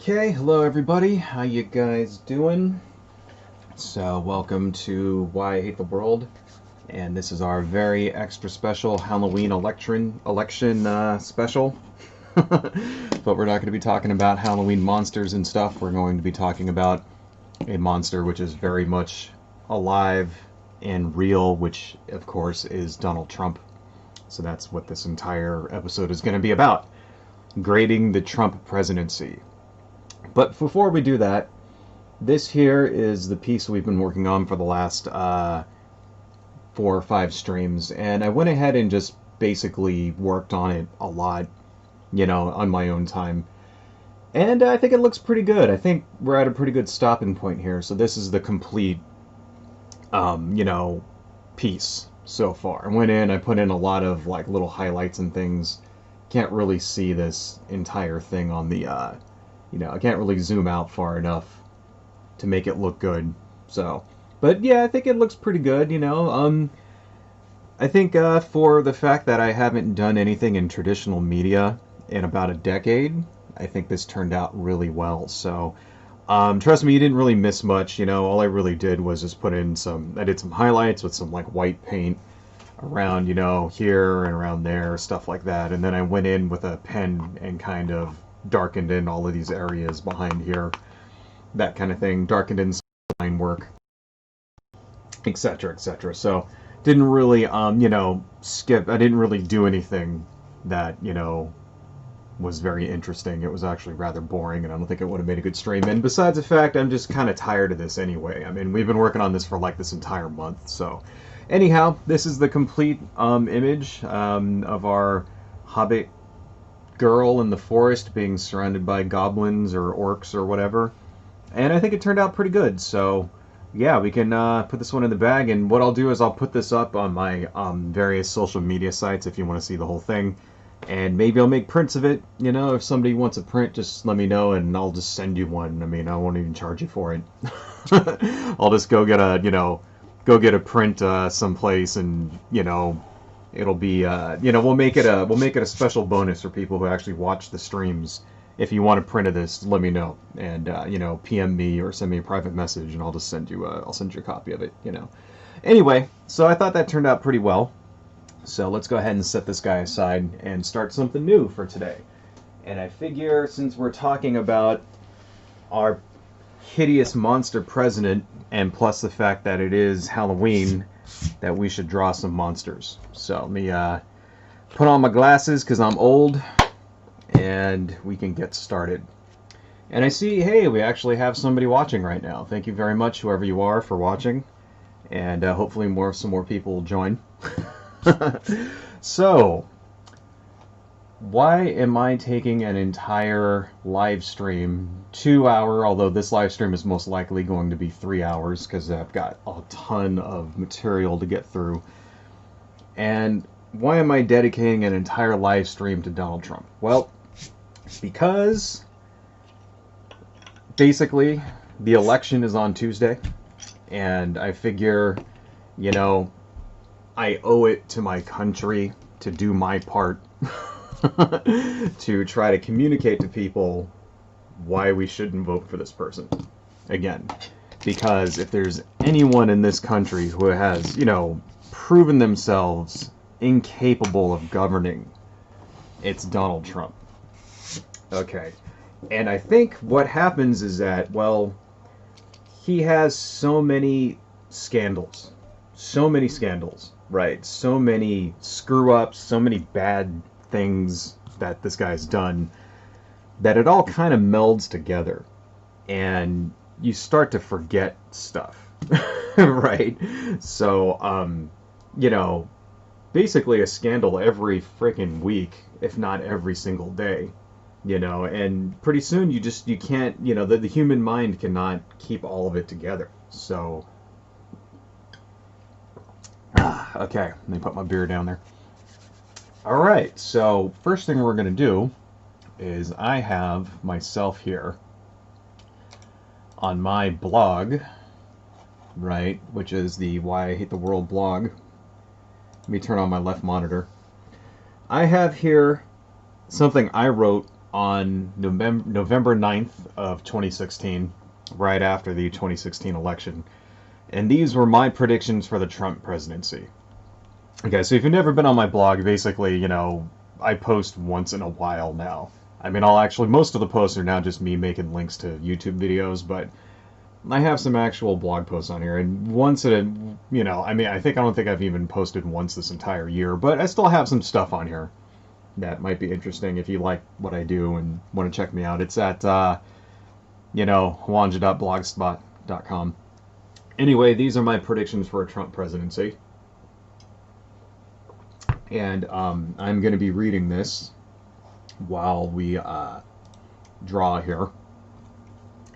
Okay, hello everybody. How you guys doing? So, welcome to Why I Hate the World, and this is our very extra special Halloween election special. But we're not going to be talking about Halloween monsters and stuff. We're going to be talking about a monster which is very much alive and real, which of course is Donald Trump. So that's what this entire episode is going to be about. Grading the Trump presidency. But before we do that, this here is the piece we've been working on for the last 4 or 5 streams, and I went ahead and just basically worked on it a lot, on my own time. And I think it looks pretty good. I think we're at a pretty good stopping point here. So this is the complete, piece so far. I went in, I put in a lot of like little highlights and things. Can't really see this entire thing on the I can't really zoom out far enough to make it look good. So, but yeah, I think it looks pretty good, I think for the fact that I haven't done anything in traditional media in about a decade, I think this turned out really well. So, trust me, you didn't really miss much, all I really did was just I did some highlights with some like white paint around, here and around there, stuff like that. And then I went in with a pen and kind of darkened in all of these areas behind here, that kind of thing, darkened in line work, etc., etc. So didn't really I didn't really do anything that was very interesting. It was actually rather boring, and I don't think it would have made a good stream. And besides the fact, I'm just kind of tired of this anyway. I mean, we've been working on this for like this entire month. So anyhow, this is the complete image of our hobbit girl in the forest being surrounded by goblins or orcs or whatever, and I think it turned out pretty good. So yeah, we can put this one in the bag, and what I'll do is I'll put this up on my various social media sites if you want to see the whole thing, and maybe I'll make prints of it. If somebody wants a print, just let me know and I'll just send you one. I mean, I won't even charge you for it. I'll just go get a print someplace, and it'll be we'll make it a special bonus for people who actually watch the streams. If you want a print of this, let me know, and PM me or send me a private message, and I'll just send you a copy of it. Anyway, so I thought that turned out pretty well. So let's go ahead and set this guy aside and start something new for today. And I figure, since we're talking about our hideous monster president, and plus the fact that it is Halloween, that we should draw some monsters. So let me put on my glasses because I'm old, and we can get started. And I see, hey, we actually have somebody watching right now. Thank you very much, whoever you are, for watching, and hopefully some more people will join. So, why am I taking an entire live stream, 2 hour, although this live stream is most likely going to be 3 hours because I've got a ton of material to get through, and why am I dedicating an entire live stream to Donald Trump? Well, because basically the election is on Tuesday, and I figure, I owe it to my country to do my part to try to communicate to people why we shouldn't vote for this person. Again, because if there's anyone in this country who has, proven themselves incapable of governing, it's Donald Trump. Okay. And I think what happens is that, well, he has so many scandals. Right? So many screw-ups, so many bad things that this guy's done, that it all kind of melds together. And you start to forget stuff. Right? So, basically a scandal every freaking week, if not every single day. And pretty soon you can't, the human mind cannot keep all of it together. So, okay, let me put my beer down there. Alright, so first thing we're going to do is I have myself here on my blog, right, which is the Why I Hate the World blog. Let me turn on my left monitor. I have here something I wrote on November 9th of 2016, right after the 2016 election. And these were my predictions for the Trump presidency. Okay, so if you've never been on my blog, basically, I post once in a while now. I mean, most of the posts are now just me making links to YouTube videos, but I have some actual blog posts on here. And once I don't think I've even posted once this entire year, but I still have some stuff on here that might be interesting if you like what I do and want to check me out. It's at, wanja.blogspot.com. Anyway, these are my predictions for a Trump presidency. And I'm going to be reading this while we draw here.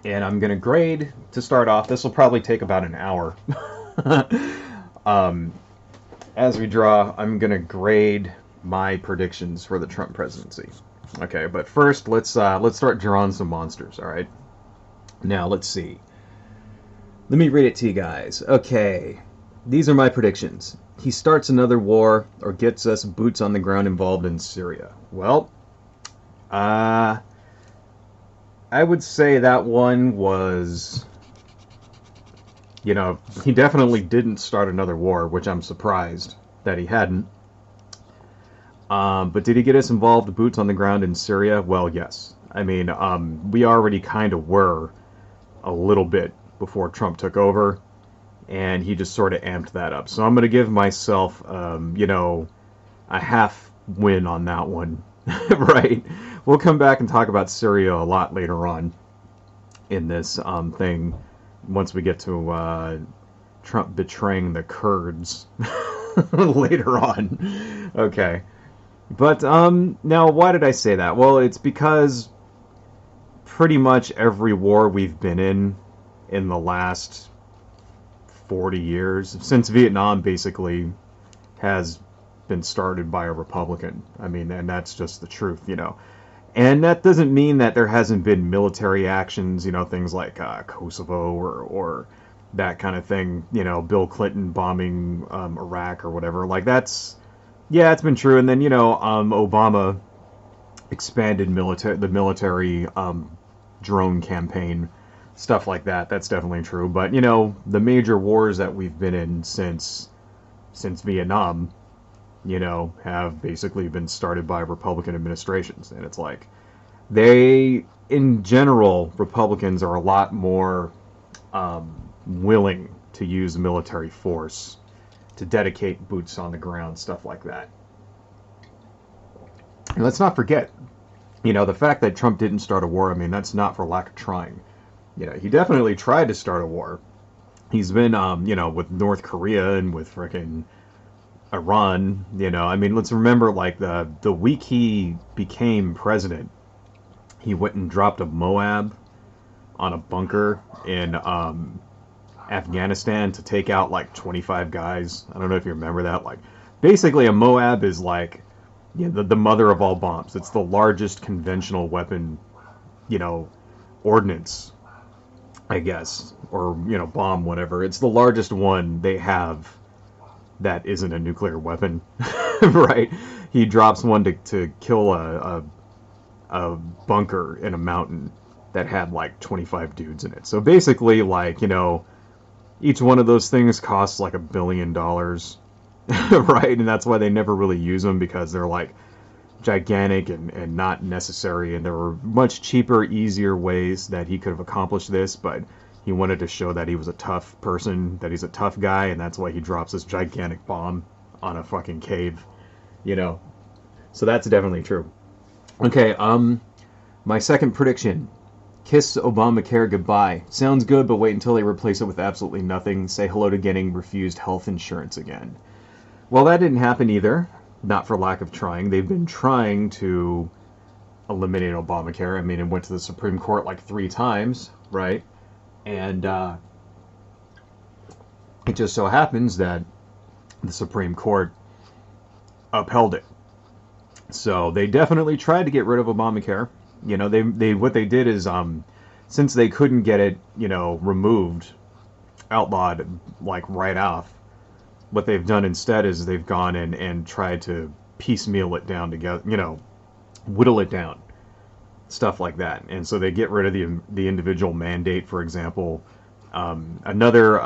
And I'm going to grade, to start off, this will probably take about an hour. As we draw, I'm going to grade my predictions for the Trump presidency. Okay, but first, let's start drawing some monsters, all right? Now, let's see. Let me read it to you guys. Okay, these are my predictions. He starts another war or gets us boots on the ground involved in Syria. Well, I would say that one was, he definitely didn't start another war, which I'm surprised that he hadn't. But did he get us involved, boots on the ground in Syria? Well, yes. I mean, we already kind of were a little bit before Trump took over, and he just sort of amped that up. So I'm going to give myself, a half win on that one, right? We'll come back and talk about Syria a lot later on in this thing, once we get to Trump betraying the Kurds later on. Okay. But now, why did I say that? Well, it's because pretty much every war we've been in the last 40 years, since Vietnam basically, has been started by a Republican. I mean, and that's just the truth, And that doesn't mean that there hasn't been military actions, things like Kosovo or that kind of thing, Bill Clinton bombing Iraq or whatever. Like, yeah, it's been true. And then, Obama expanded the military drone campaign, stuff like that. That's definitely true. But, the major wars that we've been in since Vietnam, have basically been started by Republican administrations. And it's like, in general, Republicans are a lot more willing to use military force to dedicate boots on the ground, stuff like that. And let's not forget, the fact that Trump didn't start a war, I mean, that's not for lack of trying. He definitely tried to start a war. He's been, with North Korea and with frickin' Iran, I mean, let's remember, like, the week he became president, he went and dropped a Moab on a bunker in Afghanistan to take out like 25 guys. I don't know if you remember that. Like, basically a Moab is like, the mother of all bombs. It's the largest conventional weapon, ordnance, I guess, or bomb, whatever. It's the largest one they have that isn't a nuclear weapon, right? He drops one to kill a bunker in a mountain that had like 25 dudes in it. So basically, like, each one of those things costs like $1 billion, right? And that's why they never really use them, because they're like gigantic and not necessary. And there were much cheaper, easier ways that he could have accomplished this, but he wanted to show that he was a tough person, that he's a tough guy, and that's why he drops this gigantic bomb on a fucking cave, So that's definitely true. Okay, my second prediction. Kiss Obamacare goodbye. Sounds good, but wait until they replace it with absolutely nothing. Say hello to getting refused health insurance again. Well, that didn't happen either. Not for lack of trying. They've been trying to eliminate Obamacare. I mean, it went to the Supreme Court like 3 times, right? And it just so happens that the Supreme Court upheld it. So they definitely tried to get rid of Obamacare. They what they did is, since they couldn't get it, removed, outlawed, like right off, what they've done instead is they've gone and tried to piecemeal it down together, whittle it down. stuff like that. And so they get rid of the individual mandate, for example. Another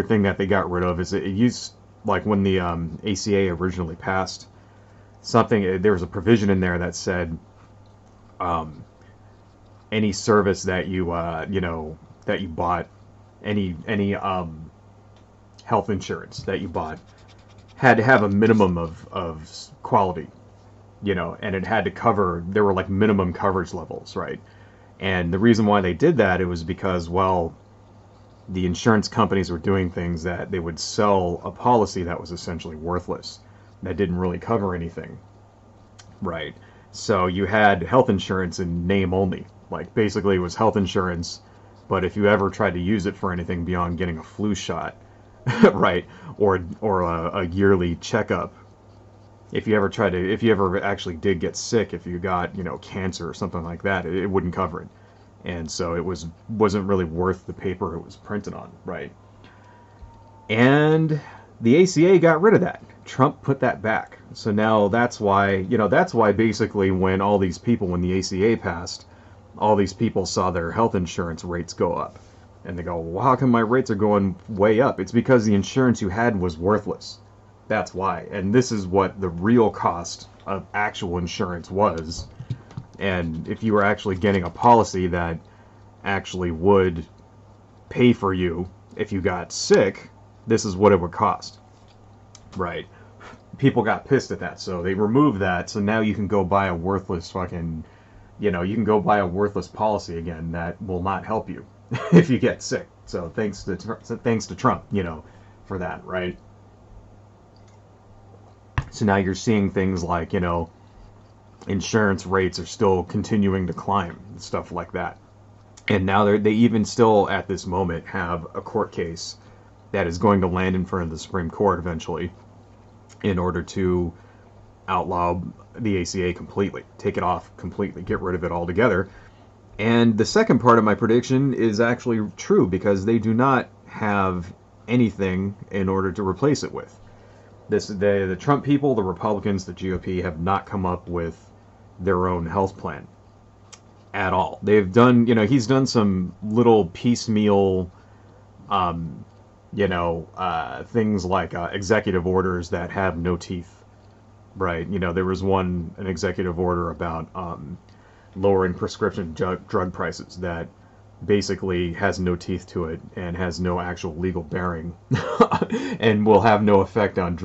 thing that they got rid of is it used, like when the ACA originally passed, there was a provision in there that said any service that that you bought, any health insurance that you bought, had to have a minimum of quality, and it had to cover, there were like minimum coverage levels, right? And the reason why they did that, it was because, well, the insurance companies were doing things that they would sell a policy that was essentially worthless, that didn't really cover anything, right? So you had health insurance in name only. Like, basically it was health insurance, but if you ever tried to use it for anything beyond getting a flu shot, right, or a yearly checkup, if you ever actually did get sick, if you got, cancer or something like that, it wouldn't cover it. And so it wasn't really worth the paper it was printed on, right? And the ACA got rid of that. Trump put that back. So now that's why basically when the ACA passed, all these people saw their health insurance rates go up. And they go, well, how come my rates are going way up? It's because the insurance you had was worthless. That's why. And this is what the real cost of actual insurance was. And if you were actually getting a policy that actually would pay for you if you got sick, this is what it would cost. Right. People got pissed at that, so they removed that, so now you can go buy a worthless fucking, you can go buy a worthless policy again that will not help you if you get sick. So thanks to Trump, for that, right? So now you're seeing things like, insurance rates are still continuing to climb, stuff like that. And now they even still, at this moment, have a court case that is going to land in front of the Supreme Court eventually in order to outlaw the ACA completely, take it off completely, get rid of it altogether. And the second part of my prediction is actually true, because they do not have anything in order to replace it with. The Trump people, the Republicans, the GOP have not come up with their own health plan at all. They've done, he's done some little piecemeal, things like executive orders that have no teeth, right? There was an executive order about lowering prescription drug prices that basically has no teeth to it and has no actual legal bearing and will have no effect on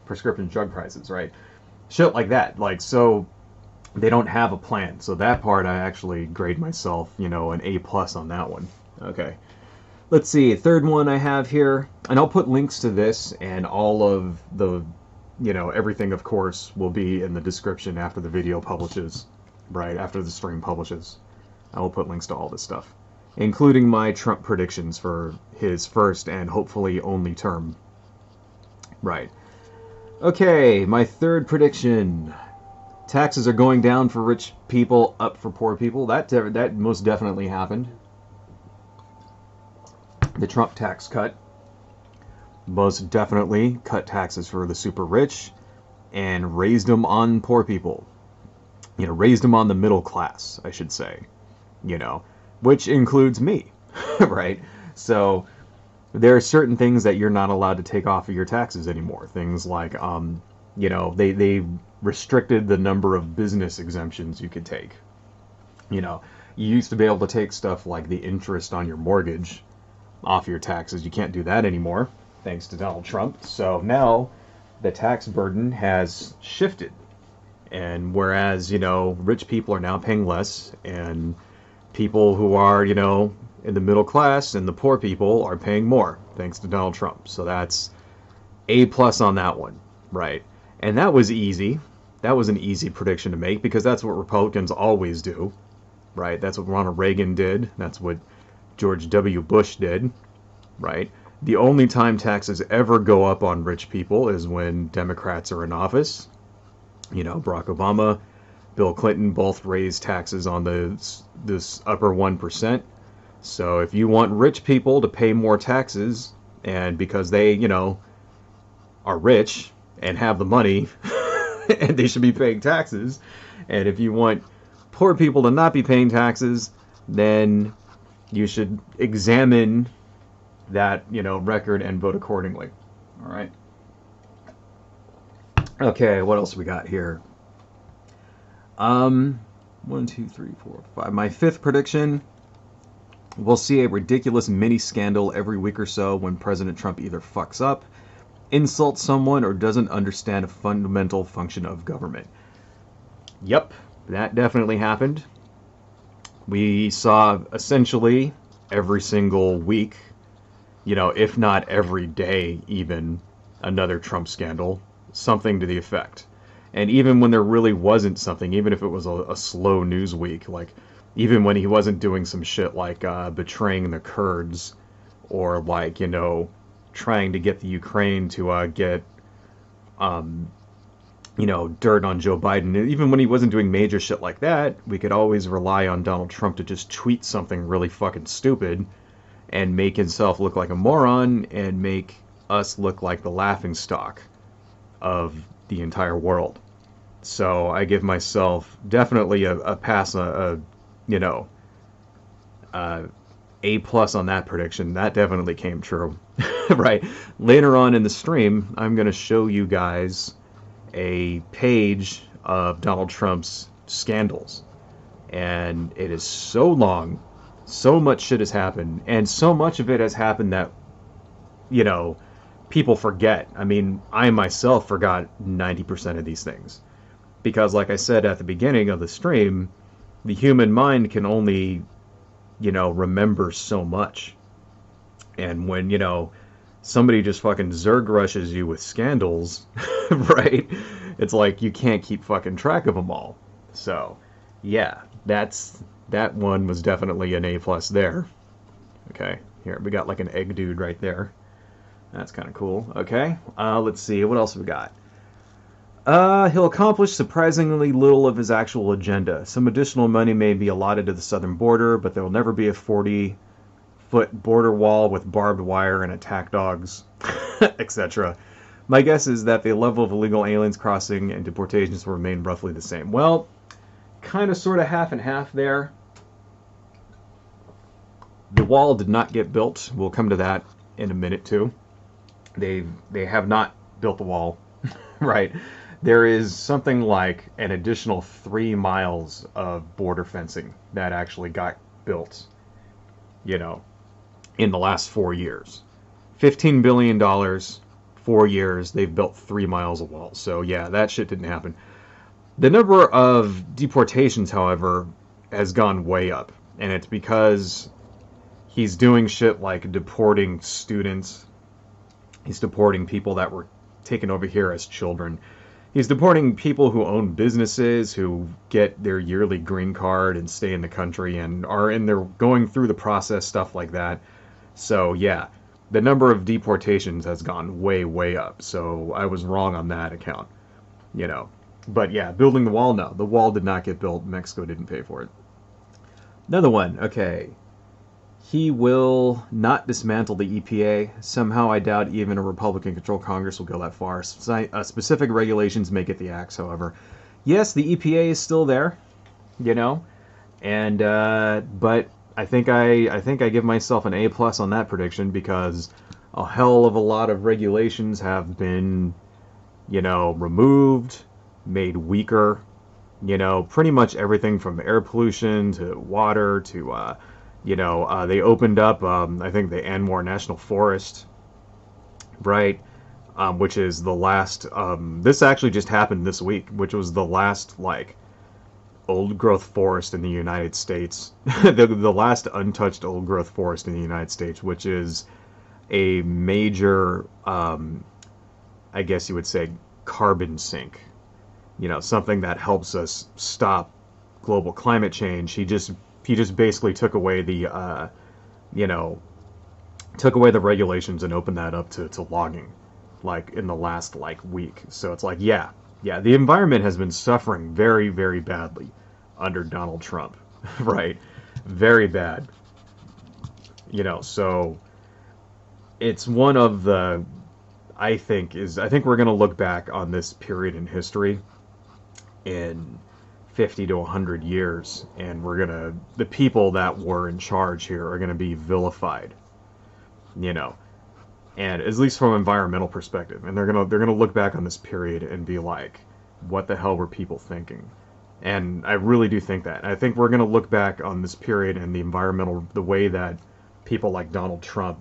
prescription drug prices, right? Shit like that. Like, so they don't have a plan. So that part I actually grade myself, an A+ on that one. Okay. Let's see, third one I have here, and I'll put links to this and all of the, everything, of course, will be in the description after the video publishes, right, after the stream publishes. I will put links to all this stuff, including my Trump predictions for his first and hopefully only term. Right. Okay, my third prediction. Taxes are going down for rich people, up for poor people. That most definitely happened. The Trump tax cut most definitely cut taxes for the super rich and raised them on poor people. Raised them on the middle class, I should say. Which includes me, right? So there are certain things that you're not allowed to take off of your taxes anymore. Things like, they restricted the number of business exemptions you could take. You used to be able to take stuff like the interest on your mortgage off your taxes. You can't do that anymore, thanks to Donald Trump. So now the tax burden has shifted. And whereas, rich people are now paying less, and people who are, in the middle class and the poor people are paying more, thanks to Donald Trump. So that's A+ on that one, right? And that was easy. That was an easy prediction to make, because that's what Republicans always do, right? That's what Ronald Reagan did. That's what George W. Bush did, right? The only time taxes ever go up on rich people is when Democrats are in office. Barack Obama, Bill Clinton both raised taxes on this upper 1%. So if you want rich people to pay more taxes, and because they, are rich and have the money, and they should be paying taxes, and if you want poor people to not be paying taxes, then you should examine that, record and vote accordingly. All right. Okay, what else we got here? 1, 2, 3, 4, 5. My fifth prediction: we'll see a ridiculous mini scandal every week or so when President Trump either fucks up, insults someone, or doesn't understand a fundamental function of government. Yep, that definitely happened. We saw essentially every single week, if not every day even, another Trump scandal, something to the effect. And even when there really wasn't something, even if it was a slow news week, like even when he wasn't doing some shit like betraying the Kurds, or like, trying to get the Ukraine to get, dirt on Joe Biden, even when he wasn't doing major shit like that, we could always rely on Donald Trump to just tweet something really fucking stupid and make himself look like a moron and make us look like the laughingstock of the entire world. So I give myself definitely a pass, A+ on that prediction. That definitely came true. Right. Later on in the stream, I'm going to show you guys a page of Donald Trump's scandals. And it is so long, so much shit has happened, and so much of it has happened that, people forget. I mean, I myself forgot 90% of these things. Because like I said at the beginning of the stream, the human mind can only, remember so much. And when, somebody just fucking Zerg rushes you with scandals, right? It's like you can't keep fucking track of them all. So, yeah, that one was definitely an A+ there. Okay, here, we got like an egg dude right there. That's kind of cool. Okay, let's see, what else we got? He'll accomplish surprisingly little of his actual agenda. Some additional money may be allotted to the southern border, but there will never be a 40-foot border wall with barbed wire and attack dogs, etc. My guess is that the level of illegal aliens crossing and deportations will remain roughly the same. Well, kind of sort of half and half there. The wall did not get built. We'll come to that in a minute too. They have not built the wall, right? There is something like an additional 3 miles of border fencing that actually got built, in the last 4 years. $15 billion, 4 years, they've built 3 miles of wall. So yeah, that shit didn't happen. The number of deportations, however, has gone way up. And it's because he's doing shit like deporting students. He's deporting people that were taken over here as children. He's deporting people who own businesses, who get their yearly green card and stay in the country and are in there going through the process, stuff like that. So yeah, the number of deportations has gone way, way up. So I was wrong on that account, But yeah, building the wall, no. The wall did not get built. Mexico didn't pay for it. Another one, okay. He will not dismantle the EPA. Somehow I doubt even a Republican-controlled Congress will go that far. Specific regulations may get the axe, however. Yes, the EPA is still there, and but I think I give myself an A+ on that prediction, because a hell of a lot of regulations have been, removed, made weaker. Pretty much everything from air pollution to water to they opened up, I think, the Anwar National Forest, right, which is the last, this actually just happened this week, which was the last, old-growth forest in the United States, the last untouched old-growth forest in the United States, which is a major, I guess you would say, carbon sink, something that helps us stop global climate change. He just basically took away the, regulations and opened that up to logging, in the last, week. So it's yeah, the environment has been suffering very, very badly under Donald Trump, right? Very bad. So it's one of the, I think we're going to look back on this period in history and 50 to 100 years, and the people that were in charge here are gonna be vilified, you know, and at least from an environmental perspective, and they're gonna look back on this period and be like, what the hell were people thinking? And I really do think that. I think we're gonna look back on this period and the way that people like Donald Trump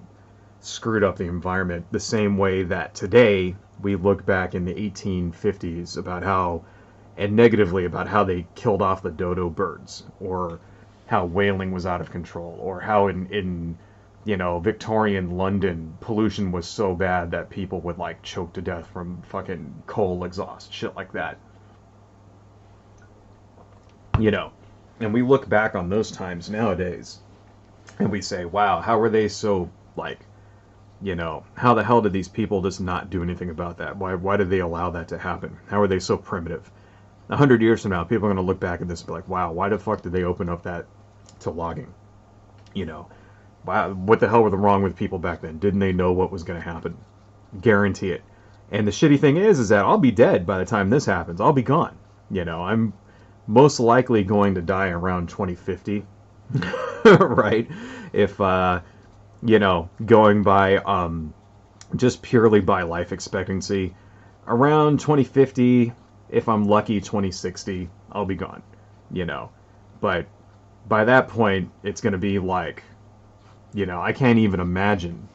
screwed up the environment, the same way that today we look back in the 1850s and negatively about how they killed off the dodo birds, or how whaling was out of control, or how in Victorian London pollution was so bad that people would like choke to death from fucking coal exhaust, shit like that. And we look back on those times nowadays and we say, wow, how were they so like, how the hell did these people just not do anything about that? Why did they allow that to happen? How are they so primitive? 100 years from now, people are going to look back at this and be like, wow, why the fuck did they open up that to logging? Wow, what the hell were wrong with people back then? Didn't they know what was going to happen? Guarantee it. And the shitty thing is that I'll be dead by the time this happens. I'll be gone. I'm most likely going to die around 2050, right? If, going by just purely by life expectancy, around 2050, if I'm lucky, 2060, I'll be gone, But by that point, it's going to be like, I can't even imagine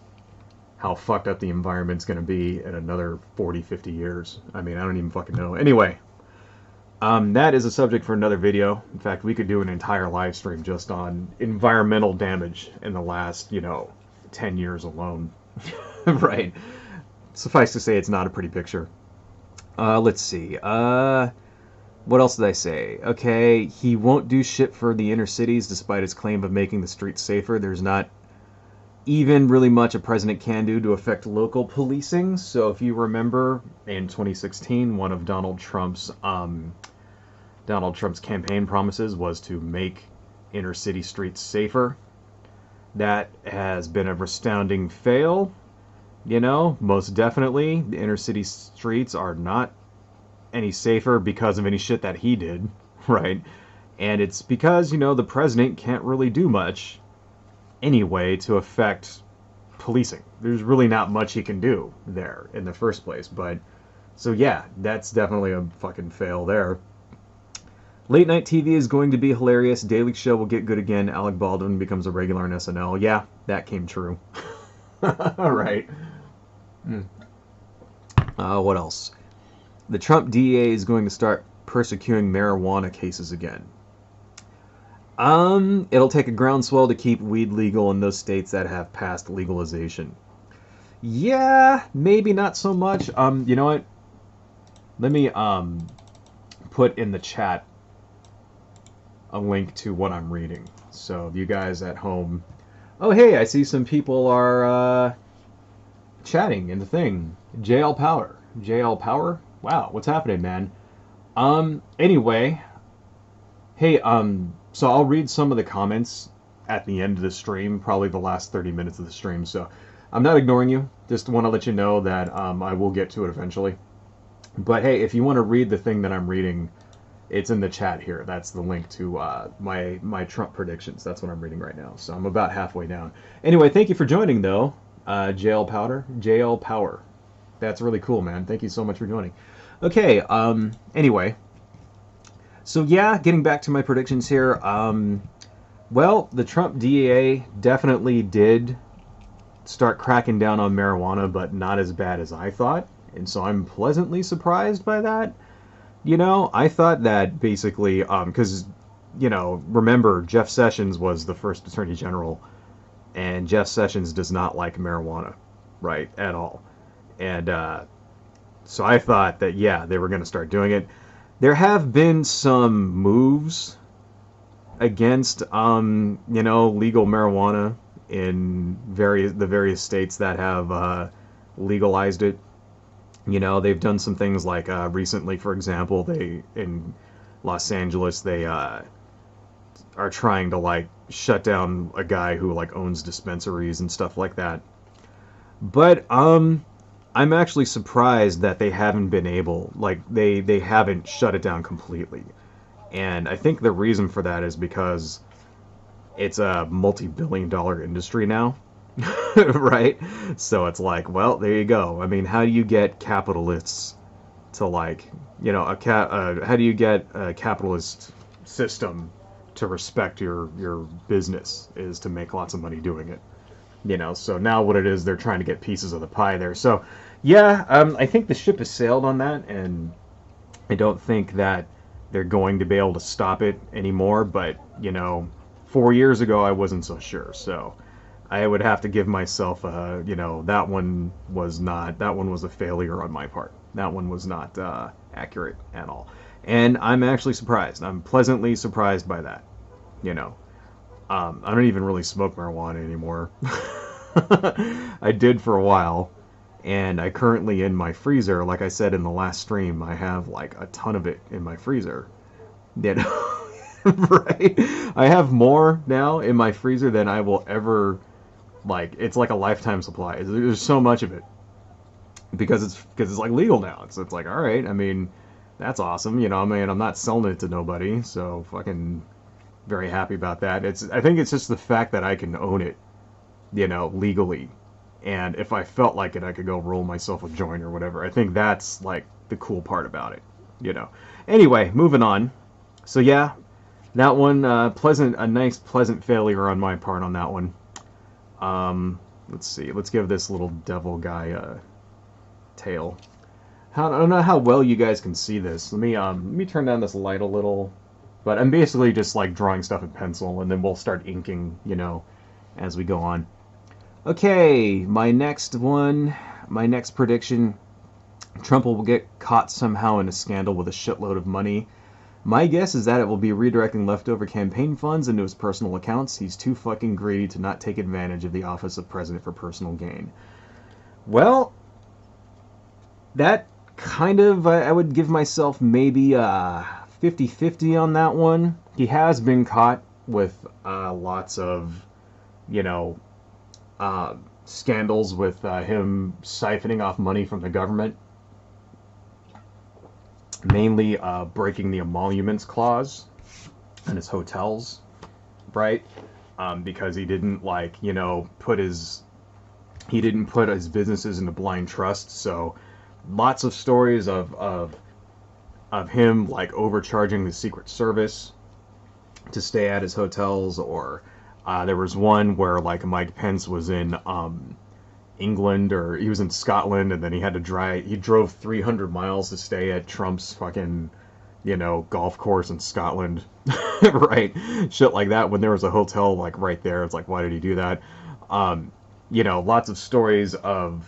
how fucked up the environment's going to be in another 40, 50 years. I mean, I don't even fucking know. Anyway, that is a subject for another video. In fact, we could do an entire live stream just on environmental damage in the last, 10 years alone. Right. Suffice to say, it's not a pretty picture. Let's see. What else did I say? Okay, he won't do shit for the inner cities despite his claim of making the streets safer. There's not even really much a president can do to affect local policing. So if you remember, in 2016, one of Donald Trump's campaign promises was to make inner city streets safer. That has been a resounding fail. Most definitely, the inner city streets are not any safer because of any shit that he did, right? And it's because, the president can't really do much anyway to affect policing. There's really not much he can do there in the first place. But, so yeah, that's definitely a fucking fail there. Late night TV is going to be hilarious. Daily Show will get good again. Alec Baldwin becomes a regular on SNL. Yeah, that came true. All right. What else? The Trump DEA is going to start persecuting marijuana cases again. It'll take a groundswell to keep weed legal in those states that have passed legalization. Yeah, maybe not so much. You know what? Let me put in the chat a link to what I'm reading. So you guys at home, oh hey, I see some people are chatting in the thing. JL Power. JL Power? Wow, what's happening, man? Anyway, hey, so I'll read some of the comments at the end of the stream, probably the last 30 minutes of the stream, so I'm not ignoring you. Just want to let you know that I will get to it eventually. But hey, if you want to read the thing that I'm reading, it's in the chat here. That's the link to my Trump predictions. That's what I'm reading right now. So I'm about halfway down. Anyway, thank you for joining, though, JL Power. That's really cool, man. Thank you so much for joining. Okay, anyway. So yeah, getting back to my predictions here. Well, the Trump DEA definitely did start cracking down on marijuana, but not as bad as I thought. And so I'm pleasantly surprised by that. I thought that basically, because, remember, Jeff Sessions was the first Attorney General, and Jeff Sessions does not like marijuana, right, at all. And so I thought that, yeah, they were going to start doing it. There have been some moves against, legal marijuana in the various states that have legalized it. They've done some things like recently, for example, in Los Angeles, they are trying to shut down a guy who owns dispensaries and stuff like that. But I'm actually surprised that they haven't been able, they haven't shut it down completely. And I think the reason for that is because it's a multi-billion-dollar industry now, right? So it's like, well, there you go. I mean, how do you get capitalists to like, how do you get a capitalist system to respect your business is to make lots of money doing it. So now what it is, they're trying to get pieces of the pie there. So, yeah, I think the ship has sailed on that, and I don't think that they're going to be able to stop it anymore. But 4 years ago I wasn't so sure. So I would have to give myself that one was a failure on my part. That one was not accurate at all, and I'm actually surprised. I'm pleasantly surprised by that. You know, I don't even really smoke marijuana anymore. I did for a while, and I currently in my freezer, like I said in the last stream, I have like a ton of it in my freezer. Right? I have more now in my freezer than I will ever like. It's like a lifetime supply. There's so much of it because it's like legal now. It's like, all right. I mean, that's awesome. I mean, I'm not selling it to nobody, so fucking very happy about that. I think it's just the fact that I can own it, legally. And if I felt like it, I could go roll myself a joint or whatever. I think that's like the cool part about it. Anyway, moving on. So yeah, that one, a nice pleasant failure on my part on that one. Let's see. Let's give this little devil guy a tail. I don't know how well you guys can see this. Let me turn down this light a little. But I'm basically just like drawing stuff in pencil, and then we'll start inking, as we go on. Okay, my next prediction, Trump will get caught somehow in a scandal with a shitload of money. My guess is that it will be redirecting leftover campaign funds into his personal accounts. He's too fucking greedy to not take advantage of the office of president for personal gain. Well, that kind of, I would give myself maybe 50-50 on that one. He has been caught with lots of, scandals with him siphoning off money from the government. Mainly breaking the emoluments clause in his hotels, right? Because he didn't put his businesses into blind trust. So lots of stories of him like overcharging the Secret Service to stay at his hotels, or there was one where like Mike Pence was in England, or he was in Scotland, and then he drove 300 miles to stay at Trump's fucking golf course in Scotland. Right, shit like that, when there was a hotel like right there. It's like, why did he do that? Lots of stories of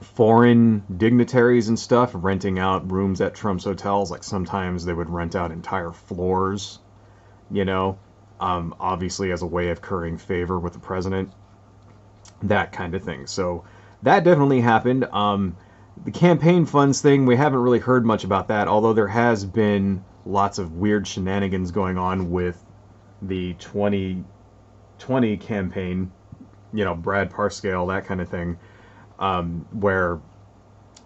foreign dignitaries and stuff renting out rooms at Trump's hotels. Like sometimes they would rent out entire floors, obviously as a way of currying favor with the president, that kind of thing. So that definitely happened. The campaign funds thing, we haven't really heard much about that, although there has been lots of weird shenanigans going on with the 2020 campaign, Brad Parscale, that kind of thing, where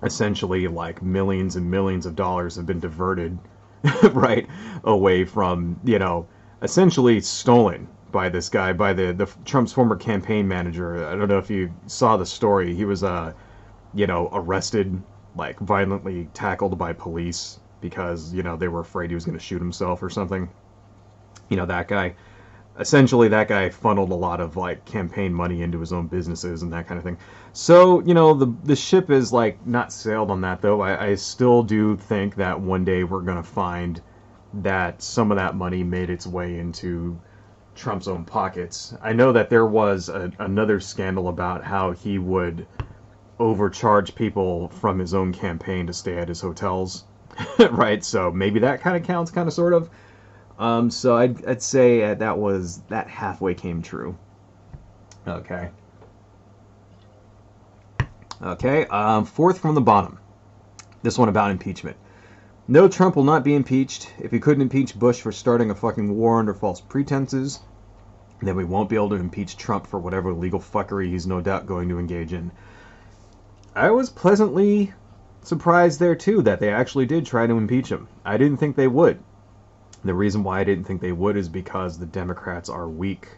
essentially like millions and millions of dollars have been diverted right away from, essentially stolen by this guy, by the Trump's former campaign manager. I don't know if you saw the story. He was arrested, like violently tackled by police because they were afraid he was going to shoot himself or something. That guy. Essentially, that guy funneled a lot of like campaign money into his own businesses and that kind of thing. So the ship is like not sailed on that, though. I still do think that one day we're gonna find that some of that money made its way into Trump's own pockets. I know that there was another scandal about how he would overcharge people from his own campaign to stay at his hotels, right? So maybe that kind of counts, kind of, sort of. So I'd say that halfway came true. Okay. Okay, fourth from the bottom. This one about impeachment. No, Trump will not be impeached. If he couldn't impeach Bush for starting a fucking war under false pretenses, then we won't be able to impeach Trump for whatever legal fuckery he's no doubt going to engage in. I was pleasantly surprised there, too, that they actually did try to impeach him. I didn't think they would. The reason why I didn't think they would is because the Democrats are weak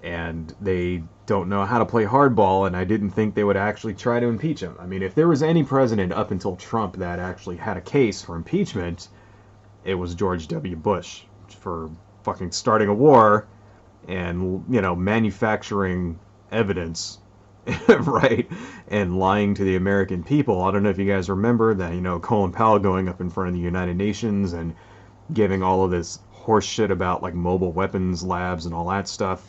and they don't know how to play hardball, and I didn't think they would actually try to impeach him. I mean, if there was any president up until Trump that actually had a case for impeachment, it was George W. Bush for fucking starting a war and, you know, manufacturing evidence, right, and lying to the American people. I don't know if you guys remember that, you know, Colin Powell going up in front of the United Nations and giving all of this horse shit about like mobile weapons labs and all that stuff.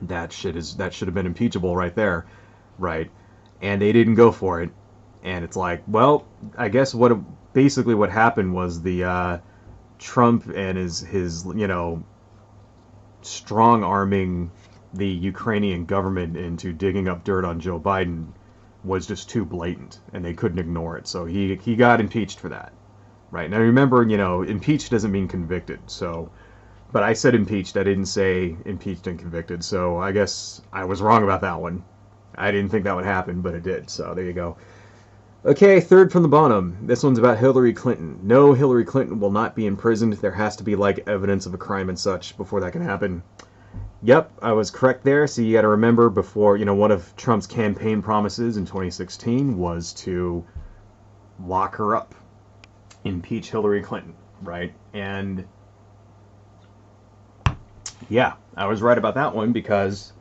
That should have been impeachable right there, right? And they didn't go for it. And it's like, well, I guess basically what happened was the Trump and his you know, strong arming the Ukrainian government into digging up dirt on Joe Biden was just too blatant, and they couldn't ignore it. So he got impeached for that, right? Now remember, you know, impeached doesn't mean convicted. So, but I said impeached. I didn't say impeached and convicted. So I guess I was wrong about that one. I didn't think that would happen, but it did. So there you go. Okay, third from the bottom. This one's about Hillary Clinton. No, Hillary Clinton will not be imprisoned. There has to be, like, evidence of a crime and such before that can happen. Yep, I was correct there. So you got to remember, before, you know, one of Trump's campaign promises in 2016 was to lock her up, impeach Hillary Clinton, right? And yeah, I was right about that one because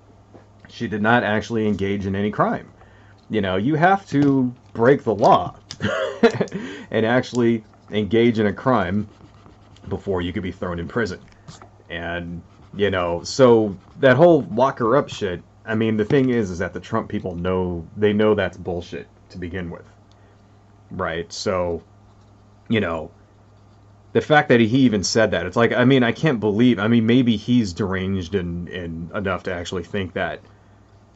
she did not actually engage in any crime. You know, you have to break the law and actually engage in a crime before you could be thrown in prison. And, you know, so that whole lock her up shit, I mean, the thing is that the Trump people know that's bullshit to begin with. Right? So, you know, the fact that he even said that, it's like, I mean, I can't believe, I mean, maybe he's deranged and enough to actually think that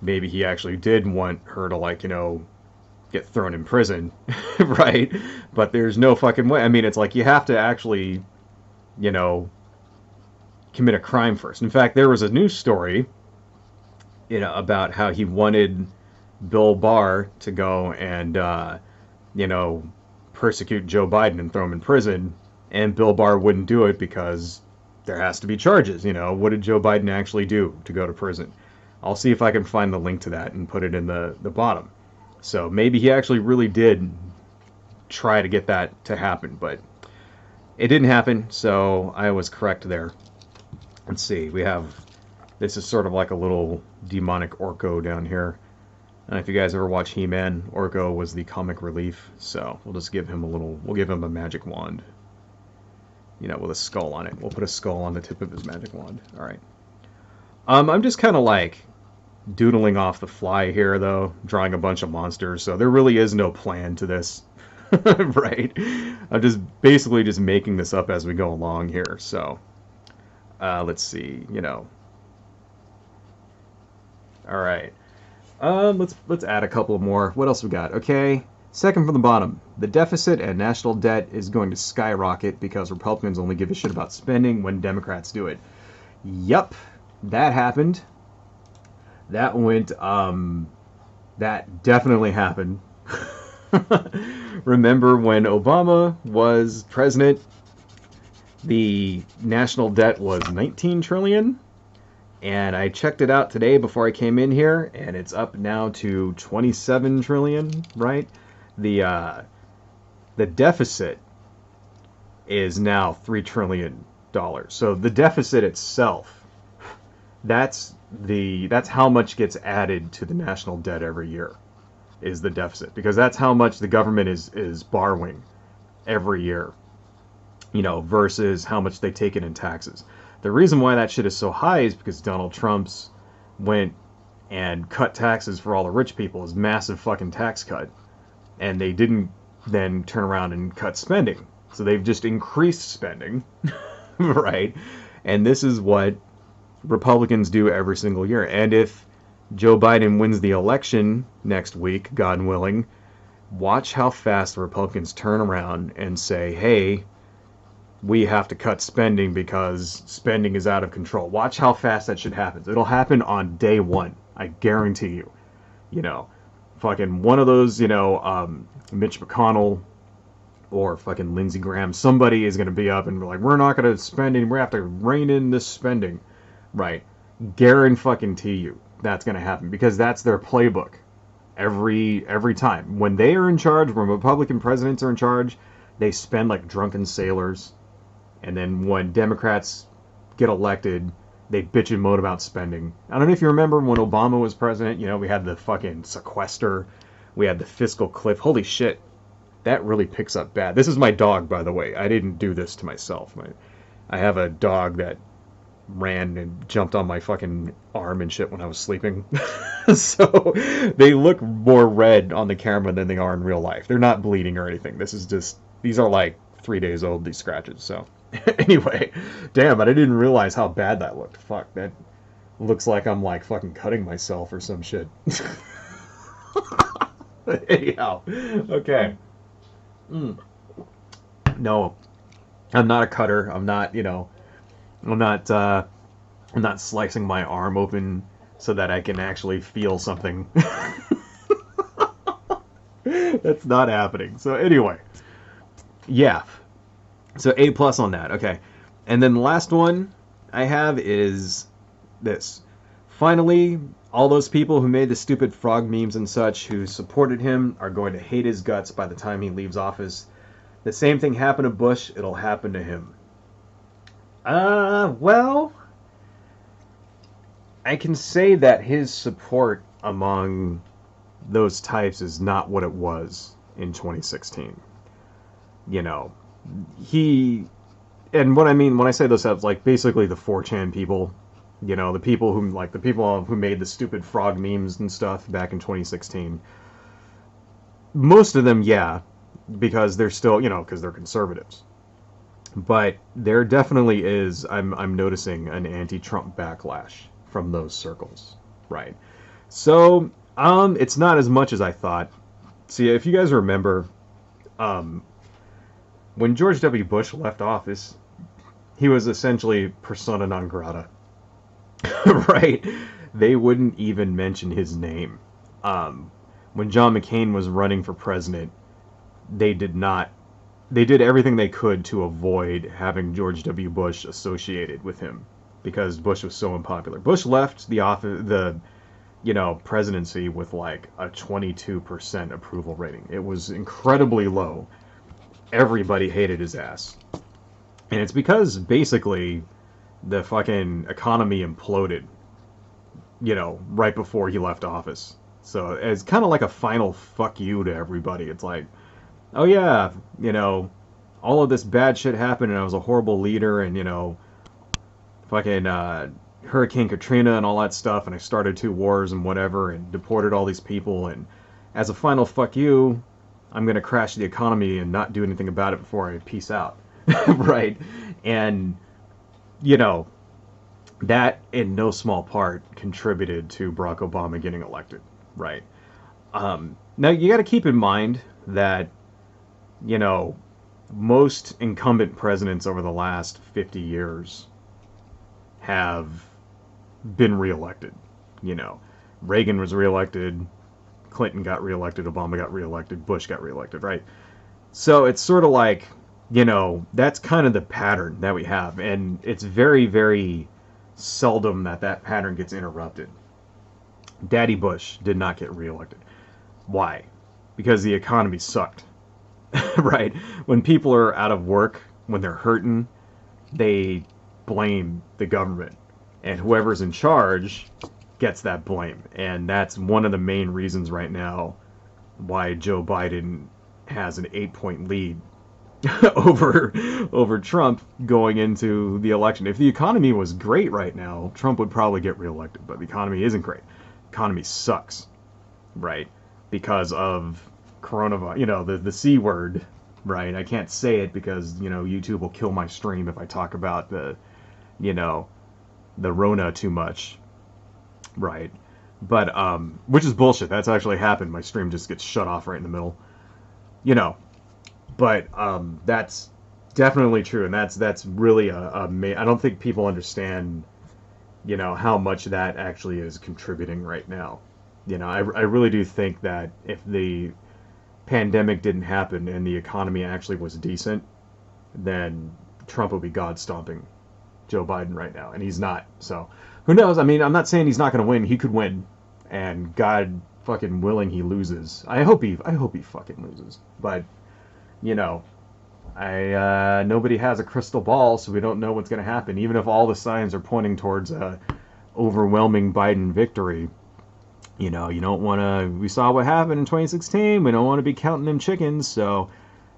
maybe he actually did want her to, like, you know, get thrown in prison, right? But there's no fucking way. I mean, it's like you have to actually, you know, commit a crime first. In fact, there was a news story, you know, about how he wanted Bill Barr to go and, you know, persecute Joe Biden and throw him in prison, and Bill Barr wouldn't do it because there has to be charges, you know. What did Joe Biden actually do to go to prison? I'll see if I can find the link to that and put it in the bottom. So maybe he actually really did try to get that to happen, but it didn't happen, so I was correct there. Let's see, we have, this is sort of like a little demonic Orko down here. I don't know if you guys ever watch He-Man. Orko was the comic relief, so we'll just give him we'll give him a magic wand. You know, with a skull on it. We'll put a skull on the tip of his magic wand. Alright. I'm just kind of like doodling off the fly here, though, drawing a bunch of monsters, so there really is no plan to this, right? I'm just basically just making this up as we go along here, so let's see, you know. Alright. Let's add a couple more. What else we got? Okay, second from the bottom. The deficit and national debt is going to skyrocket because Republicans only give a shit about spending when Democrats do it. Yup, that happened. That went, that definitely happened. Remember when Obama was president, the national debt was 19 trillion? And I checked it out today before I came in here, and it's up now to 27 trillion, right? The deficit is now $3 trillion. So the deficit itself, that's how much gets added to the national debt every year, is the deficit, because that's how much the government is borrowing every year, you know, versus how much they take in taxes. The reason why that shit is so high is because Donald Trump's went and cut taxes for all the rich people, his massive fucking tax cut, and they didn't then turn around and cut spending. So they've just increased spending, right? And this is what Republicans do every single year. And if Joe Biden wins the election next week, God willing, watch how fast the Republicans turn around and say, hey, we have to cut spending because spending is out of control. Watch how fast that shit happens. It'll happen on day one. I guarantee you. You know, fucking one of those, you know, Mitch McConnell or fucking Lindsey Graham, somebody is going to be up and be like, we're not going to spend and we have to rein in this spending, right? Guarantee you that's going to happen because that's their playbook. Every time when they are in charge, when Republican presidents are in charge, they spend like drunken sailors, and then when Democrats get elected, they bitch and moan about spending. I don't know if you remember when Obama was president. You know, we had the fucking sequester, we had the fiscal cliff. Holy shit, that really picks up bad. This is my dog, by the way. I didn't do this to myself. I have a dog that ran and jumped on my fucking arm and shit when I was sleeping. So they look more red on the camera than they are in real life. They're not bleeding or anything. These are like 3 days old, these scratches. So anyway, damn, but I didn't realize how bad that looked. Fuck, that looks like I'm like fucking cutting myself or some shit. Anyhow, okay. No, I'm not a cutter. I'm not, I'm not slicing my arm open so that I can actually feel something. That's not happening. So anyway, yeah. So A+ on that. Okay. And then the last one I have is this. Finally, all those people who made the stupid frog memes and such who supported him are going to hate his guts by the time he leaves office. The same thing happened to Bush, it'll happen to him. Well, I can say that his support among those types is not what it was in 2016. You know, and what I mean when I say those types, like basically the 4chan people, the people who made the stupid frog memes and stuff back in 2016. Most of them, yeah, because they're still, because they're conservatives. But there definitely is, I'm noticing an anti-Trump backlash from those circles, right? So, it's not as much as I thought. See, if you guys remember, when George W. Bush left office, he was essentially persona non grata, right? They wouldn't even mention his name. When John McCain was running for president, they did everything they could to avoid having George W. Bush associated with him because Bush was so unpopular. Bush left the presidency with like a 22% approval rating. It was incredibly low. Everybody hated his ass. And it's because basically the fucking economy imploded, right before he left office. So it's kind of like a final fuck you to everybody. It's like, oh yeah, all of this bad shit happened and I was a horrible leader and, fucking Hurricane Katrina and all that stuff and I started 2 wars and whatever and deported all these people and as a final fuck you, I'm going to crash the economy and not do anything about it before I peace out. Right? And, that in no small part contributed to Barack Obama getting elected. Right? Now you got to keep in mind that most incumbent presidents over the last 50 years have been reelected. Reagan was reelected, Clinton got reelected, Obama got reelected, Bush got reelected, right? So it's sort of like, that's kind of the pattern that we have, and it's very, very seldom that pattern gets interrupted. Daddy Bush did not get reelected. Why? Because the economy sucked. Right? When people are out of work, when they're hurting, they blame the government. And whoever's in charge gets that blame. And that's one of the main reasons right now why Joe Biden has an 8-point lead over Trump going into the election. If the economy was great right now, Trump would probably get reelected. But the economy isn't great. The economy sucks. Right? Because of coronavirus, the C word, right? I can't say it because, YouTube will kill my stream if I talk about the Rona too much, right? But, which is bullshit. That's actually happened. My stream just gets shut off right in the middle, but, that's definitely true. And that's really I don't think people understand, how much that actually is contributing right now. I really do think that if the pandemic didn't happen and the economy actually was decent, then Trump would be God stomping Joe Biden right now, and he's not. So who knows? I mean, I'm not saying he's not going to win. He could win, and God fucking willing, he loses. I hope he fucking loses. But you know, nobody has a crystal ball, so we don't know what's going to happen. Even if all the signs are pointing towards a overwhelming Biden victory, you know, you don't want to. We saw what happened in 2016. We don't want to be counting them chickens. So,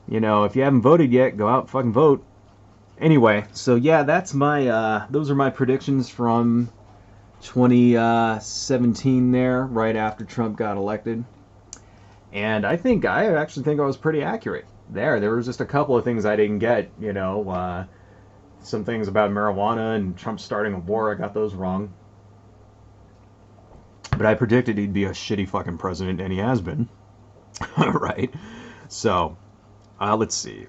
you know, if you haven't voted yet, go out and fucking vote. Anyway, so yeah, that's my. Those are my predictions from 2017 there, right after Trump got elected. And I actually think I was pretty accurate there. There was just a couple of things I didn't get, you know, some things about marijuana and Trump starting a war, I got those wrong. But I predicted he'd be a shitty fucking president, and he has been. Right? So, let's see.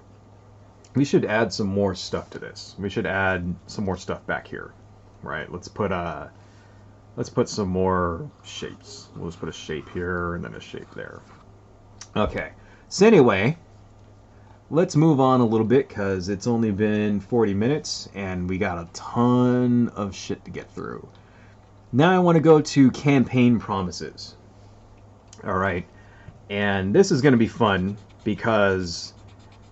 We should add some more stuff to this. We should add some more stuff back here. Right? Let's put some more shapes. We'll just put a shape here and then a shape there. Okay. So anyway, let's move on a little bit because it's only been 40 minutes and we got a ton of shit to get through. Now I want to go to campaign promises. All right. And this is going to be fun because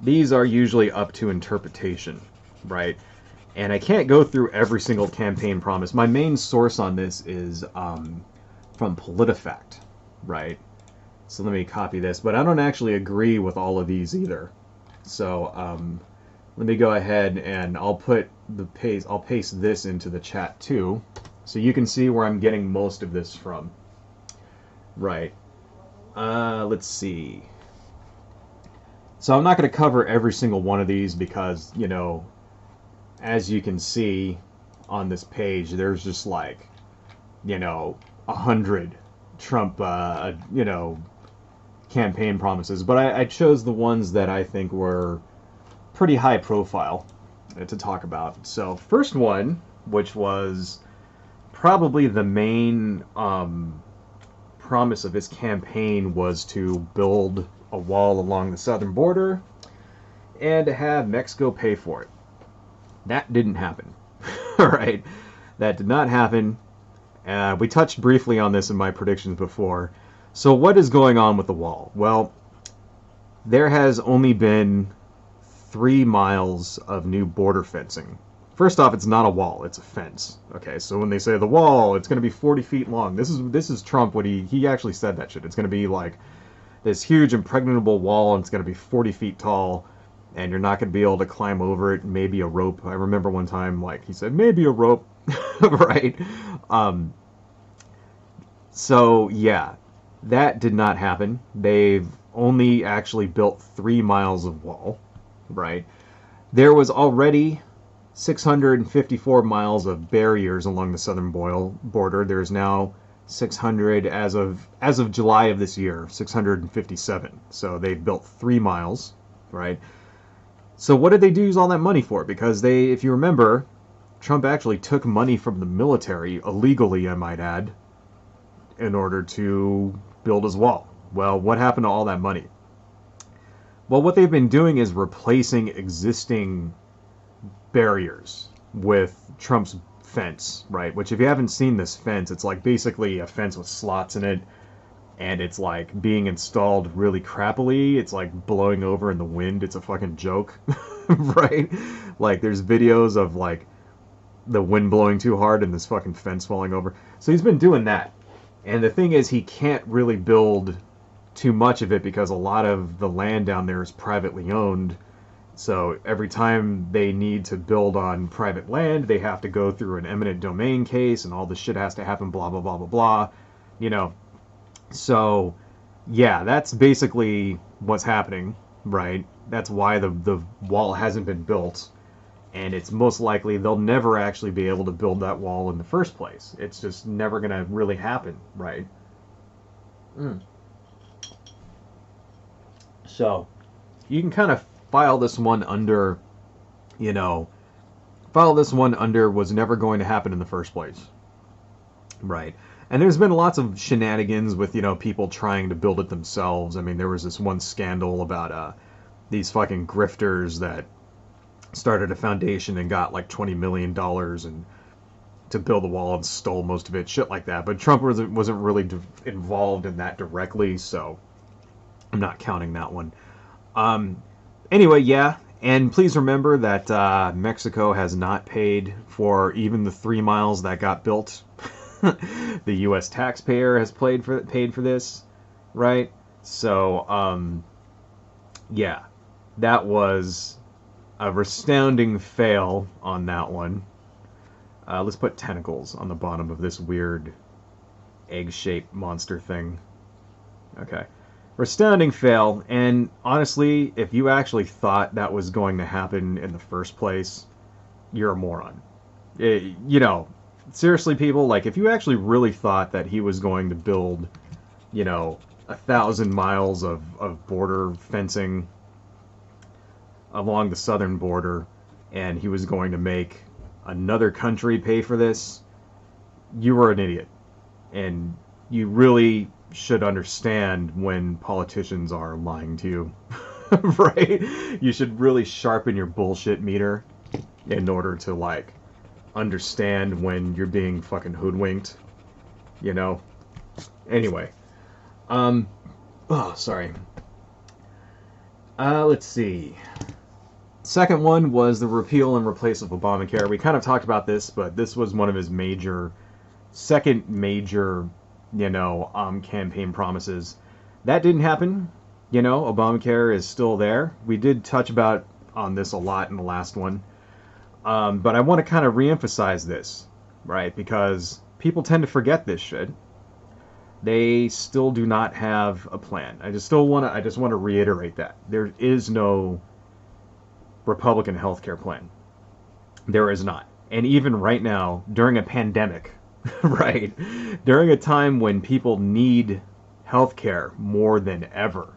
these are usually up to interpretation, right? And I can't go through every single campaign promise. My main source on this is from PolitiFact, right? So let me copy this. But I don't actually agree with all of these either. So let me go ahead and I'll paste this into the chat too. So you can see where I'm getting most of this from. Right. Let's see. So I'm not going to cover every single one of these because, you know, as you can see on this page, there's just like, you know, 100 Trump, you know, campaign promises. But I chose the ones that I think were pretty high profile to talk about. So first one, which was probably the main promise of his campaign, was to build a wall along the southern border and to have Mexico pay for it. That didn't happen. All right, that did not happen. We touched briefly on this in my predictions before. So what is going on with the wall? Well, there has only been 3 miles of new border fencing. First off, it's not a wall, it's a fence. Okay, so when they say the wall, it's going to be 40 feet long. This is Trump, what he actually said that shit. It's going to be like this huge impregnable wall, and it's going to be 40 feet tall, and you're not going to be able to climb over it. Maybe a rope. I remember one time, like, he said, maybe a rope, right? So, yeah, that did not happen. They've only actually built 3 miles of wall, right? There was already 654 miles of barriers along the southern border. There's now 600 as of July of this year, 657. So they've built 3 miles, right? So what did they use all that money for? Because if you remember, Trump actually took money from the military, illegally I might add, in order to build his wall. Well, what happened to all that money? Well, what they've been doing is replacing existing barriers with Trump's fence, right? Which, if you haven't seen this fence, it's like basically a fence with slots in it, and it's like being installed really crappily. It's like blowing over in the wind. It's a fucking joke, right? Like, there's videos of like the wind blowing too hard and this fucking fence falling over. So he's been doing that. And the thing is, he can't really build too much of it because a lot of the land down there is privately owned. So every time they need to build on private land, they have to go through an eminent domain case, and all this shit has to happen, blah, blah, blah, blah, blah, you know. So, yeah, that's basically what's happening, right? That's why the wall hasn't been built, and it's most likely they'll never actually be able to build that wall in the first place. It's just never going to really happen, right? So, you can kind of file this one under, you know, was never going to happen in the first place. Right. And there's been lots of shenanigans with, people trying to build it themselves. I mean, there was this one scandal about these fucking grifters that started a foundation and got like $20 million and to build the wall and stole most of it, shit like that. But Trump wasn't really involved in that directly, so I'm not counting that one. Anyway, yeah, and please remember that Mexico has not paid for even the 3 miles that got built. The U.S. taxpayer has paid for this, right? So, yeah, that was a resounding fail on that one. Let's put tentacles on the bottom of this weird egg-shaped monster thing. Okay. Resounding fail, and honestly, if you actually thought that was going to happen in the first place, you're a moron. Seriously, people, like, if you actually really thought that he was going to build, 1,000 miles of border fencing along the southern border, and he was going to make another country pay for this, you were an idiot. And you really should understand when politicians are lying to you, right? You should really sharpen your bullshit meter in order to, like, understand when you're being fucking hoodwinked, Anyway. Sorry. Let's see. Second one was the repeal and replace of Obamacare. We kind of talked about this, but this was one of his second major, campaign promises. That didn't happen. Obamacare is still there. We did touch on this a lot in the last one. But I want to kind of reemphasize this, right? Because people tend to forget this shit. They still do not have a plan. I just want to reiterate that. There is no Republican healthcare plan. There is not. And even right now, during a pandemic, right? During a time when people need healthcare more than ever,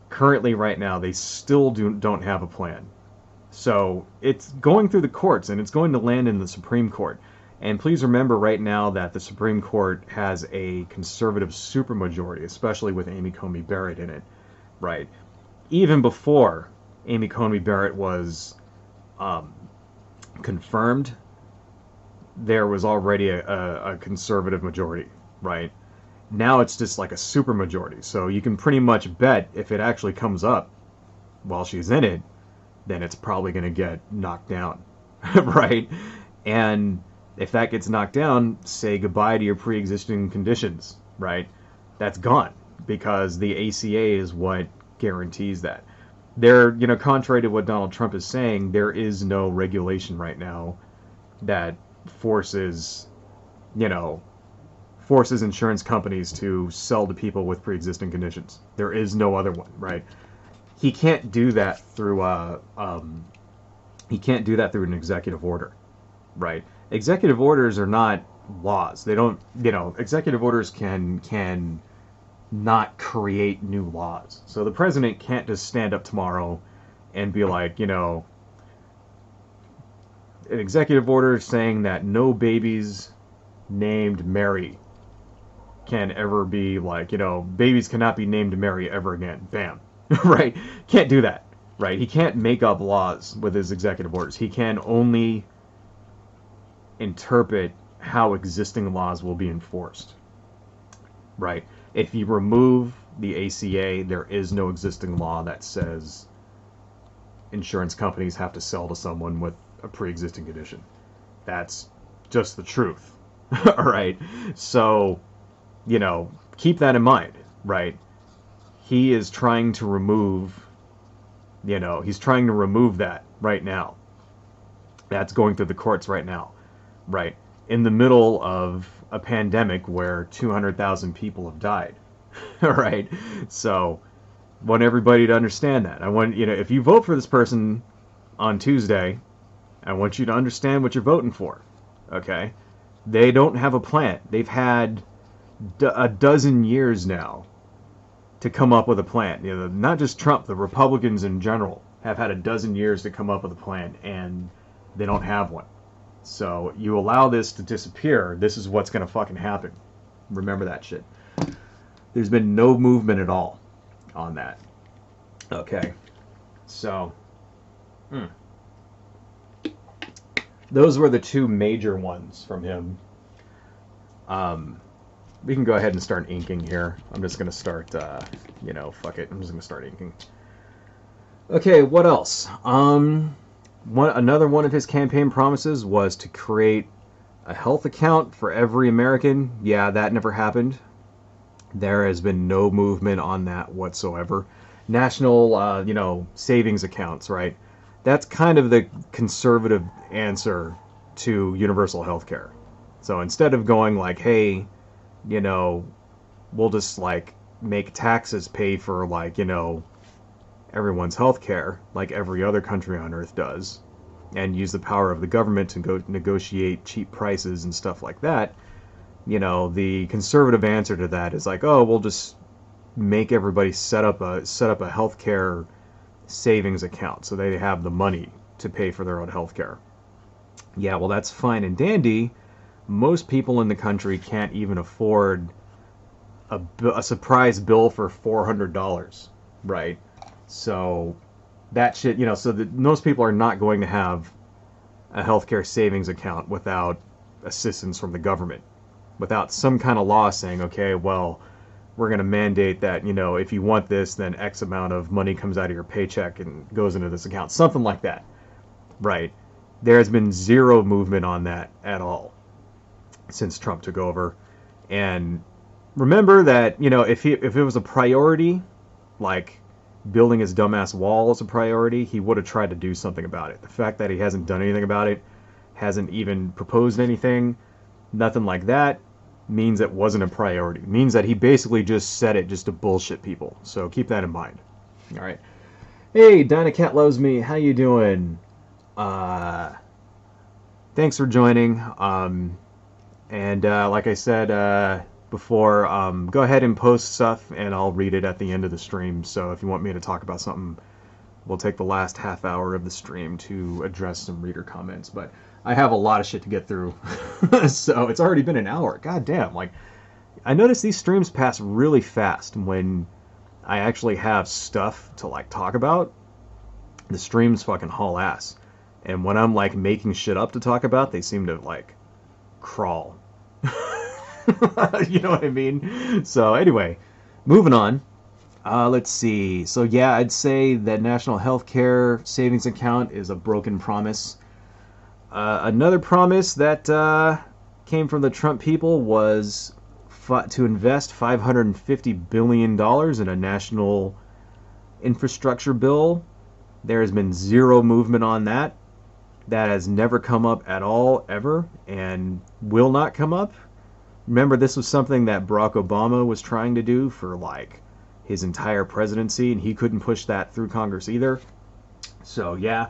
currently right now, they still don't have a plan. So it's going through the courts, and it's going to land in the Supreme Court. And please remember right now that the Supreme Court has a conservative supermajority, especially with Amy Coney Barrett in it, right? Even before Amy Coney Barrett was confirmed, there was already a conservative majority, right? Now it's just like a supermajority. So you can pretty much bet if it actually comes up while she's in it, then it's probably going to get knocked down, right? And if that gets knocked down, say goodbye to your pre-existing conditions, right? That's gone, because the ACA is what guarantees that. Contrary to what Donald Trump is saying, there is no regulation right now that forces insurance companies to sell to people with pre-existing conditions. There is no other one, right? He can't do that through an executive order, right? Executive orders are not laws. They don't, executive orders can not create new laws. So the president can't just stand up tomorrow and be like, an executive order saying that no babies named Mary can ever be like, babies cannot be named Mary ever again. Bam. Right? Can't do that. Right? He can't make up laws with his executive orders. He can only interpret how existing laws will be enforced. Right? If you remove the ACA, there is no existing law that says insurance companies have to sell to someone with a pre-existing condition. That's just the truth. All right? So, keep that in mind, right? He is trying to remove, that right now. That's going through the courts right now, right? In the middle of a pandemic where 200,000 people have died, all right? So, I want everybody to understand that. I want, if you vote for this person on Tuesday, I want you to understand what you're voting for, okay? They don't have a plan. They've had a dozen years now to come up with a plan. Not just Trump, the Republicans in general have had a dozen years to come up with a plan, and they don't have one. So you allow this to disappear, this is what's going to fucking happen. Remember that shit. There's been no movement at all on that. Okay. So, those were the two major ones from him. We can go ahead and start inking here. I'm just going to start, fuck it. I'm just going to start inking. Okay, what else? Another one of his campaign promises was to create a health account for every American. Yeah, that never happened. There has been no movement on that whatsoever. National, savings accounts, right? That's kind of the conservative answer to universal health care. So instead of going like, hey, we'll just like make taxes pay for like, everyone's health care like every other country on earth does, and use the power of the government to go negotiate cheap prices and stuff like that, the conservative answer to that is like, oh, we'll just make everybody set up a healthcare savings account so they have the money to pay for their own healthcare. Yeah, well, that's fine and dandy. Most people in the country can't even afford a surprise bill for $400, right? So that shit, most people are not going to have a healthcare savings account without assistance from the government, without some kind of law saying, okay, well, we're going to mandate that, if you want this, then X amount of money comes out of your paycheck and goes into this account. Something like that, right? There has been zero movement on that at all since Trump took over. And remember that, if it was a priority, like building his dumbass wall is a priority, he would have tried to do something about it. The fact that he hasn't done anything about it, hasn't even proposed anything, nothing like that, means it wasn't a priority. It means that he basically just said it just to bullshit people. So keep that in mind. All right. Hey, Dynacat Loves Me. How you doing? Thanks for joining. And like I said before, go ahead and post stuff, and I'll read it at the end of the stream. So if you want me to talk about something, we'll take the last half hour of the stream to address some reader comments. But I have a lot of shit to get through, so it's already been an hour. God damn, like, I notice these streams pass really fast when I actually have stuff to, like, talk about. The streams fucking haul ass. And when I'm, like, making shit up to talk about, they seem to, like, crawl. You know what I mean? So, anyway, moving on. Let's see. So, yeah, I'd say that National Healthcare Savings Account is a broken promise. Another promise that came from the Trump people was to invest $550 billion in a national infrastructure bill. There has been zero movement on that. That has never come up at all, ever, and will not come up. Remember, this was something that Barack Obama was trying to do for, like, his entire presidency, and he couldn't push that through Congress either. So, yeah.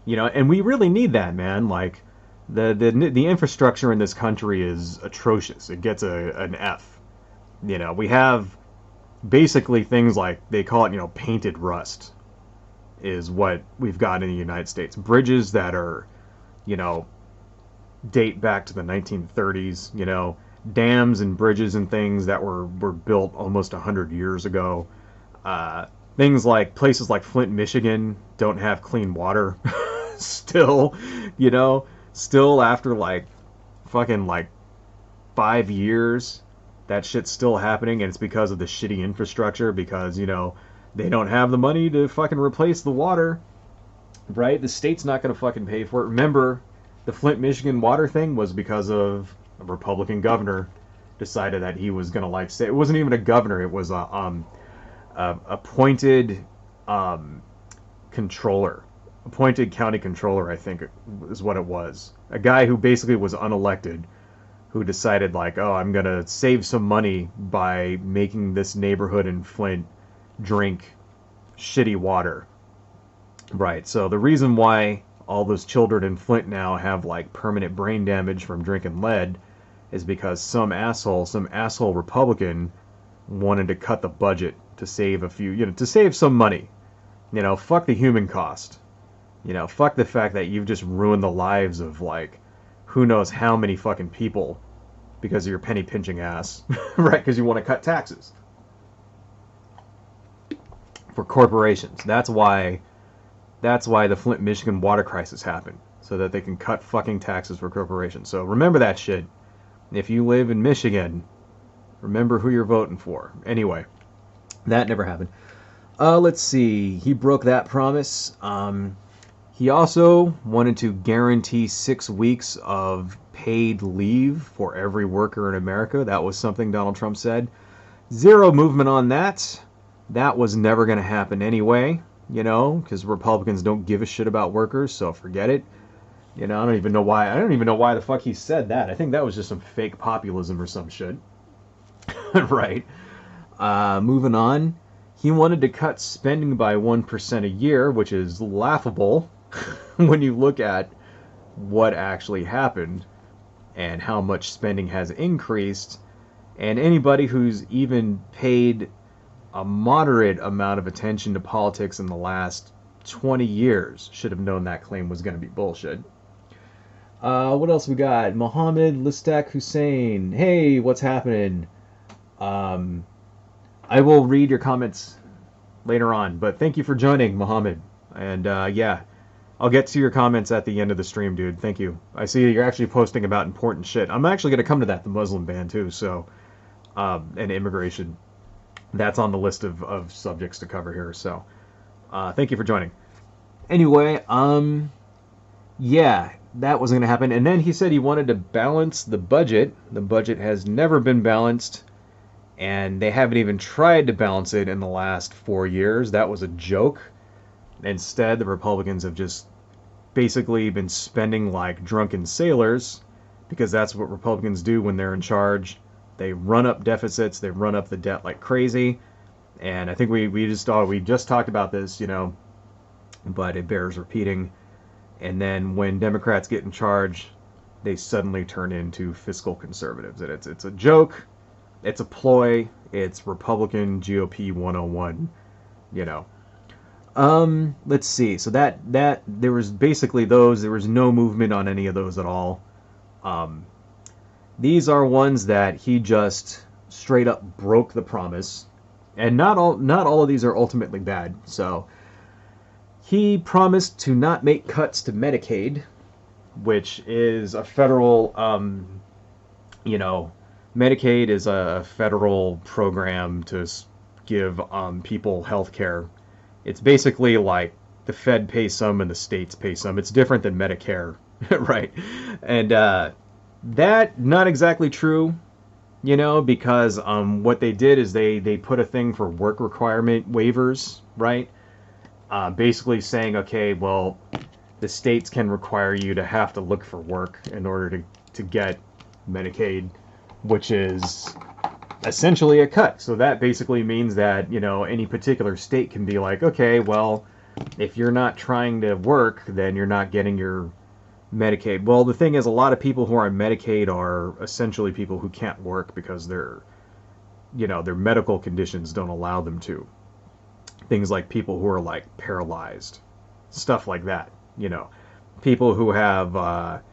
And we really need that, man. Like, the infrastructure in this country is atrocious. It gets an F. We have basically things like, they call it, painted rust is what we've got in the United States. Bridges that are, date back to the 1930s, dams and bridges and things that were built almost 100 years ago. Things like places like Flint, Michigan don't have clean water. Still after like fucking like 5 years, that shit's still happening, and it's because of the shitty infrastructure, because they don't have the money to fucking replace the water, right? The state's not gonna fucking pay for it. Remember, the Flint, Michigan water thing was because of a Republican governor decided that he was gonna like say, it wasn't even a governor, it was a appointed controller. Appointed county controller, I think is what it was. A guy who basically was unelected, who decided like, oh, I'm gonna save some money by making this neighborhood in Flint drink shitty water. Right, so the reason why all those children in Flint now have like permanent brain damage from drinking lead is because some asshole Republican wanted to cut the budget to save a few, to save some money. Fuck the human cost. Fuck the fact that you've just ruined the lives of, like, who knows how many fucking people because of your penny pinching ass, right? Because you want to cut taxes for corporations. That's why the Flint, Michigan water crisis happened, so that they can cut fucking taxes for corporations. So remember that shit. If you live in Michigan, remember who you're voting for. Anyway, that never happened. Let's see. He broke that promise. He also wanted to guarantee 6 weeks of paid leave for every worker in America. That was something Donald Trump said. Zero movement on that. That was never going to happen anyway, you know, because Republicans don't give a shit about workers, so forget it. You know, I don't even know why the fuck he said that. I think that was just some fake populism or some shit. Right. Moving on. He wanted to cut spending by 1% a year, which is laughable when you look at what actually happened and how much spending has increased. And anybody who's even paid a moderate amount of attention to politics in the last 20 years should have known that claim was going to be bullshit. What else we got? Mohammed Listak Hussein. Hey, what's happening? I will read your comments later on, but thank you for joining, Mohammed. And yeah, I'll get to your comments at the end of the stream, dude. Thank you. I see you're actually posting about important shit. I'm actually going to come to that, the Muslim ban, too, so, and immigration. That's on the list of subjects to cover here, so thank you for joining. Anyway, yeah, that wasn't going to happen. And then he said he wanted to balance the budget. The budget has never been balanced, and they haven't even tried to balance it in the last 4 years. That was a joke. Instead, the Republicans have just basically been spending like drunken sailors, because that's what Republicans do when they're in charge. They run up deficits, they run up the debt like crazy. And I think we just talked about this, you know, but it bears repeating. And then when Democrats get in charge, they suddenly turn into fiscal conservatives. And it's a joke, it's a ploy, it's Republican GOP 101, you know. Let's see. So that there was basically those. There was no movement on any of those at all. These are ones that he just straight up broke the promise, and not all of these are ultimately bad. So he promised to not make cuts to Medicaid, which is a federal, you know, Medicaid is a federal program to give people health care. It's basically like the Fed pays some and the states pay some. It's different than Medicare, right? And that, not exactly true, you know, because what they did is they put a thing for work requirement waivers, right? Basically saying, okay, well, the states can require you to have to look for work in order to get Medicaid, which is essentially a cut. So that basically means that, you know, any particular state can be like, okay, well, if you're not trying to work, then you're not getting your Medicaid. Well, the thing is, a lot of people who are on Medicaid are essentially people who can't work because their medical conditions don't allow them to. Things like people who are like paralyzed, stuff like that, you know, people who have,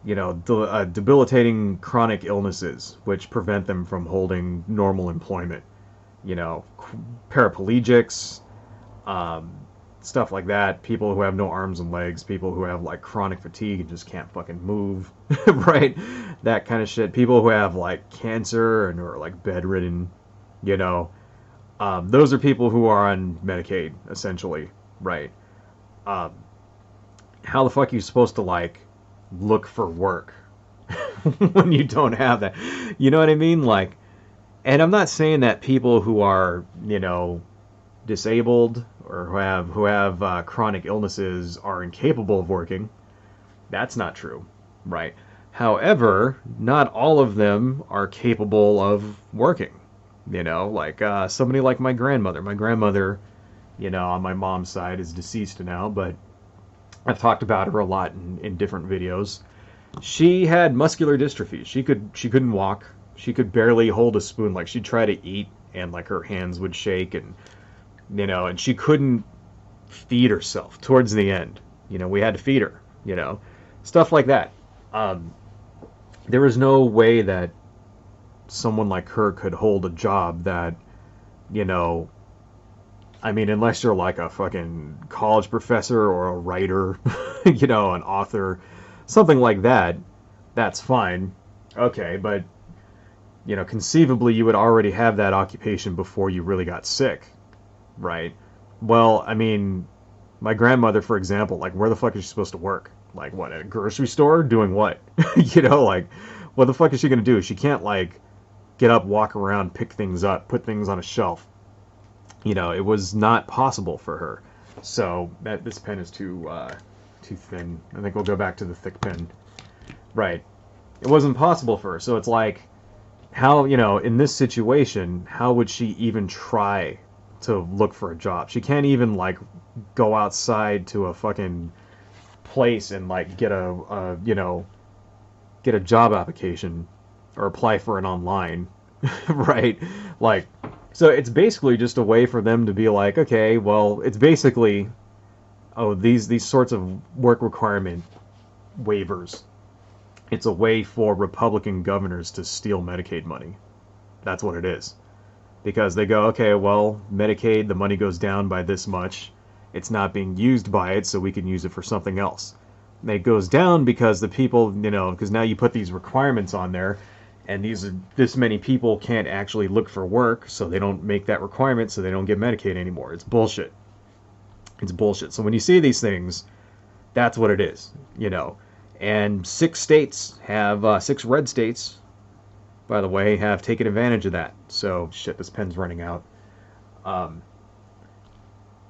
debilitating chronic illnesses which prevent them from holding normal employment, you know, paraplegics, stuff like that, people who have no arms and legs, people who have like chronic fatigue and just can't fucking move, right? That kind of shit. People who have like cancer and are like bedridden, you know, those are people who are on Medicaid, essentially, right? How the fuck are you supposed to like look for work when you don't have that? You know what I mean? Like, and I'm not saying that people who are, you know, disabled or who have chronic illnesses are incapable of working. That's not true, right? However, not all of them are capable of working. You know, like somebody like my grandmother. My grandmother, you know, on my mom's side is deceased now, but I've talked about her a lot in different videos. She had muscular dystrophy. She couldn't walk. She could barely hold a spoon. Like, she'd try to eat and like her hands would shake, and you know, and she couldn't feed herself towards the end. You know, we had to feed her, you know, stuff like that. There was no way that someone like her could hold a job that, you know, I mean, unless you're like a fucking college professor or a writer, you know, an author, something like that, that's fine. Okay, but, you know, conceivably you would already have that occupation before you really got sick, right? Well, I mean, my grandmother, for example, like, where the fuck is she supposed to work? Like, what, at a grocery store? Doing what? You know, like, what the fuck is she gonna do? She can't, like, get up, walk around, pick things up, put things on a shelf. You know, it was not possible for her. So that this pen is too thin. I think we'll go back to the thick pen. Right. It wasn't possible for her. So it's like, how, you know, in this situation, how would she even try to look for a job? She can't even, like, go outside to a fucking place and, like, get you know, get a job application or apply for it online, right? Like, so it's basically just a way for them to be like, okay, well, it's basically, oh, these sorts of work requirement waivers. It's a way for Republican governors to steal Medicaid money. That's what it is. Because they go, okay, well, Medicaid, the money goes down by this much. It's not being used by it, so we can use it for something else. And it goes down because the people, you know, because now you put these requirements on there, and this many people can't actually look for work, so they don't make that requirement, so they don't get Medicaid anymore. It's bullshit. It's bullshit. So when you see these things, that's what it is, you know. And 6 red states, by the way, have taken advantage of that. So, shit, this pen's running out.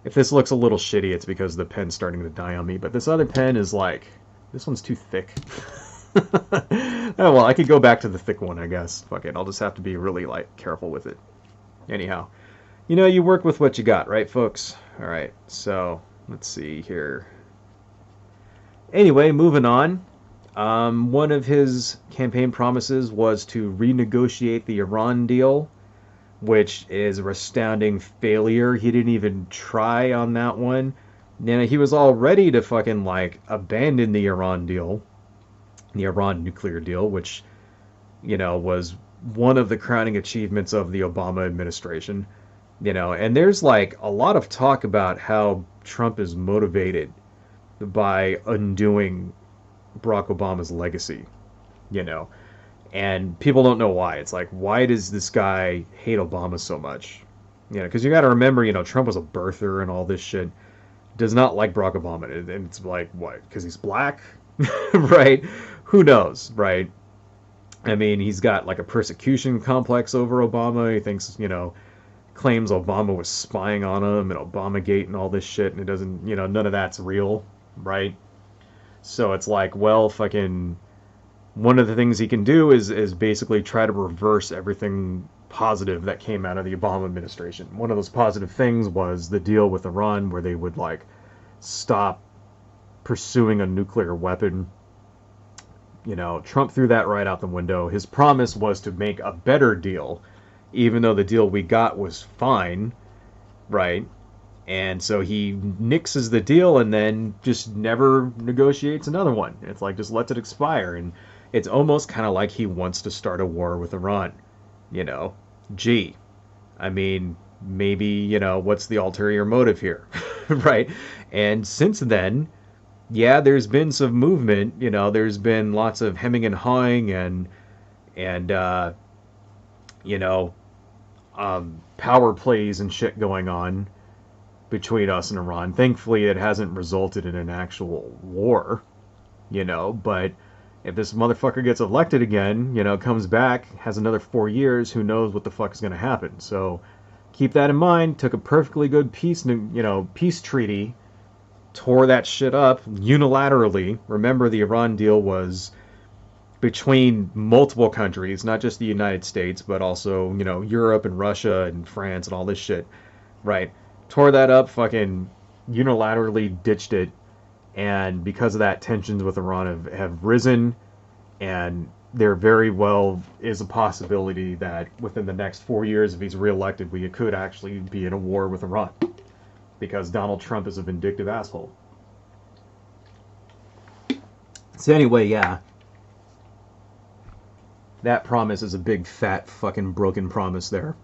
If this looks a little shitty, it's because the pen's starting to die on me. But this other pen is like, this one's too thick. Oh, well, I could go back to the thick one, I guess. Fuck it, I'll just have to be really, like, careful with it. Anyhow, you know, you work with what you got, right, folks? All right, so let's see here. Anyway, moving on. One of his campaign promises was to renegotiate the Iran deal, which is a astounding failure. He didn't even try on that one. You know, he was all ready to fucking, like, abandon the Iran deal, the Iran nuclear deal, which, you know, was one of the crowning achievements of the Obama administration. You know, and there's, like, a lot of talk about how Trump is motivated by undoing Barack Obama's legacy, you know. And people don't know why. It's like, why does this guy hate Obama so much? You know, because you got to remember, you know, Trump was a birther and all this shit. Does not like Barack Obama. And it's like, what? Because he's black? Right? Who knows, right? I mean, he's got like a persecution complex over Obama. He thinks, you know, claims Obama was spying on him and Obamagate and all this shit. And it doesn't, you know, none of that's real, right? So it's like, well, fucking, one of the things he can do is basically try to reverse everything positive that came out of the Obama administration. One of those positive things was the deal with Iran where they would, like, stop pursuing a nuclear weapon. You know, Trump threw that right out the window. His promise was to make a better deal, even though the deal we got was fine, right? And so he nixes the deal and then just never negotiates another one. It's like, just lets it expire. And it's almost kind of like he wants to start a war with Iran. You know, gee, I mean, maybe, you know, what's the ulterior motive here? Right? And since then, yeah, there's been some movement. You know, there's been lots of hemming and hawing and you know, power plays and shit going on between us and Iran. Thankfully, it hasn't resulted in an actual war, you know, but if this motherfucker gets elected again, you know, comes back, has another 4 years, who knows what the fuck is going to happen. So keep that in mind. Took a perfectly good peace treaty, tore that shit up unilaterally. Remember, the Iran deal was between multiple countries, not just the United States, but also, you know, Europe and Russia and France and all this shit, right? Tore that up, fucking unilaterally ditched it, and because of that, tensions with Iran have risen, and there very well is a possibility that within the next 4 years, if he's reelected, we could actually be in a war with Iran, because Donald Trump is a vindictive asshole. So anyway, yeah. That promise is a big, fat, fucking broken promise there.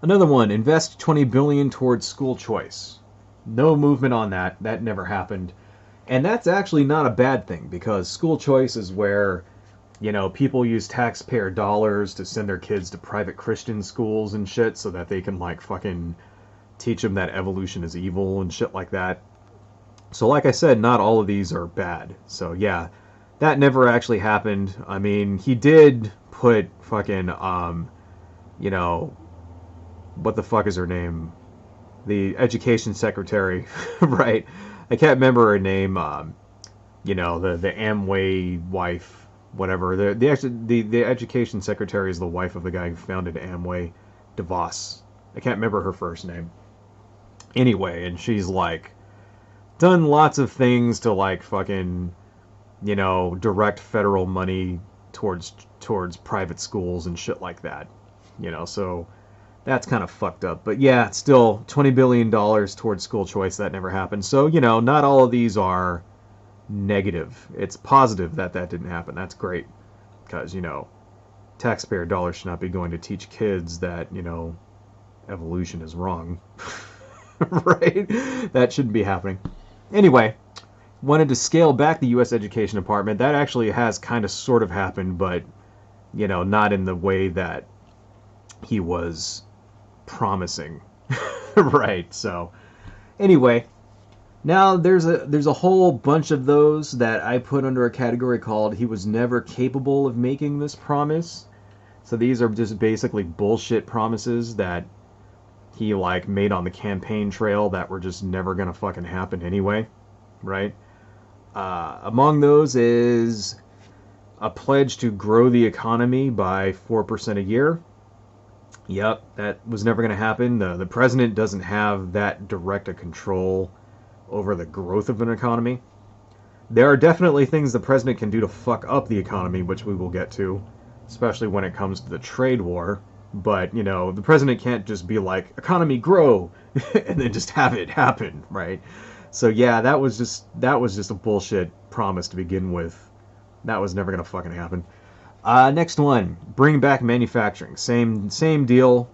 Another one, invest 20 billion towards school choice. No movement on that. That never happened. And that's actually not a bad thing, because school choice is where, people use taxpayer dollars to send their kids to private Christian schools and shit so that they can, like, fucking teach them that evolution is evil and shit like that. So like I said, not all of these are bad. So yeah, that never actually happened. I mean, he did put fucking, what the fuck is her name? The education secretary, right? I can't remember her name. The Amway wife, whatever. The education secretary is the wife of the guy who founded Amway, DeVos. I can't remember her first name. Anyway, and she's like done lots of things to like fucking, direct federal money towards private schools and shit like that. So that's kind of fucked up. But yeah, still $20 billion towards school choice, that never happened. So, not all of these are negative. It's positive that didn't happen. That's great. Because, taxpayer dollars should not be going to teach kids that, evolution is wrong. Right? That shouldn't be happening. Anyway, wanted to scale back the U.S. Education Department. That actually has kind of sort of happened, but, not in the way that he was promising. Right, so anyway, now there's a whole bunch of those that I put under a category called he was never capable of making this promise. So these are just basically bullshit promises that he like made on the campaign trail that were just never gonna fucking happen anyway, right? Among those is a pledge to grow the economy by 4% a year. Yep, that was never going to happen. The president doesn't have that direct a control over the growth of an economy. There are definitely things the president can do to fuck up the economy, which we will get to, especially when it comes to the trade war. But, the president can't just be like, economy grow, and then just have it happen, right? So yeah, that was just a bullshit promise to begin with. That was never going to fucking happen. Next one, bring back manufacturing. Same deal.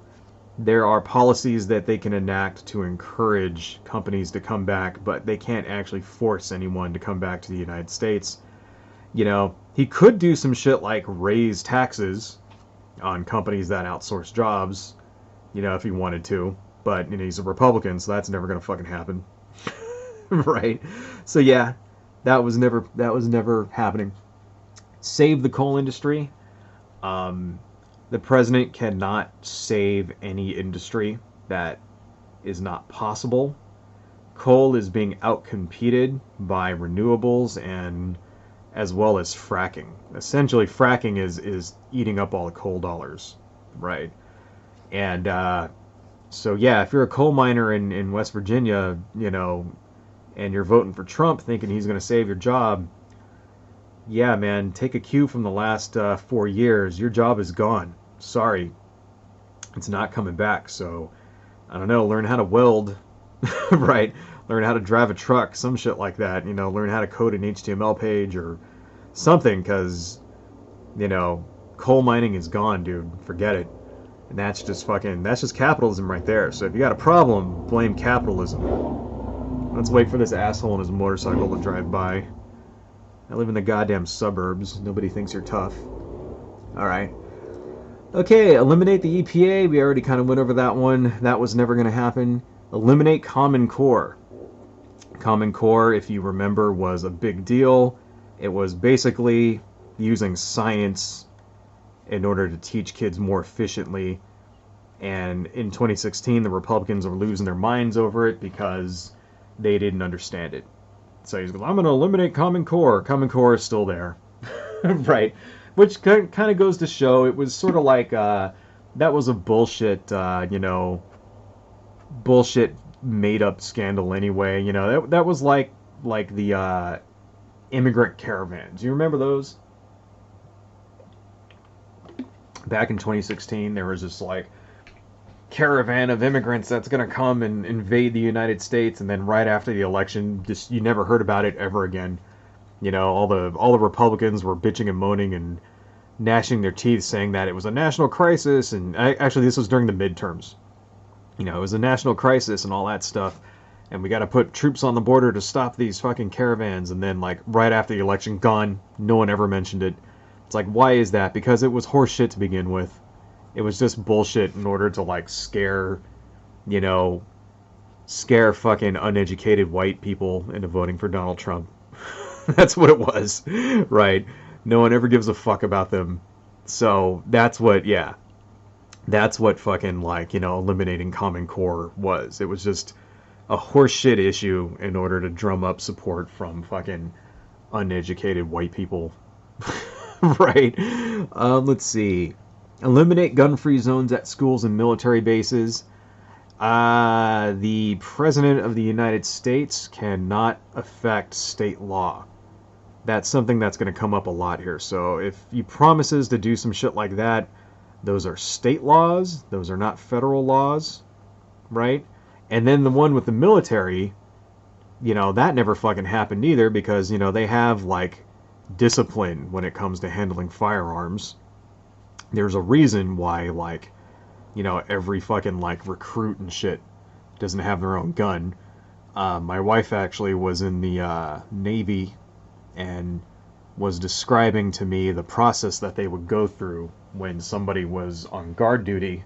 There are policies that they can enact to encourage companies to come back, but they can't actually force anyone to come back to the United States. He could do some shit like raise taxes on companies that outsource jobs, if he wanted to. But, he's a Republican, so that's never going to fucking happen. Right? So yeah, that was never happening. Save the coal industry. The president cannot save any industry. That is not possible. Coal is being outcompeted by renewables and as well as fracking. Essentially, fracking is eating up all the coal dollars, right? And so yeah, if you're a coal miner in West Virginia, and you're voting for Trump thinking he's going to save your job, yeah, man, take a cue from the last 4 years. Your job is gone. Sorry. It's not coming back. So, I don't know, learn how to weld, right? Learn how to drive a truck, some shit like that. Learn how to code an HTML page or something, because, coal mining is gone, dude. Forget it. And that's just capitalism right there. So if you got a problem, blame capitalism. Let's wait for this asshole on his motorcycle to drive by. I live in the goddamn suburbs. Nobody thinks you're tough. Alright. Okay, eliminate the EPA. We already kind of went over that one. That was never going to happen. Eliminate Common Core. Common Core, if you remember, was a big deal. It was basically using science in order to teach kids more efficiently. And in 2016, the Republicans are losing their minds over it because they didn't understand it. So he's going, I'm going to eliminate Common Core. Common Core is still there. Right. Which kind of goes to show it was sort of like, that was a bullshit, bullshit made-up scandal anyway. That was like the immigrant caravans. Do you remember those? Back in 2016, there was this like caravan of immigrants that's going to come and invade the United States, and then right after the election, just you never heard about it ever again. All the Republicans were bitching and moaning and gnashing their teeth saying that it was a national crisis, and actually this was during the midterms. You know, it was a national crisis and all that stuff, and we got to put troops on the border to stop these fucking caravans, and then like right after the election, gone. No one ever mentioned it. It's like, why is that? Because it was horseshit to begin with. It was just bullshit in order to like scare, you know, scare fucking uneducated white people into voting for Donald Trump. That's what it was, right? No one ever gives a fuck about them. So that's what, yeah, that's what fucking like, you know, eliminating Common Core was. It was just a horseshit issue in order to drum up support from fucking uneducated white people. Right? Let's see. Eliminate gun-free zones at schools and military bases. The President of the United States cannot affect state law. That's something that's going to come up a lot here. So if he promises to do some shit like that, those are state laws. Those are not federal laws, right? And then the one with the military, you know, that never fucking happened either because, you know, they have, like, discipline when it comes to handling firearms. There's a reason why, like, you know, every fucking, like, recruit and shit doesn't have their own gun. My wife actually was in the Navy and was describing to me the process that they would go through when somebody was on guard duty,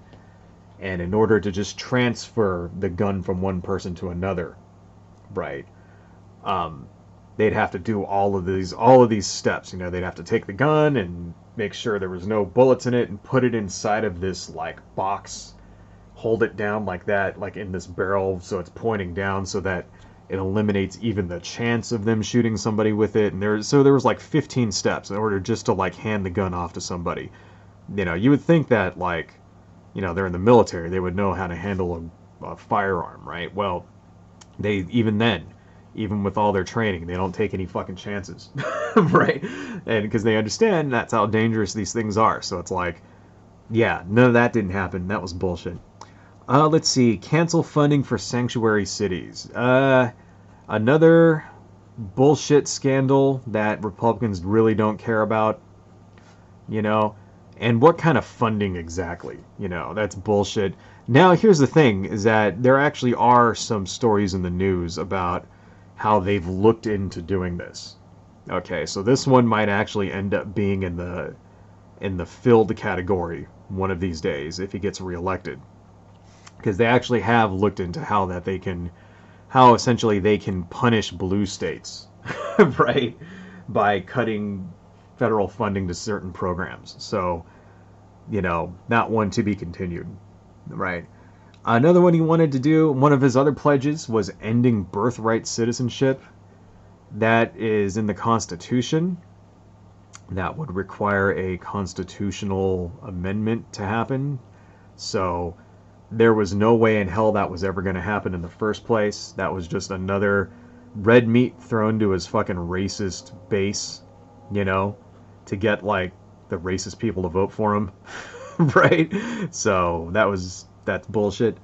and in order to just transfer the gun from one person to another, right, they'd have to do all of these steps. You know, they'd have to take the gun and make sure there was no bullets in it and put it inside of this like box, hold it down like that, like in this barrel so it's pointing down so that it eliminates even the chance of them shooting somebody with it. And there was like 15 steps in order just to like hand the gun off to somebody. You know, you would think that, like, you know, they're in the military, they would know how to handle a firearm, right? Well, they, even then, even with all their training, they don't take any fucking chances, right? And because they understand that's how dangerous these things are. So it's like, yeah, none of that didn't happen. That was bullshit. Let's see. Cancel funding for sanctuary cities. Another bullshit scandal that Republicans really don't care about, you know. And what kind of funding exactly? You know, that's bullshit. Now, here's the thing, is that there actually are some stories in the news about how they've looked into doing this. Okay, so this one might actually end up being in the filled category one of these days if he gets reelected. Because they actually have looked into how essentially they can punish blue states, right, by cutting federal funding to certain programs. So, you know, not one to be continued, right? Another one he wanted to do, one of his other pledges, was ending birthright citizenship. That is in the Constitution. That would require a constitutional amendment to happen. So there was no way in hell that was ever going to happen in the first place. That was just another red meat thrown to his fucking racist base, you know, to get, like, the racist people to vote for him, right? So that's bullshit.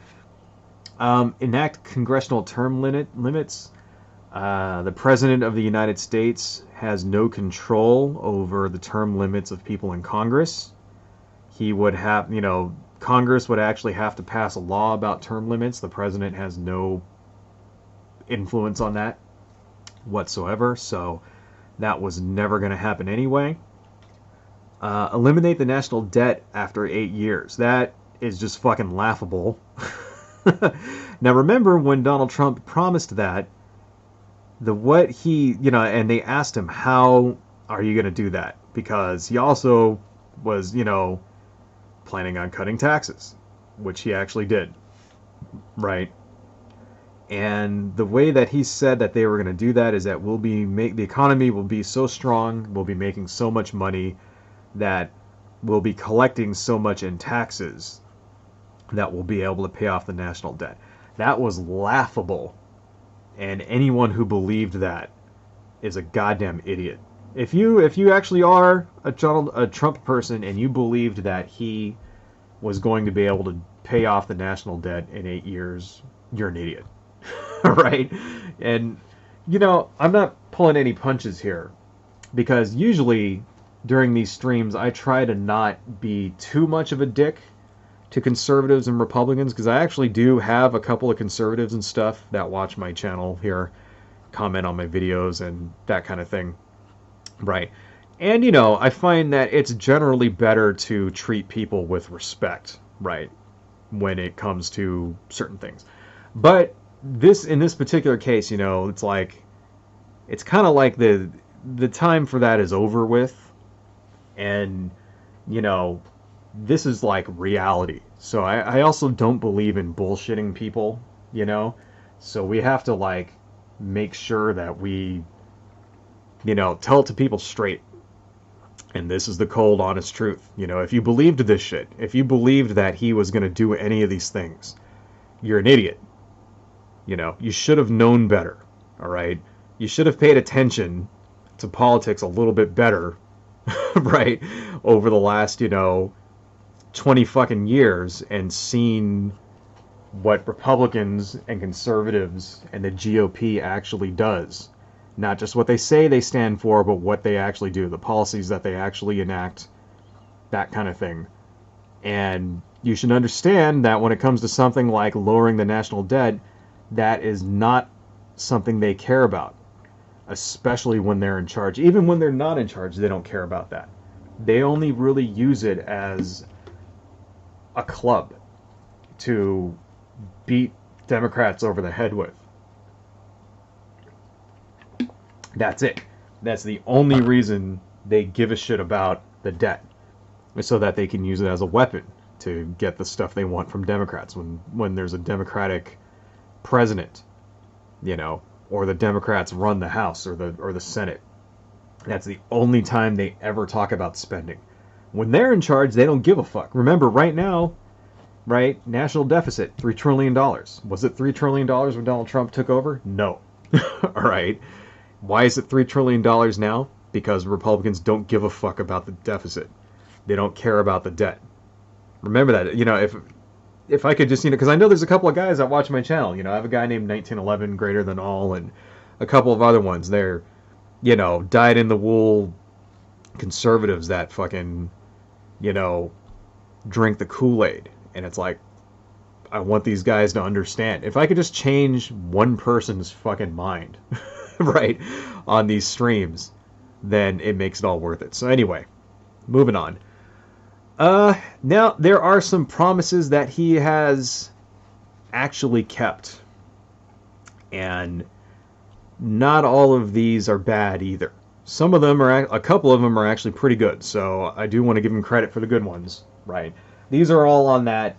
Enact congressional term limits. The President of the United States has no control over the term limits of people in Congress. He would have, you know, Congress would actually have to pass a law about term limits. The President has no influence on that whatsoever, so that was never going to happen anyway. Eliminate the national debt after 8 years. That is just fucking laughable. Now remember when Donald Trump promised that, and they asked him, how are you going to do that? Because he also was, you know, planning on cutting taxes, which he actually did, right? And the way that he said that they were going to do that is that the economy will be so strong, we'll be making so much money that we'll be collecting so much in taxes that we'll be able to pay off the national debt. That was laughable. And anyone who believed that is a goddamn idiot. If you actually are a Trump person and you believed that he was going to be able to pay off the national debt in 8 years, you're an idiot. Right? And, you know, I'm not pulling any punches here, because usually during these streams, I try to not be too much of a dick to conservatives and Republicans, because I actually do have a couple of conservatives and stuff that watch my channel here, comment on my videos and that kind of thing, right? And, you know, I find that it's generally better to treat people with respect, right, when it comes to certain things. But in this particular case, you know, it's like, it's kind of like the time for that is over with. And, you know, this is like reality. So I also don't believe in bullshitting people, you know? So we have to like make sure that we, you know, tell it to people straight. And this is the cold, honest truth. You know, if you believed this shit, if you believed that he was going to do any of these things, you're an idiot. You know, you should have known better, all right? You should have paid attention to politics a little bit better, right, over the last, you know, 20 fucking years, and seen what Republicans and conservatives and the GOP actually does. Not just what they say they stand for, but what they actually do, the policies that they actually enact, that kind of thing. And you should understand that when it comes to something like lowering the national debt, that is not something they care about, especially when they're in charge. Even when they're not in charge, they don't care about that. They only really use it as a club to beat Democrats over the head with. That's it. That's the only reason they give a shit about the debt, so that they can use it as a weapon to get the stuff they want from Democrats when there's a Democratic president, you know, or the Democrats run the House or the Senate. That's the only time they ever talk about spending. When they're in charge, they don't give a fuck. Remember, right now, right, national deficit, $3 trillion. Was it $3 trillion when Donald Trump took over? No. All right. Why is it $3 trillion now? Because Republicans don't give a fuck about the deficit. They don't care about the debt. Remember that. You know, if I could just, you know, because I know there's a couple of guys that watch my channel. You know, I have a guy named 1911, Greater Than All, and a couple of other ones. They're, you know, dyed-in-the-wool conservatives that fucking, you know, drink the Kool-Aid. And it's like, I want these guys to understand. If I could just change one person's fucking mind, right, on these streams, then it makes it all worth it. So anyway, moving on. Now, there are some promises that he has actually kept. And not all of these are bad either. Some of them are, a couple of them are actually pretty good. So I do want to give him credit for the good ones, right? These are all on that,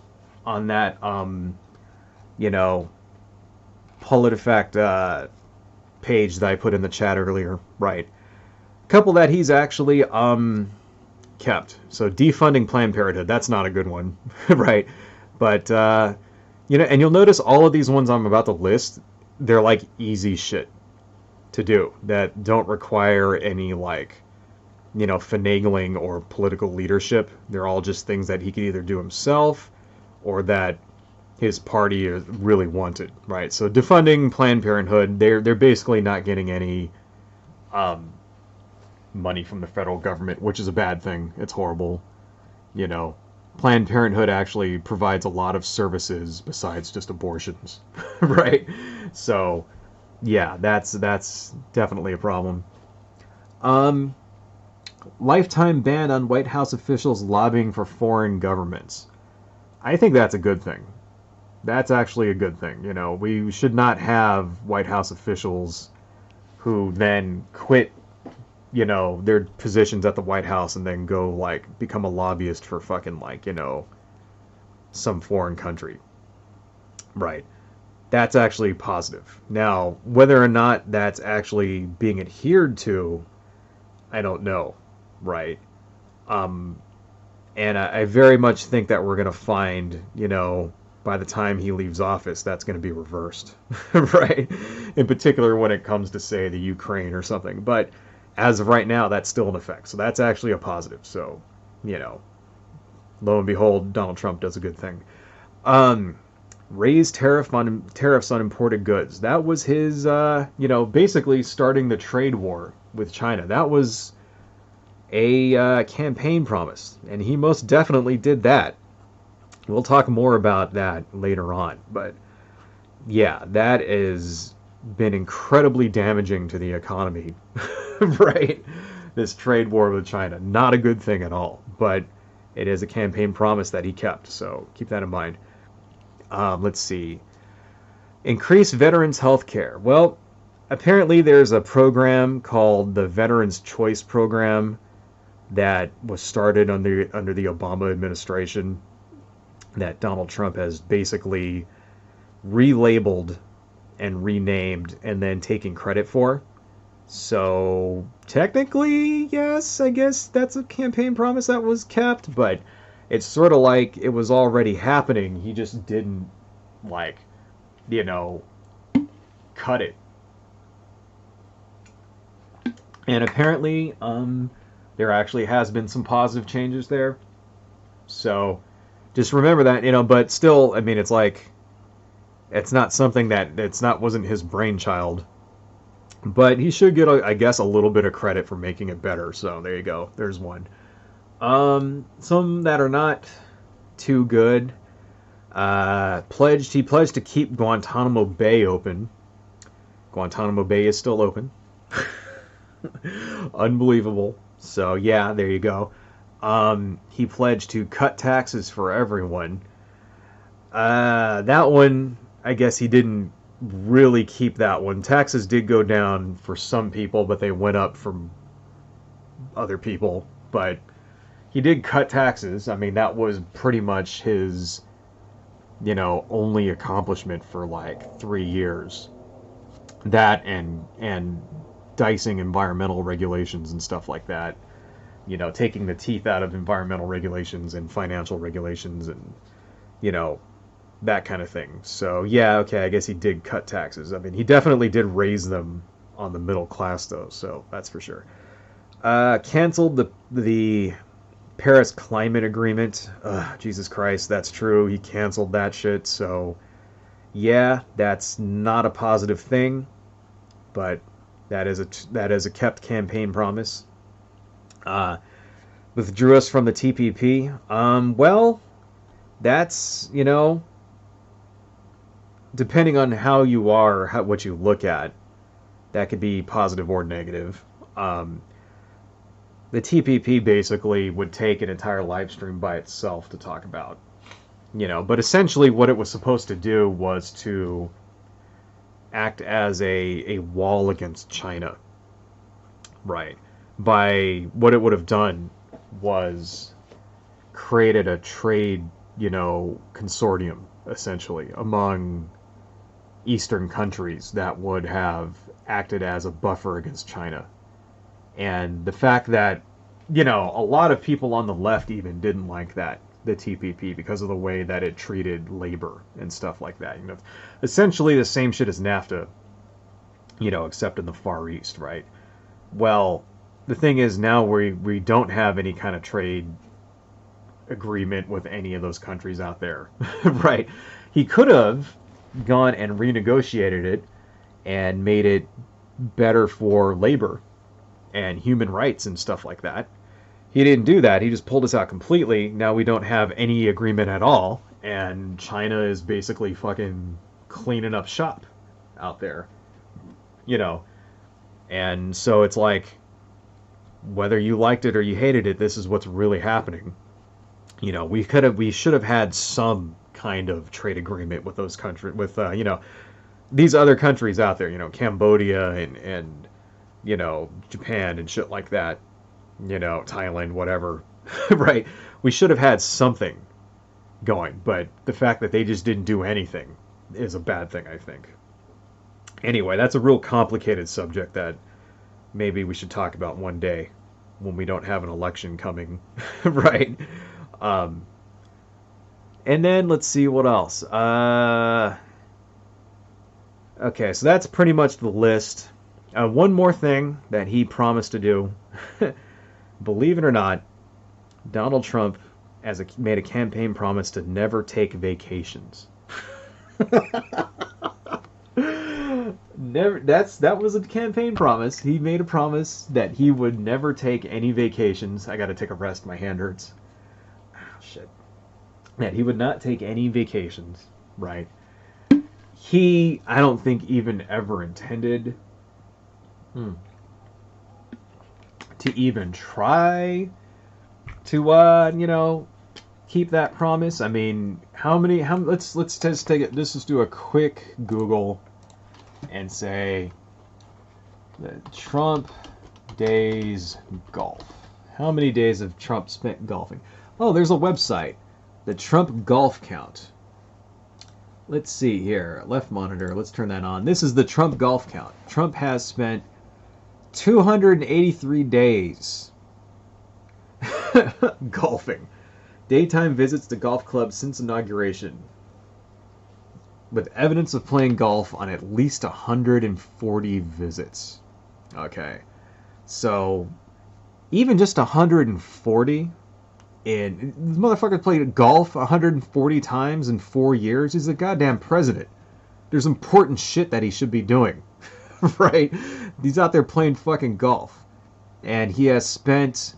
you know, PolitiFact page that I put in the chat earlier, right? A couple that he's actually kept. So defunding Planned Parenthood, that's not a good one, right? But you know, and you'll notice all of these ones I'm about to list, they're like easy shit to do that don't require any, like, you know, finagling or political leadership. They're all just things that he could either do himself or that his party really wanted, right? So defunding Planned Parenthood, they're basically not getting any money from the federal government, which is a bad thing. It's horrible. You know, Planned Parenthood actually provides a lot of services besides just abortions, right? So, yeah, that's definitely a problem. Lifetime ban on White House officials lobbying for foreign governments. I think that's a good thing. That's actually a good thing. You know, we should not have White House officials who then quit, you know, their positions at the White House and then go, like, become a lobbyist for fucking, like, you know, some foreign country. Right. That's actually positive. Now, whether or not that's actually being adhered to, I don't know. Right. And I very much think that we're going to find, you know, by the time he leaves office, that's going to be reversed, right? In particular, when it comes to, say, the Ukraine or something. But as of right now, that's still in effect. So that's actually a positive. So, you know, lo and behold, Donald Trump does a good thing. Raised tariffs on imported goods. That was his, you know, basically starting the trade war with China. That was a campaign promise, and he most definitely did that. We'll talk more about that later on, but yeah, that has been incredibly damaging to the economy, right? This trade war with China, not a good thing at all, but it is a campaign promise that he kept, so keep that in mind. Let's see. Increase veterans' health care. Well, apparently there's a program called the Veterans Choice Program that was started under the Obama administration that Donald Trump has basically relabeled and renamed and then taken credit for. So technically, yes, I guess that's a campaign promise that was kept, but it's sort of like it was already happening. He just didn't, like, you know, cut it. And apparently, there actually has been some positive changes there. So just remember that, but still, I mean, it's like, it's not something wasn't his brainchild. But he should get, I guess, a little bit of credit for making it better. So there you go. There's one. Some that are not too good. He pledged to keep Guantanamo Bay open. Guantanamo Bay is still open. Unbelievable. So yeah, there you go. He pledged to cut taxes for everyone. That one, I guess he didn't really keep that one. Taxes did go down for some people, but they went up for other people. But he did cut taxes. I mean, that was pretty much his, only accomplishment for like 3 years. That and dicing environmental regulations and stuff like that. Taking the teeth out of environmental regulations and financial regulations and, that kind of thing. So, yeah, okay, I guess he did cut taxes. I mean, he definitely did raise them on the middle class, though, so that's for sure. Canceled the Paris Climate Agreement. Jesus Christ, that's true. He canceled that shit, so, yeah, that's not a positive thing, but that is a kept campaign promise. Withdrew us from the TPP. Well, that's, depending on how you are, what you look at, that could be positive or negative. The TPP basically would take an entire live stream by itself to talk about, but essentially what it was supposed to do was to act as a wall against China, right? By what it would have done was created a trade, consortium, essentially, among Eastern countries that would have acted as a buffer against China. And the fact that, a lot of people on the left even didn't like that, the TPP, because of the way that it treated labor and stuff like that. Essentially the same shit as NAFTA, except in the Far East, right? Well, the thing is now we don't have any kind of trade agreement with any of those countries out there, right? He could have gone and renegotiated it and made it better for labor and human rights and stuff like that. He didn't do that. He just pulled us out completely. Now we don't have any agreement at all, and China is basically fucking cleaning up shop out there, And so it's like, whether you liked it or you hated it, this is what's really happening. We should have had some kind of trade agreement with those countries, with these other countries out there, Cambodia and Japan and shit like that, Thailand, whatever, right? We should have had something going, but the fact that they just didn't do anything is a bad thing, I think. Anyway, that's a real complicated subject that maybe we should talk about one day when we don't have an election coming, right? And then let's see what else. Okay, so that's pretty much the list. One more thing that he promised to do. Believe it or not, Donald Trump made a campaign promise to never take vacations. Never. That was a campaign promise. He made a promise that he would never take any vacations. I got to take a rest. My hand hurts. Oh, shit. That he would not take any vacations. Right. I don't think, even ever intended to even try to, keep that promise. I mean, let's just take it. Let's just do a quick Google and say the Trump days golf. How many days have Trump spent golfing? Oh, there's a website, the Trump Golf Count. Let's see here, left monitor, let's turn that on. This is the Trump Golf Count. Trump has spent 283 days golfing. Daytime visits to golf clubs since inauguration, with evidence of playing golf on at least 140 visits. Okay, so even just 140, and this motherfucker played golf 140 times in 4 years. He's a goddamn president. There's important shit that he should be doing, right? He's out there playing fucking golf, and he has spent,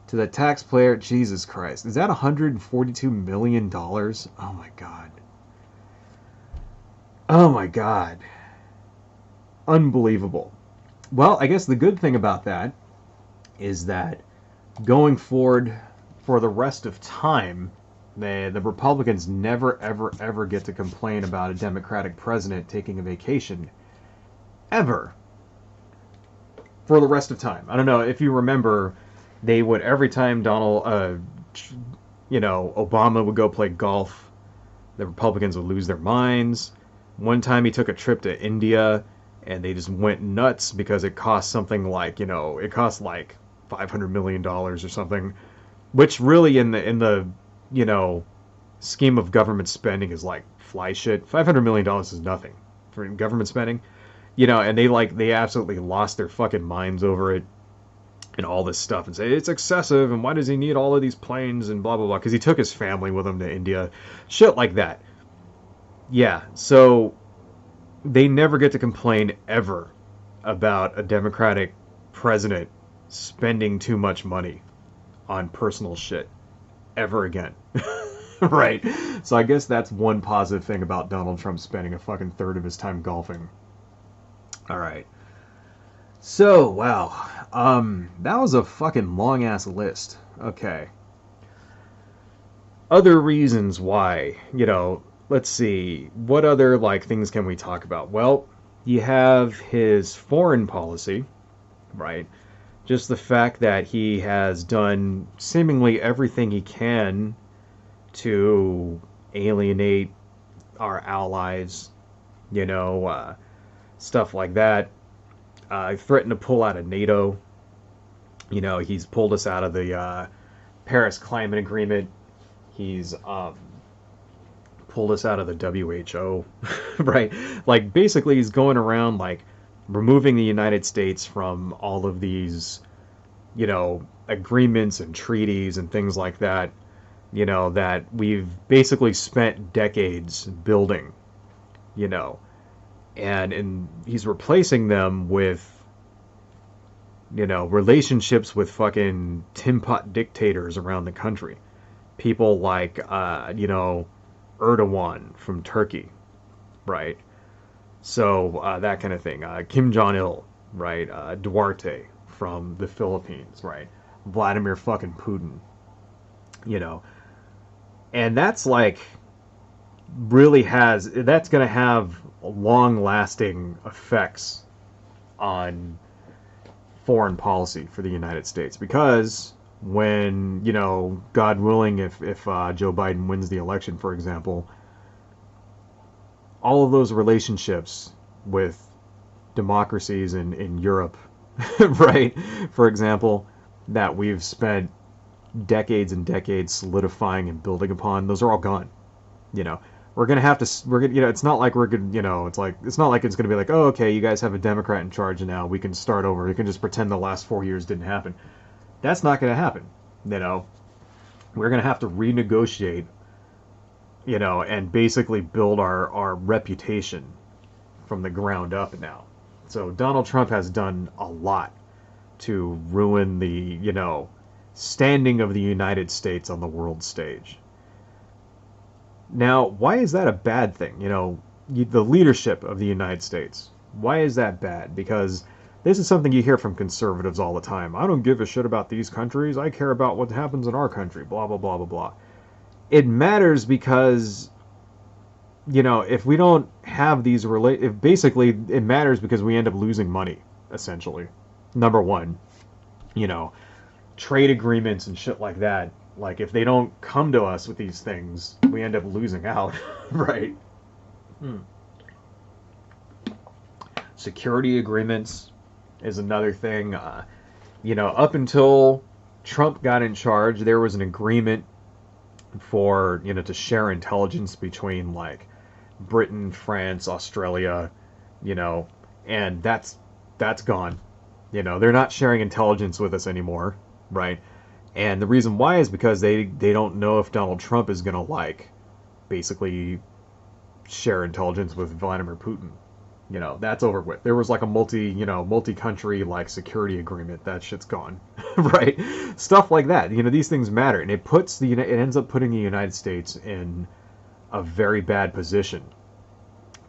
to the taxpayer, Jesus Christ, is that $142 million? Oh my god. Oh my god. Unbelievable. Well, I guess the good thing about that is that going forward for the rest of time, the Republicans never, ever, ever get to complain about a Democratic president taking a vacation. Ever. For the rest of time. I don't know if you remember, they would, every time Obama would go play golf, the Republicans would lose their minds. One time he took a trip to India, and they just went nuts because it cost something like, it cost like $500 million or something, which really in the scheme of government spending is like fly shit. $500 million is nothing for government spending, and they absolutely lost their fucking minds over it and all this stuff and say it's excessive and why does he need all of these planes and blah blah blah, because he took his family with him to India, shit like that. Yeah, so they never get to complain ever about a Democratic president spending too much money on personal shit ever again. Right? So I guess that's one positive thing about Donald Trump spending a fucking third of his time golfing. Alright. So, wow. That was a fucking long ass list. Okay. Other reasons why, let's see, what other things can we talk about? Well, you have his foreign policy, right? Just the fact that he has done seemingly everything he can to alienate our allies, stuff like that. Threatened to pull out of NATO. He's pulled us out of the Paris Climate Agreement. He's pulled us out of the WHO, right? Basically, he's going around removing the United States from all of these, agreements and treaties and things like that, that we've basically spent decades building, and he's replacing them with, relationships with fucking tin pot dictators around the country. People like, Erdogan from Turkey, right? So that kind of thing. Kim Jong-il, right? Duarte from the Philippines, right? Vladimir fucking Putin, and that's that's going to have long-lasting effects on foreign policy for the United States, because when, God willing, if Joe Biden wins the election, for example, all of those relationships with democracies in Europe, right, for example, that we've spent decades and decades solidifying and building upon, those are all gone. We're gonna have to. It's not like we're gonna. It's not like it's gonna be like, oh, okay, you guys have a Democrat in charge now. We can start over. We can just pretend the last 4 years didn't happen. That's not gonna happen. We're gonna have to renegotiate. And basically build our reputation from the ground up now. So Donald Trump has done a lot to ruin the, standing of the United States on the world stage. Now, why is that a bad thing? The leadership of the United States. Why is that bad? Because this is something you hear from conservatives all the time. I don't give a shit about these countries. I care about what happens in our country. Blah, blah, blah, blah, blah. It matters because, if we don't have these basically it matters because we end up losing money, essentially. Number one, trade agreements and shit like that. Like, if they don't come to us with these things, we end up losing out, right? Security agreements is another thing. Up until Trump got in charge, there was an agreement for, to share intelligence between, like, Britain, France, Australia, and that's gone. They're not sharing intelligence with us anymore, right? And the reason why is because they don't know if Donald Trump is going to, basically share intelligence with Vladimir Putin. That's over with. There was, a multi-country, security agreement. That shit's gone, right? Stuff like that. These things matter. And it ends up putting the United States in a very bad position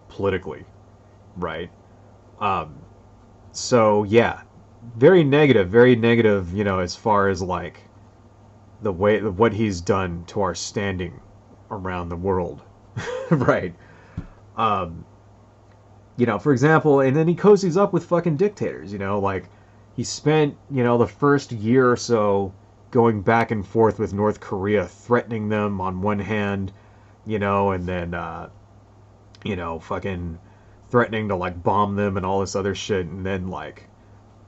politically, right? So, yeah. Very negative, as far as, the way what he's done to our standing around the world, right? For example, and then he cozies up with fucking dictators, he spent, the first year or so going back and forth with North Korea, threatening them on one hand, and then, fucking threatening to, bomb them and all this other shit, and then,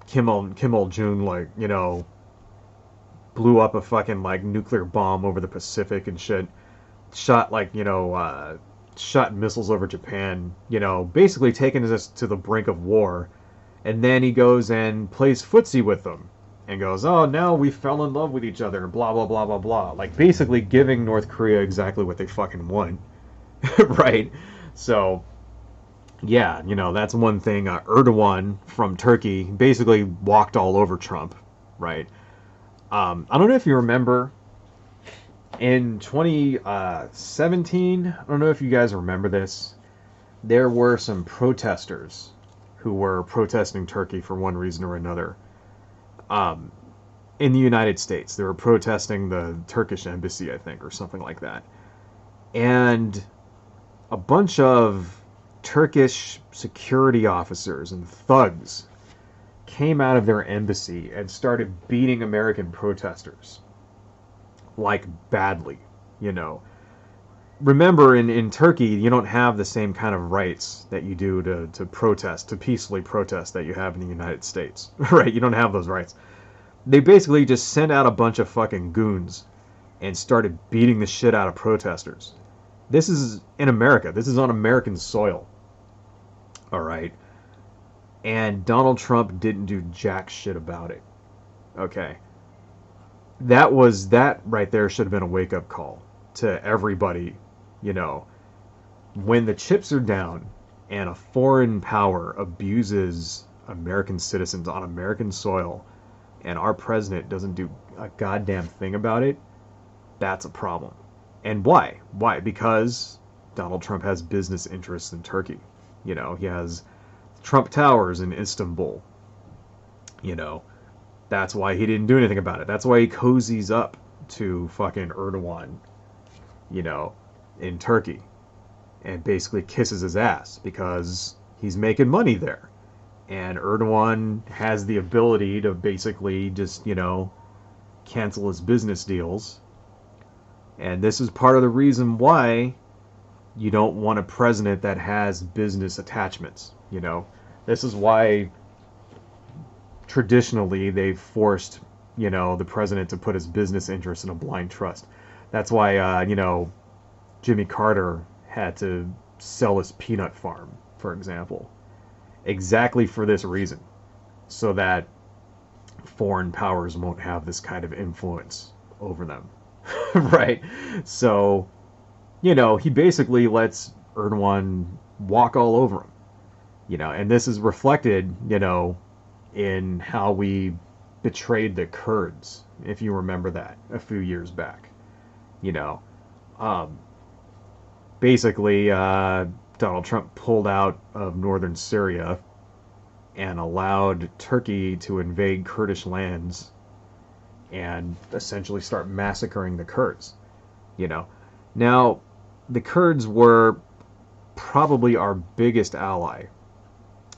Kim Il-jung, blew up a fucking, nuclear bomb over the Pacific and shit. Shot, shot missiles over Japan, basically taking us to the brink of war. And then he goes and plays footsie with them. And goes, oh, now we fell in love with each other, blah, blah, blah, blah, blah. Basically giving North Korea exactly what they fucking want. Right? So, yeah, that's one thing. Erdogan from Turkey basically walked all over Trump, right? I don't know if you remember, in 2017, I don't know if you guys remember this, there were some protesters who were protesting Turkey for one reason or another. In the United States, they were protesting the Turkish embassy, I think, or something like that. And a bunch of Turkish security officers and thugs came out of their embassy and started beating American protesters. Badly, Remember, in Turkey, you don't have the same kind of rights that you do to protest, to peacefully protest, that you have in the United States, right? You don't have those rights. They basically just sent out a bunch of fucking goons and started beating the shit out of protesters. This is in America. This is on American soil. All right? And Donald Trump didn't do jack shit about it. Okay? That right there should have been a wake-up call to everybody, when the chips are down and a foreign power abuses American citizens on American soil and our president doesn't do a goddamn thing about it, that's a problem. And why? Why? Because Donald Trump has business interests in Turkey. He has Trump Towers in Istanbul. That's why he didn't do anything about it. That's why he cozies up to fucking Erdogan, in Turkey. And basically kisses his ass because he's making money there. And Erdogan has the ability to basically just, cancel his business deals. And this is part of the reason why you don't want a president that has business attachments, This is why traditionally they've forced, the president to put his business interests in a blind trust. That's why, Jimmy Carter had to sell his peanut farm, for example. Exactly for this reason. So that foreign powers won't have this kind of influence over them. Right? So, he basically lets Erdogan walk all over him. You know, and this is reflected, you know, in how we betrayed the Kurds, if you remember that a few years back. You know, um, basically, Donald Trump pulled out of northern Syria and allowed Turkey to invade Kurdish lands and essentially start massacring the Kurds. You know, now the Kurds were probably our biggest ally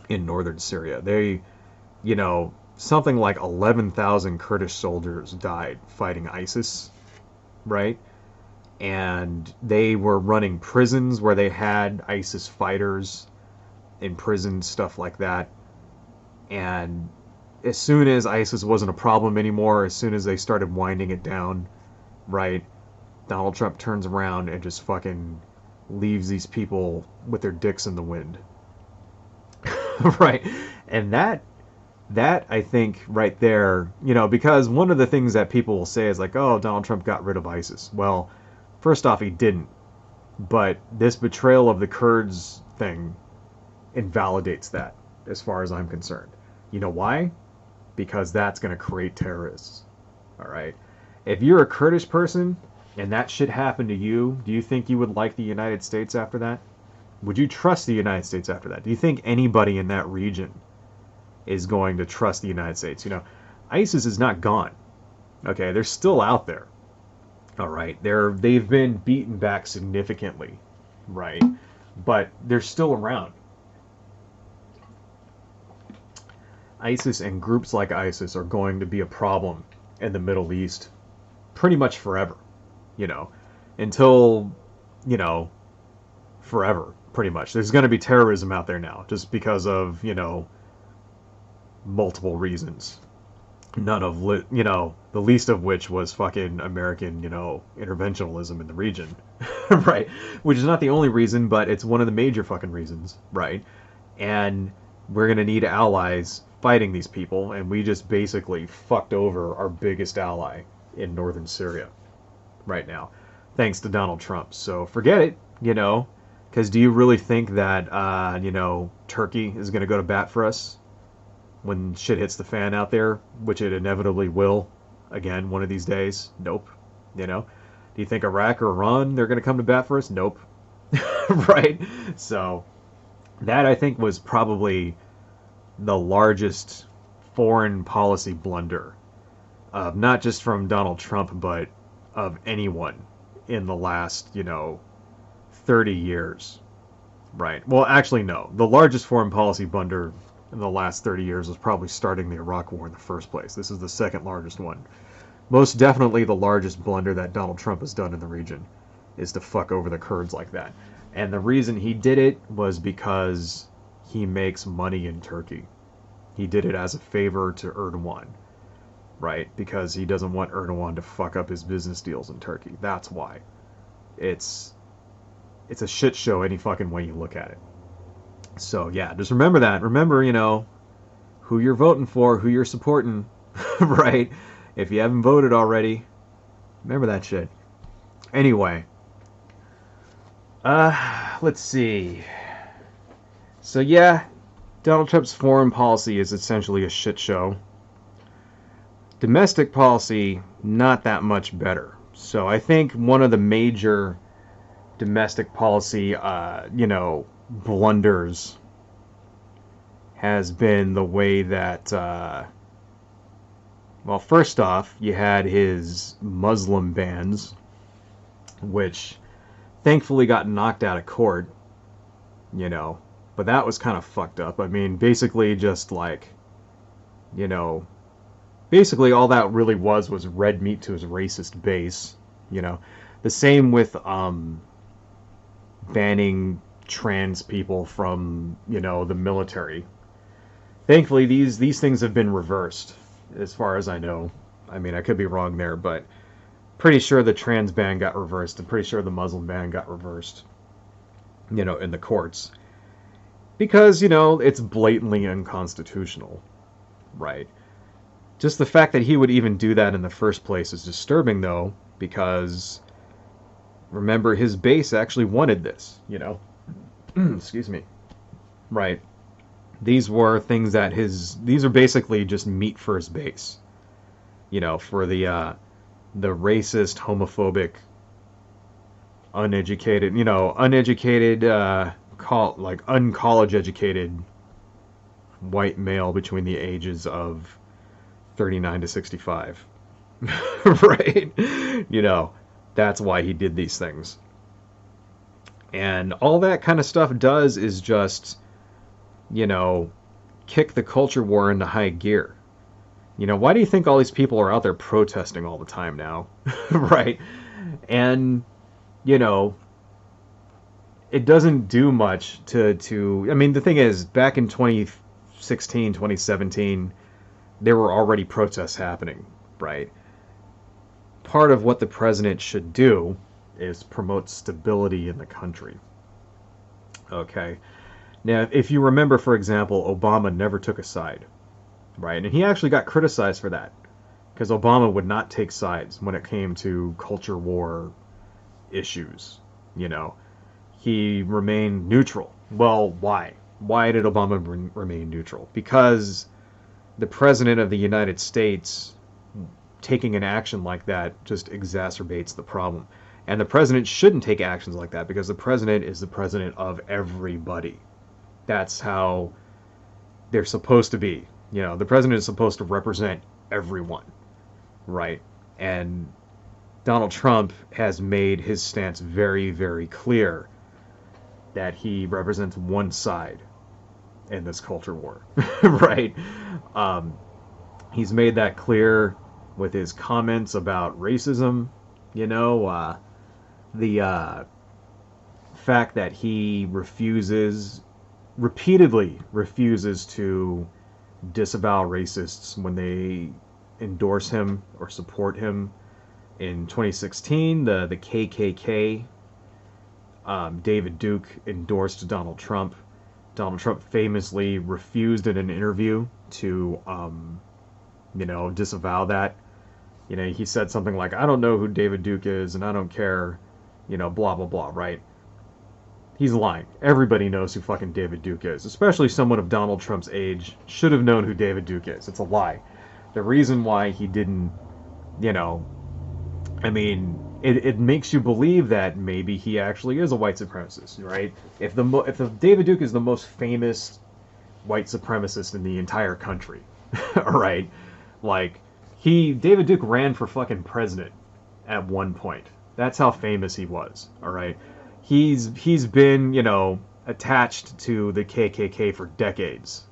in northern Syria. They, you know, something like 11,000 Kurdish soldiers died fighting ISIS, right? And they were running prisons where they had ISIS fighters in prison, stuff like that. And as soon as ISIS wasn't a problem anymore, as soon as they started winding it down, right, Donald Trump turns around and just fucking leaves these people with their dicks in the wind. Right? And that I think right there, you know, because one of the things that people will say is like, oh, Donald Trump got rid of ISIS. Well, first off, he didn't. But this betrayal of the Kurds thing invalidates that, as far as I'm concerned. You know why? Because that's going to create terrorists. All right? If you're a Kurdish person and that shit happened to you, do you think you would like the United States after that? Would you trust the United States after that? Do you think anybody in that region is going to trust the United States? You know, ISIS is not gone. Okay, they're still out there. All right, they've been beaten back significantly, right? But they're still around. ISIS and groups like ISIS are going to be a problem in the Middle East pretty much forever, you know, until, you know, forever, pretty much. There's going to be terrorism out there now just because of, you know, multiple reasons. None of, you know, the least of which was fucking American, you know, interventionism in the region, right? Which is not the only reason, but it's one of the major fucking reasons, right? And we're going to need allies fighting these people, and we just basically fucked over our biggest ally in northern Syria right now, thanks to Donald Trump. So forget it, you know, because do you really think that, you know, Turkey is going to go to bat for us when shit hits the fan out there, which it inevitably will, again, one of these days? Nope. You know? Do you think Iraq or Iran, they're going to come to bat for us? Nope. Right? So, that I think was probably the largest foreign policy blunder, not just from Donald Trump, but of anyone in the last, you know, 30 years. Right? Well, actually, no. The largest foreign policy blunder in the last 30 years was probably starting the Iraq War in the first place. This is the second largest one. Most definitely the largest blunder that Donald Trump has done in the region is to fuck over the Kurds like that. And the reason he did it was because he makes money in Turkey. He did it as a favor to Erdogan, right? Because he doesn't want Erdogan to fuck up his business deals in Turkey. That's why. It's a shit show any fucking way you look at it. So, yeah, just remember that. Remember, you know, who you're voting for, who you're supporting, right? If you haven't voted already, remember that shit. Anyway, let's see. So, yeah, Donald Trump's foreign policy is essentially a shit show. Domestic policy, not that much better. So, I think one of the major domestic policy, you know, blunders has been the way that, well, first off, you had his Muslim bans, which thankfully got knocked out of court, you know, but that was kind of fucked up. I mean, basically just like, you know, basically all that really was red meat to his racist base, you know. The same with banning trans people from, you know, the military. Thankfully, these things have been reversed, as far as I know. I mean, I could be wrong there, but pretty sure the trans ban got reversed. I'm pretty sure the Muslim ban got reversed, you know, in the courts. Because, you know, it's blatantly unconstitutional, right? Just the fact that he would even do that in the first place is disturbing, though, because, remember, his base actually wanted this, you know? Excuse me. Right. These were things that these are basically just meat for his base. You know, for the racist, homophobic, uneducated, uneducated, like uncollege educated white male between the ages of 39 to 65. Right? That's why he did these things. And all that kind of stuff does is just, kick the culture war into high gear. Why do you think all these people are out there protesting all the time now? Right? And, it doesn't do much to I mean, the thing is, back in 2016, 2017, there were already protests happening, right? Part of what the president should do is promote stability in the country. Okay? Now, if you remember, for example, Obama never took a side, right? And he actually got criticized for that, because Obama would not take sides when it came to culture war issues, He remained neutral. Well, why? Why did Obama remain neutral? Because the President of the United States taking an action like that just exacerbates the problem. And the President shouldn't take actions like that, because the President is the President of everybody. That's how they're supposed to be. The President is supposed to represent everyone, right? And Donald Trump has made his stance very, very clear that he represents one side in this culture war, right? He's made that clear with his comments about racism, the fact that he repeatedly refuses to disavow racists when they endorse him or support him. In 2016, the KKK, David Duke endorsed Donald Trump. Donald Trump famously refused in an interview to, disavow that. He said something like, "I don't know who David Duke is, and I don't care, blah, blah, blah," right? He's lying. Everybody knows who fucking David Duke is. Especially someone of Donald Trump's age should have known who David Duke is. It's a lie. The reason why he didn't, it makes you believe that maybe he actually is a white supremacist, right? If the David Duke is the most famous white supremacist in the entire country, right? Like, David Duke ran for fucking president at one point. That's how famous he was, all right? He's been, attached to the KKK for decades,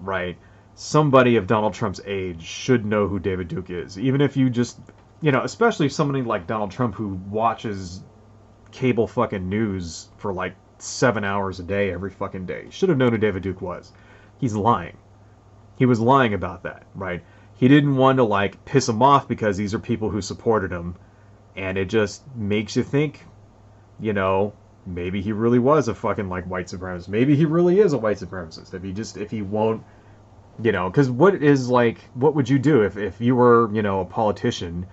right? Somebody of Donald Trump's age should know who David Duke is. Even if you just, especially somebody like Donald Trump who watches cable fucking news for like 7 hours a day every fucking day. Should have known who David Duke was. He's lying. He was lying about that, right? He didn't want to, like, piss him off because these are people who supported him. And it just makes you think, maybe he really was a fucking, like, white supremacist. Maybe he really is a white supremacist. If he won't, because what would you do if you were, a politician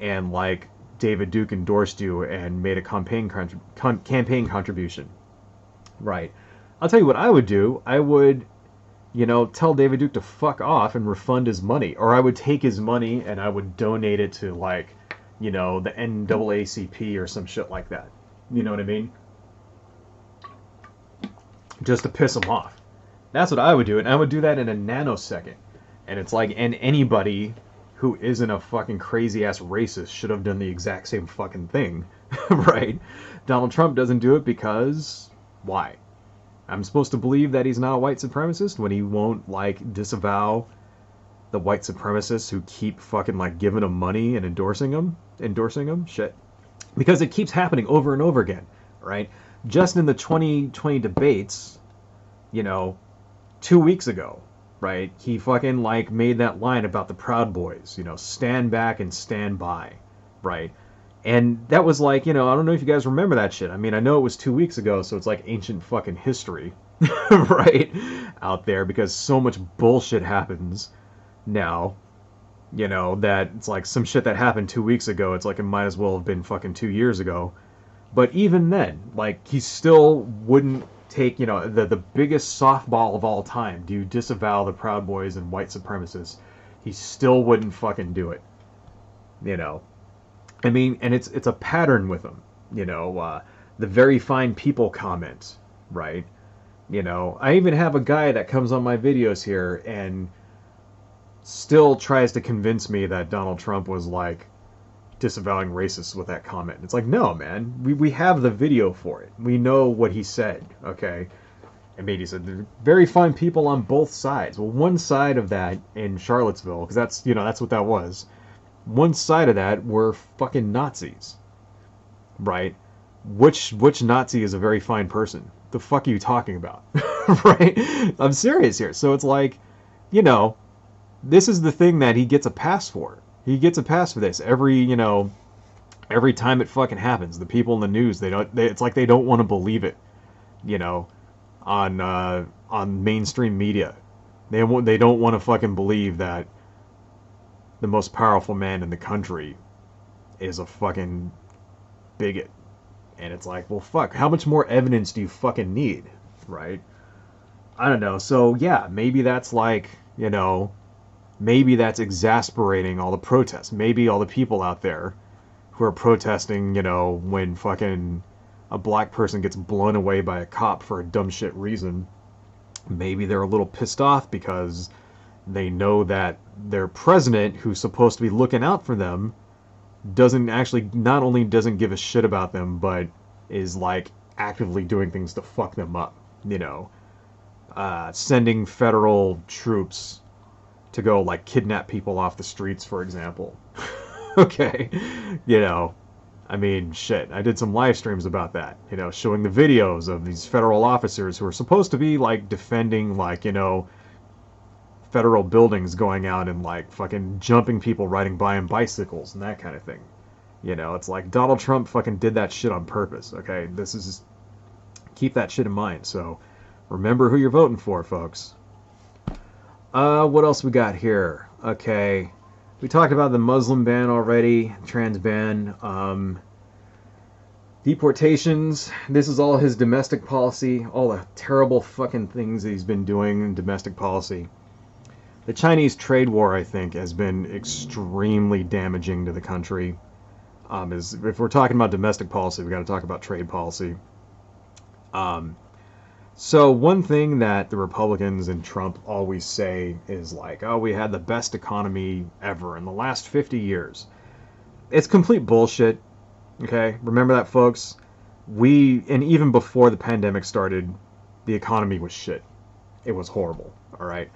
and, like, David Duke endorsed you and made a campaign contribution? Right. I'll tell you what I would do. I would, tell David Duke to fuck off and refund his money. Or I would take his money and I would donate it to, like, the NAACP or some shit like that. You know what I mean? Just to piss him off. That's what I would do. And I would do that in a nanosecond. And it's like, and anybody who isn't a fucking crazy-ass racist should have done the exact same fucking thing. Right? Donald Trump doesn't do it because... why? I'm supposed to believe that he's not a white supremacist when he won't, like, disavow the white supremacists who keep fucking, like, giving him money and endorsing him? Shit. Because it keeps happening over and over again, right? Just in the 2020 debates, 2 weeks ago, right? He fucking, like, made that line about the Proud Boys, stand back and stand by, right? And that was like, I don't know if you guys remember that shit. I mean, I know it was 2 weeks ago, so it's like ancient fucking history, right? Out there, because so much bullshit happens now, that it's like some shit that happened 2 weeks ago, it's like it might as well have been fucking 2 years ago. But even then, like, he still wouldn't take, you know, the biggest softball of all time, do you disavow the Proud Boys and white supremacists? He still wouldn't fucking do it. You know, I mean, and it's a pattern with him. You know, the very fine people comment, right? You know, I even have a guy that comes on my videos here and still tries to convince me that Donald Trump was like disavowing racists with that comment. It's like, no, man, we have the video for it. We know what he said, okay? I mean, he said, there are very fine people on both sides. Well, one side of that in Charlottesville, because that's, you know, that's what that was. One side of that were fucking Nazis, right? Which Nazi is a very fine person? The fuck are you talking about? Right? I'm serious here. So it's like, you know, this is the thing that he gets a pass for. He gets a pass for this every, you know, every time it fucking happens. The people in the news, it's like they don't want to believe it, you know, on mainstream media. They don't want to fucking believe that the most powerful man in the country is a fucking bigot. And it's like, well, fuck, how much more evidence do you fucking need, right? I don't know. So, yeah, maybe that's like, you know, maybe that's exasperating all the protests. Maybe all the people out there who are protesting, you know, when fucking a black person gets blown away by a cop for a dumb shit reason, maybe they're a little pissed off because they know that their president, who's supposed to be looking out for them, doesn't actually, not only doesn't give a shit about them, but is like actively doing things to fuck them up, you know, sending federal troops to go like kidnap people off the streets, for example. Okay, you know, I mean, shit, I did some live streams about that, you know, showing the videos of these federal officers who are supposed to be like defending, like, you know, federal buildings, going out and like fucking jumping people riding by on bicycles and that kind of thing. You know, it's like Donald Trump fucking did that shit on purpose, okay? This is, keep that shit in mind. So remember who you're voting for, folks. What else we got here? Okay, we talked about the Muslim ban already, trans ban, deportations. This is all his domestic policy, all the terrible fucking things that he's been doing in domestic policy. The Chinese trade war, I think, has been extremely damaging to the country. If we're talking about domestic policy, we got to talk about trade policy. So one thing that the Republicans and Trump always say is like, oh, we had the best economy ever in the last 50 years. It's complete bullshit. Okay, remember that, folks? And even before the pandemic started, the economy was shit. It was horrible. All right.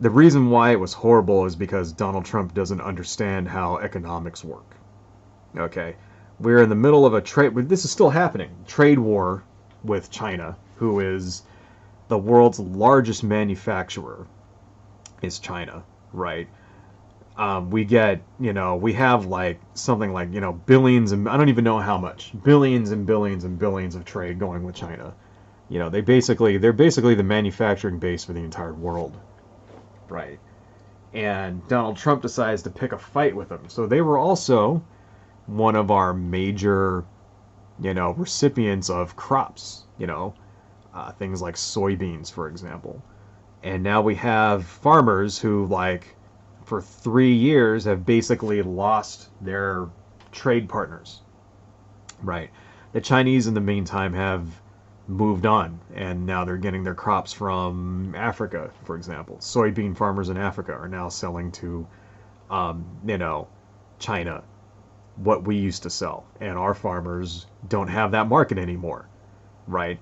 The reason why it was horrible is because Donald Trump doesn't understand how economics work. Okay, we're in the middle of a trade. This is still happening. Trade war with China, who is the world's largest manufacturer. Is China, right? We get, you know, we have like something like, you know, billions, and I don't even know how much, billions and billions and billions of trade going with China. You know, they're basically the manufacturing base for the entire world. Right. And Donald Trump decides to pick a fight with them. So they were also one of our major, you know, recipients of crops, you know, things like soybeans, for example. And now we have farmers who, like, for 3 years have basically lost their trade partners. Right. The Chinese, in the meantime, have moved on, and now they're getting their crops from Africa, for example. Soybean farmers in Africa are now selling to, you know, China what we used to sell, and our farmers don't have that market anymore, right?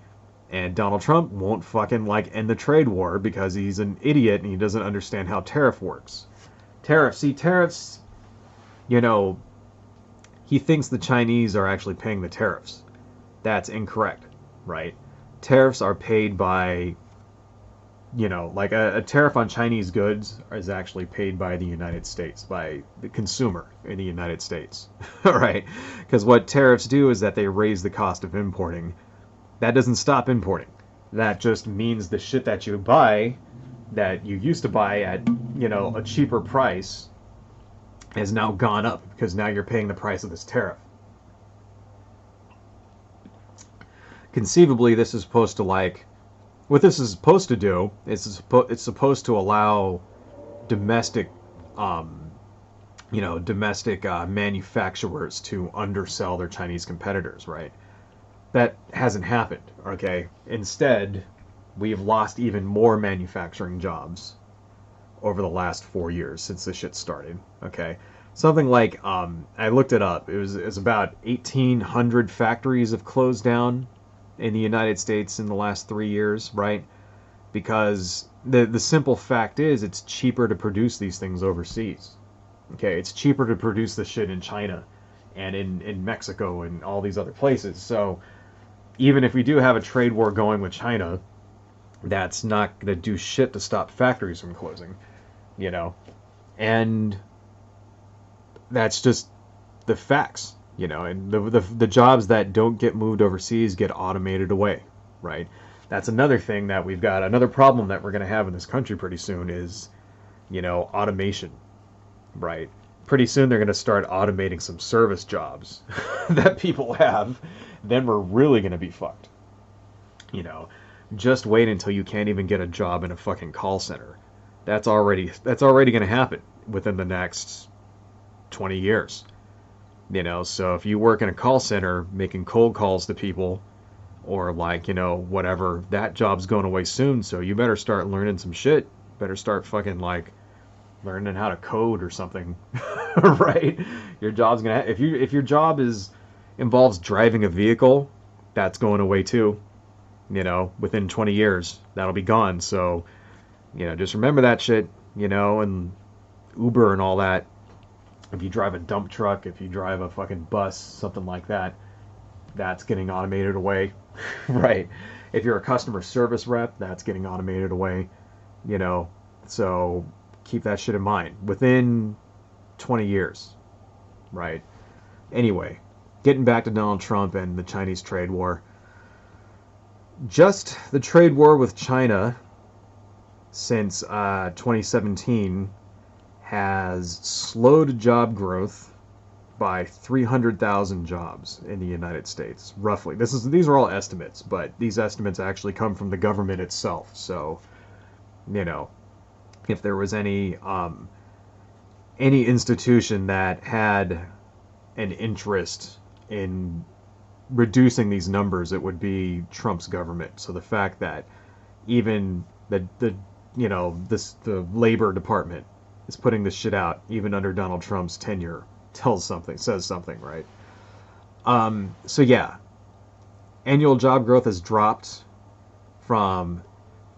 And Donald Trump won't fucking like end the trade war because he's an idiot and he doesn't understand how tariff works. Tariffs, you know, he thinks the Chinese are actually paying the tariffs. That's incorrect. Right? Tariffs are paid by, you know, like a tariff on Chinese goods is actually paid by the United States, by the consumer in the United States. All right? Because what tariffs do is that they raise the cost of importing. That doesn't stop importing. That just means the shit that you buy, that you used to buy at, you know, a cheaper price, has now gone up because now you're paying the price of this tariff. conceivably, this is supposed to like, what this is supposed to do is it's supposed to allow domestic, um, domestic manufacturers to undersell their Chinese competitors, right? That hasn't happened, okay? Instead, we've lost even more manufacturing jobs over the last 4 years since this shit started, okay? Something like, I looked it up, it was about 1,800 factories have closed down in the United States in the last 3 years, right? Because the simple fact is it's cheaper to produce these things overseas. Okay, it's cheaper to produce the shit in China and in Mexico and all these other places. So even if we do have a trade war going with China, that's not going to do shit to stop factories from closing, you know? And that's just the facts, and the jobs that don't get moved overseas get automated away, right? That's another thing that we've got, another problem that we're going to have in this country pretty soon is, automation, right? Pretty soon they're going to start automating some service jobs that people have. Then we're really going to be fucked. Just wait until you can't even get a job in a fucking call center. That's already going to happen within the next 20 years. So if you work in a call center making cold calls to people or whatever, that job's going away soon. So you better start learning some shit. Better start fucking learning how to code or something. Right? Your job's gonna if your job involves driving a vehicle, that's going away too. Within 20 years, that'll be gone. So, just remember that shit, and Uber and all that. If you drive a dump truck, if you drive a fucking bus, something like that, that's getting automated away. Right? If you're a customer service rep, that's getting automated away. So keep that shit in mind. Within 20 years, right? Anyway, getting back to Donald Trump and the Chinese trade war. Just the trade war with China since 2017 has slowed job growth by 300,000 jobs in the United States, roughly. These are all estimates, but these estimates actually come from the government itself. So, if there was any institution that had an interest in reducing these numbers, it would be Trump's government. So the fact that even the Labor Department is putting this shit out even under Donald Trump's tenure says something, right? So yeah, annual job growth has dropped from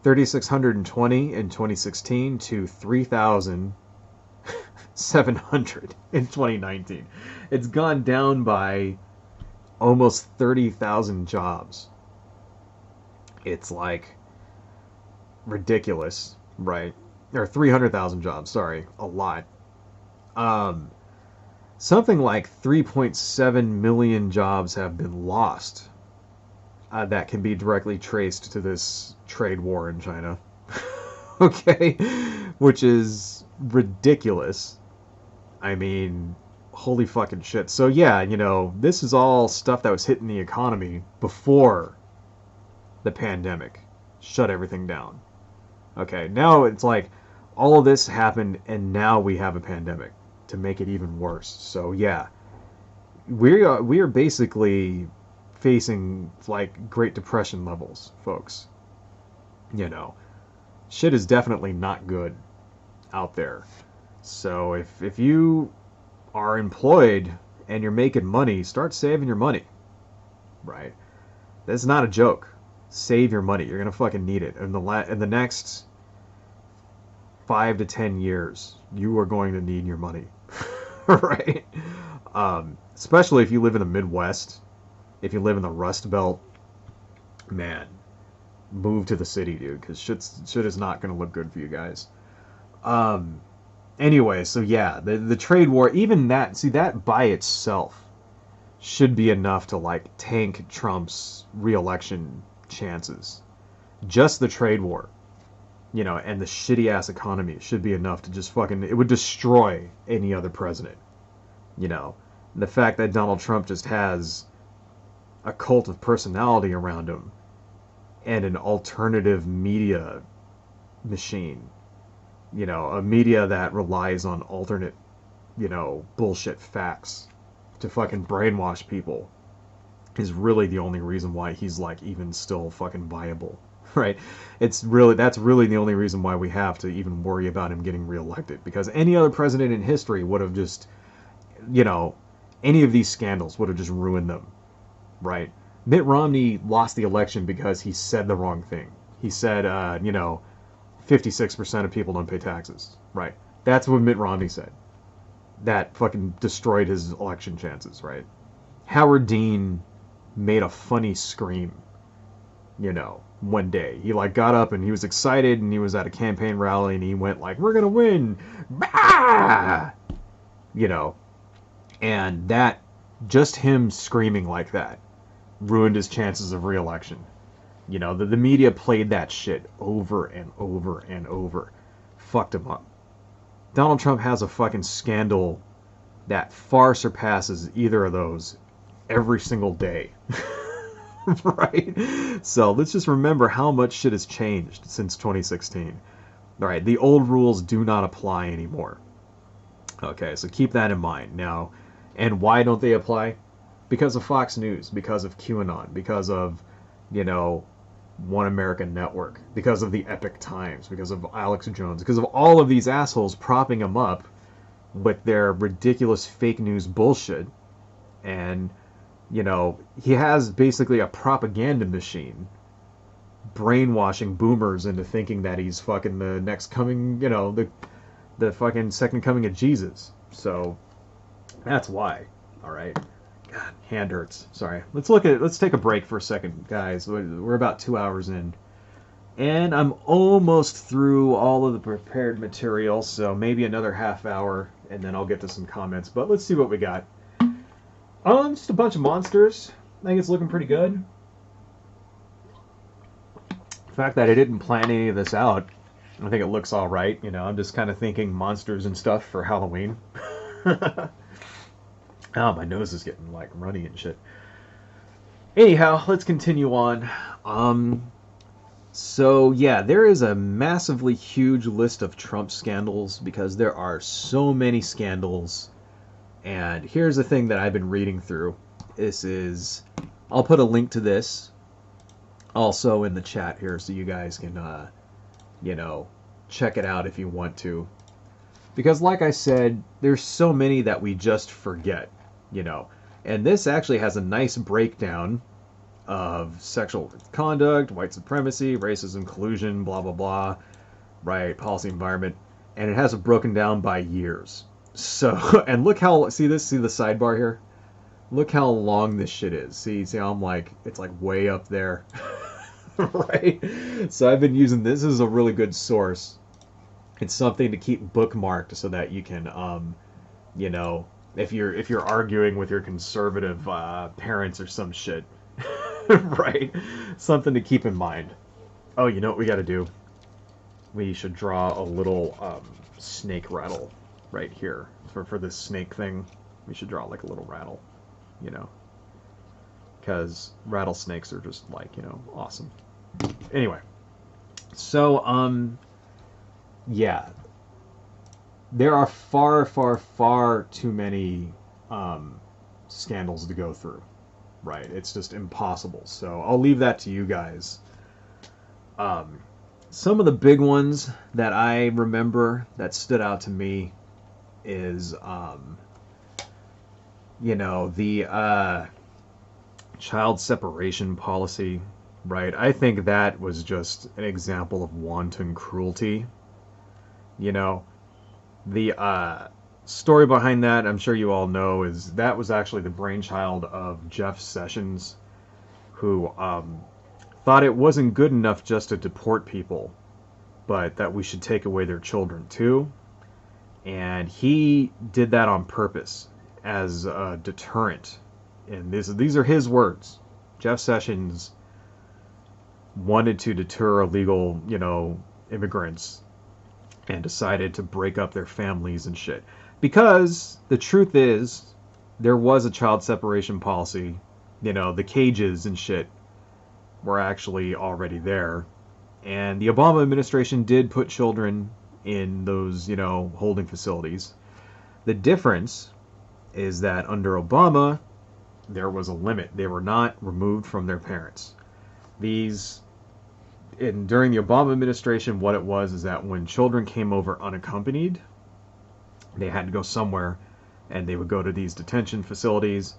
3,620 in 2016 to 3,700 in 2019. It's gone down by almost 30,000 jobs. It's ridiculous, right? Or 300,000 jobs, sorry, a lot. Something like 3.7 million jobs have been lost that can be directly traced to this trade war in China. Okay? Which is ridiculous. I mean, holy fucking shit. So yeah, this is all stuff that was hitting the economy before the pandemic shut everything down. Okay, now it's all of this happened and now we have a pandemic to make it even worse. So yeah, we are basically facing Great Depression levels, folks. Shit is definitely not good out there. So if you are employed and you're making money, start saving your money. Right? That's not a joke. Save your money. You're gonna fucking need it. In the next 5 to 10 years, you are going to need your money. Right? Especially if you live in the Midwest, if you live in the Rust Belt, man, move to the city, dude, because shit is not going to look good for you guys. Anyway, so yeah, the trade war, even that by itself should be enough to tank Trump's re-election chances. Just the trade war, and the shitty ass economy should be enough to just it would destroy any other president. The fact that Donald Trump just has a cult of personality around him and an alternative media machine. You know, a media that relies on alternate, you know, bullshit facts to fucking brainwash people is really the only reason why he's like even still fucking viable, right? That's really the only reason why we have to even worry about him getting reelected, because any other president in history would have just, you know, any of these scandals would have just ruined them, right? Mitt Romney lost the election because he said the wrong thing. He said, you know, 56% of people don't pay taxes, right? That's what Mitt Romney said. That fucking destroyed his election chances, right? Howard Dean made a funny scream, you know, one day. He like got up and he was excited and he was at a campaign rally and he went like, "We're gonna win!" Bah! You know, and that, just him screaming like that, ruined his chances of re-election. You know, the media played that shit over and over and over. Fucked him up. Donald Trump has a fucking scandal that far surpasses either of those every single day. Right? So let's just remember how much shit has changed since 2016. Alright, the old rules do not apply anymore. Okay, so keep that in mind. Now, and why don't they apply? Because of Fox News, because of QAnon, because of, you know, One American Network, because of the Epic Times, because of Alex Jones, because of all of these assholes propping him up with their ridiculous fake news bullshit. And, you know, he has basically a propaganda machine brainwashing boomers into thinking that he's fucking the next coming, you know, the fucking second coming of Jesus. So that's why. All right. God, hand hurts. Sorry. Let's take a break for a second, guys. We're about 2 hours in. And I'm almost through all of the prepared material, so maybe another half hour, and then I'll get to some comments. But let's see what we got. Just a bunch of monsters. I think it's looking pretty good. The fact that I didn't plan any of this out, I think it looks alright. You know, I'm just kind of thinking monsters and stuff for Halloween. Oh, my nose is getting, like, runny and shit. Anyhow, let's continue on. So, yeah, there is a massively huge list of Trump scandals because there are so many scandals. And here's the thing that I've been reading through. I'll put a link to this also in the chat here so you guys can, you know, check it out if you want to. Because, like I said, there's so many that we just forget. You know, and this actually has a nice breakdown of sexual conduct, white supremacy, racism, collusion, blah, blah, blah, right, policy, environment, and it has it broken down by years. So, and look how, see the sidebar here? Look how long this shit is. See how I'm like, it's like way up there, right? So I've been using this as a really good source. It's something to keep bookmarked so that you can, you know, if you're arguing with your conservative parents or some shit, right? Something to keep in mind. Oh, you know what we got to do? We should draw a little snake rattle right here for this snake thing. We should draw like a little rattle, you know, because rattlesnakes are just like, you know, awesome. Anyway, so yeah. There are far, far, far too many scandals to go through, right? It's just impossible. So I'll leave that to you guys. Some of the big ones that I remember that stood out to me is, you know, the child separation policy, right? I think that was just an example of wanton cruelty, you know. The story behind that, I'm sure you all know, is that was actually the brainchild of Jeff Sessions, who thought it wasn't good enough just to deport people, but that we should take away their children too. And he did that on purpose as a deterrent. And these are his words. Jeff Sessions wanted to deter illegal, you know, immigrants and decided to break up their families and shit. Because the truth is, there was a child separation policy the cages and shit were actually already there. And the Obama administration did put children in those, holding facilities. The difference is that under Obama, there was a limit. They were not removed from their parents. During the Obama administration, what it was is that when children came over unaccompanied, they had to go somewhere, and they would go to these detention facilities,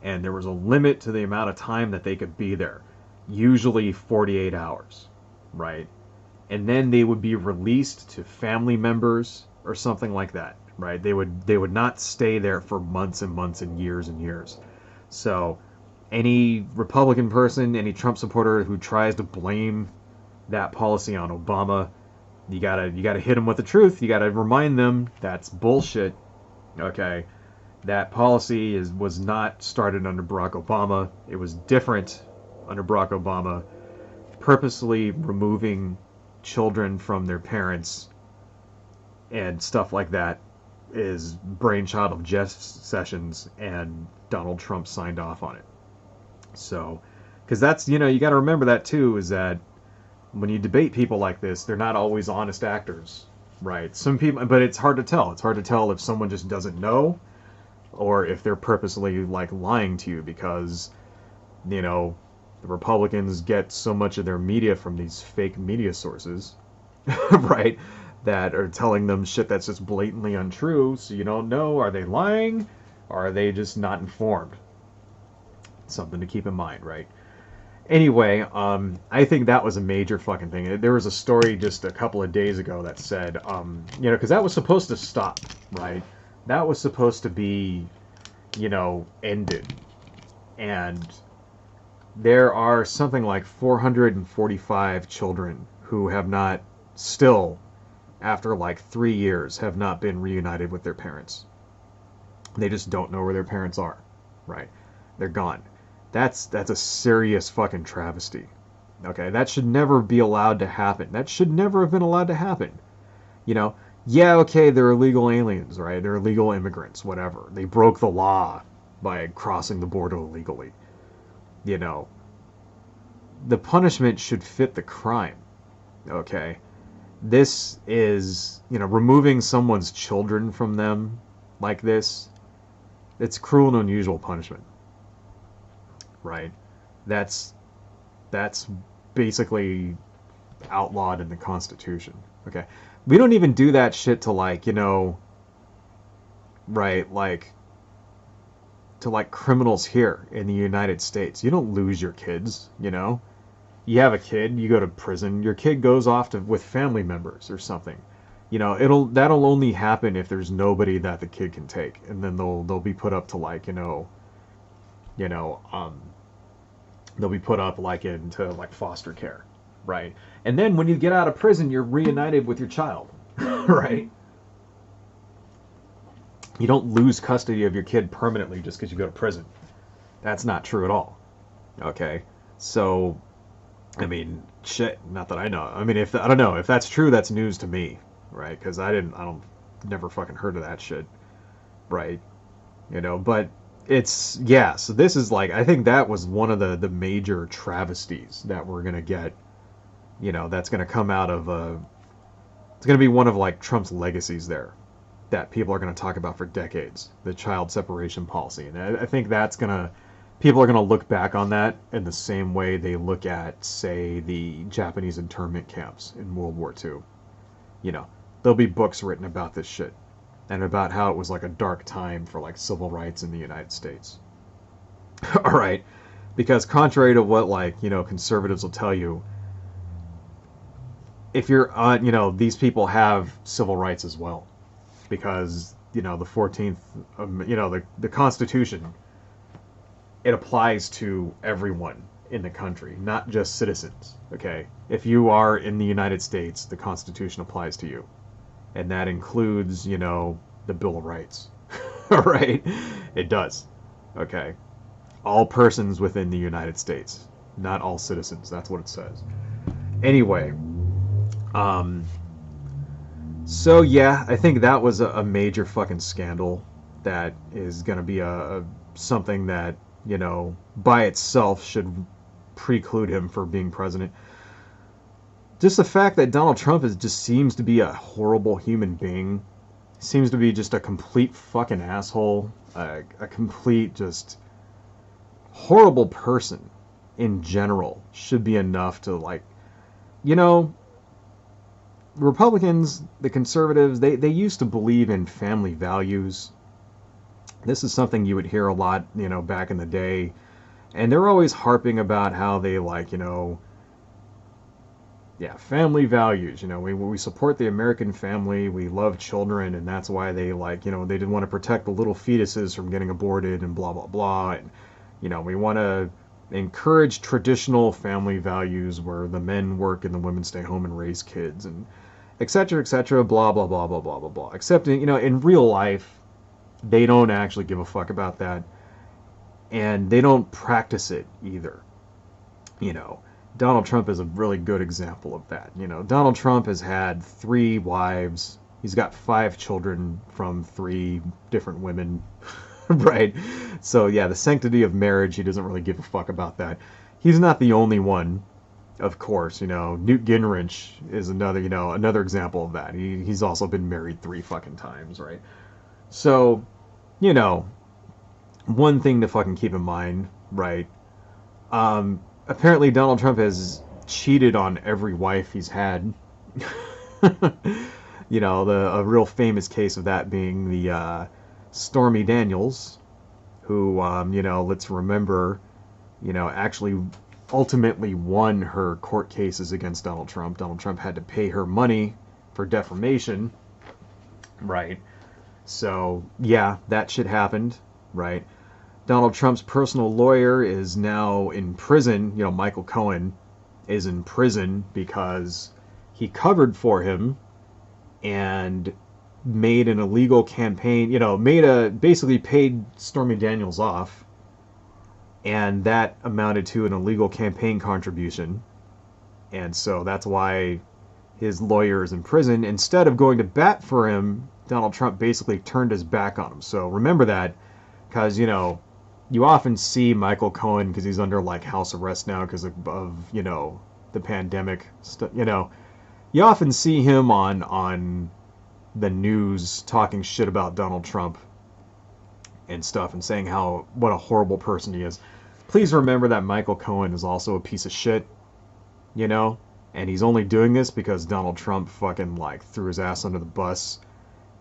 and there was a limit to the amount of time that they could be there, usually 48 hours, right? And then they would be released to family members or something like that, right? They would not stay there for months and months and years. So any Republican person, any Trump supporter who tries to blame that policy on Obama, you gotta hit them with the truth. You gotta remind them that's bullshit. Okay, that policy was not started under Barack Obama. It was different under Barack Obama. Purposely removing children from their parents and stuff like that is brainchild of Jeff Sessions, and Donald Trump signed off on it. So, because that's, you got to remember that too, is that when you debate people like this, they're not always honest actors, right? Some people, but it's hard to tell. It's hard to tell if someone just doesn't know, or if they're purposely like lying to you, because, the Republicans get so much of their media from these fake media sources, right? That are telling them shit that's just blatantly untrue, so you don't know, are they lying, or are they just not informed? Something to keep in mind, right? Anyway, I think that was a major fucking thing. There was a story just a couple of days ago that said, because that was supposed to stop, right? That was supposed to be, ended. And there are something like 445 children who have not, still, after like 3 years, have not been reunited with their parents. They just don't know where their parents are, right? They're gone. That's a serious fucking travesty. Okay, that should never be allowed to happen. That should never have been allowed to happen. Yeah, okay, they're illegal aliens, right? They're illegal immigrants, whatever. They broke the law by crossing the border illegally. The punishment should fit the crime. Okay? This is, removing someone's children from them like this, it's cruel and unusual punishment. Right? That's basically outlawed in the Constitution. Okay? We don't even do that shit to right, to criminals here in the United States. You don't lose your kids, You have a kid, you go to prison, your kid goes off with family members or something. That'll only happen if there's nobody that the kid can take, and then they'll be put up to they'll be put up into foster care, right? And then when you get out of prison, you're reunited with your child, right? You don't lose custody of your kid permanently just because you go to prison. That's not true at all. Okay, so I mean, shit. Not that I know. I mean, I don't know if that's true. That's news to me, right? Because never fucking heard of that shit, right? But it's, yeah. So this is I think that was one of the major travesties that we're gonna get. That's gonna come out of it's gonna be one of Trump's legacies there, that people are gonna talk about for decades. The child separation policy, and I think people are going to look back on that in the same way they look at, say, the Japanese internment camps in World War II. There'll be books written about this shit, and about how it was a dark time for civil rights in the United States. All right, because contrary to what conservatives will tell you, if you're these people have civil rights as well, because the 14th, the Constitution, it applies to everyone in the country, not just citizens, okay? If you are in the United States, the Constitution applies to you. And that includes, the Bill of Rights, right? It does, okay? All persons within the United States, not all citizens, that's what it says. Anyway, so yeah, I think that was a major fucking scandal that is gonna be something that you know, by itself should preclude him for being president. Just the fact that Donald Trump just seems to be a horrible human being, seems to be just a complete fucking asshole, a complete just horrible person in general should be enough to, like, you know, Republicans, the conservatives, they used to believe in family values. This is something you would hear a lot, you know, back in the day. And they're always harping about how they, like, you know, yeah, family values. You know, we support the American family. We love children. And that's why they, like, you know, they didn't want to protect the little fetuses from getting aborted and blah, blah, blah. And, you know, we want to encourage traditional family values where the men work and the women stay home and raise kids and et cetera, blah, blah, blah, blah, blah, blah, blah. Except, you know, in real life, they don't actually give a fuck about that. And they don't practice it either. You know, Donald Trump is a really good example of that. You know, Donald Trump has had 3 wives. He's got 5 children from 3 different women, right? So, yeah, the sanctity of marriage, he doesn't really give a fuck about that. He's not the only one, of course. You know, Newt Gingrich is another, you know, another example of that. He's also been married 3 fucking times, right? So, you know, one thing to fucking keep in mind, right? Apparently Donald Trump has cheated on every wife he's had. You know, a real famous case of that being the Stormy Daniels, who, you know, let's remember, you know, actually ultimately won her court cases against Donald Trump. Donald Trump had to pay her money for defamation, right? So, yeah, that shit happened, right? Donald Trump's personal lawyer is now in prison. You know, Michael Cohen is in prison because he covered for him and made an illegal campaign, you know, basically paid Stormy Daniels off, and that amounted to an illegal campaign contribution. And so that's why his lawyer is in prison. Instead of going to bat for him, Donald Trump basically turned his back on him. So remember that, because, you know, you often see Michael Cohen, because he's under, like, house arrest now because of, you know, the pandemic, you know, you often see him on the news talking shit about Donald Trump and stuff and saying what a horrible person he is. Please remember that Michael Cohen is also a piece of shit, you know, and he's only doing this because Donald Trump fucking, like, threw his ass under the bus,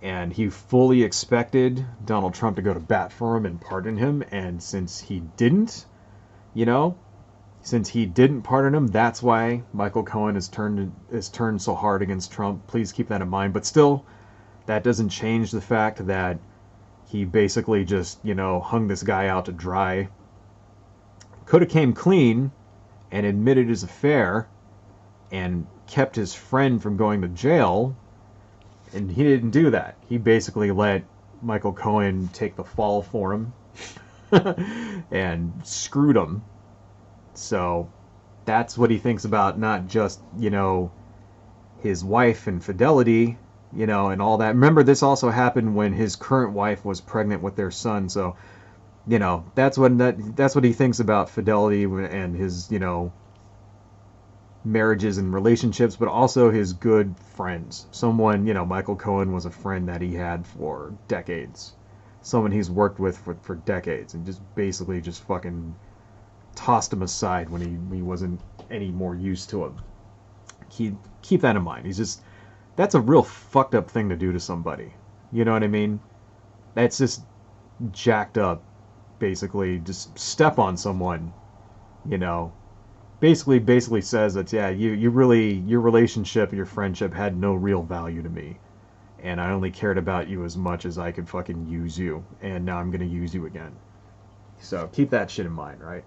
and he fully expected Donald Trump to go to bat for him and pardon him, and since he didn't, you know, since he didn't pardon him, that's why Michael Cohen has turned so hard against Trump. Please keep that in mind. But still, that doesn't change the fact that he basically just, you know, hung this guy out to dry. Could have came clean and admitted his affair and kept his friend from going to jail, and he didn't do that. He basically let Michael Cohen take the fall for him and screwed him. So that's what he thinks about, not just, you know, his wife and fidelity, you know, and all that. Remember, this also happened when his current wife was pregnant with their son. So, you know, that's what he thinks about fidelity and his, you know, marriages and relationships, but also his good friends. Someone, you know, Michael Cohen was a friend that he had for decades. Someone he's worked with for decades, and just basically just fucking tossed him aside when he wasn't any more used to him. Keep that in mind. That's a real fucked up thing to do to somebody. You know what I mean? That's just jacked up, basically. Just step on someone, you know. Basically says that, yeah, you really, your relationship, your friendship had no real value to me. And I only cared about you as much as I could fucking use you. And now I'm going to use you again. So keep that shit in mind, right?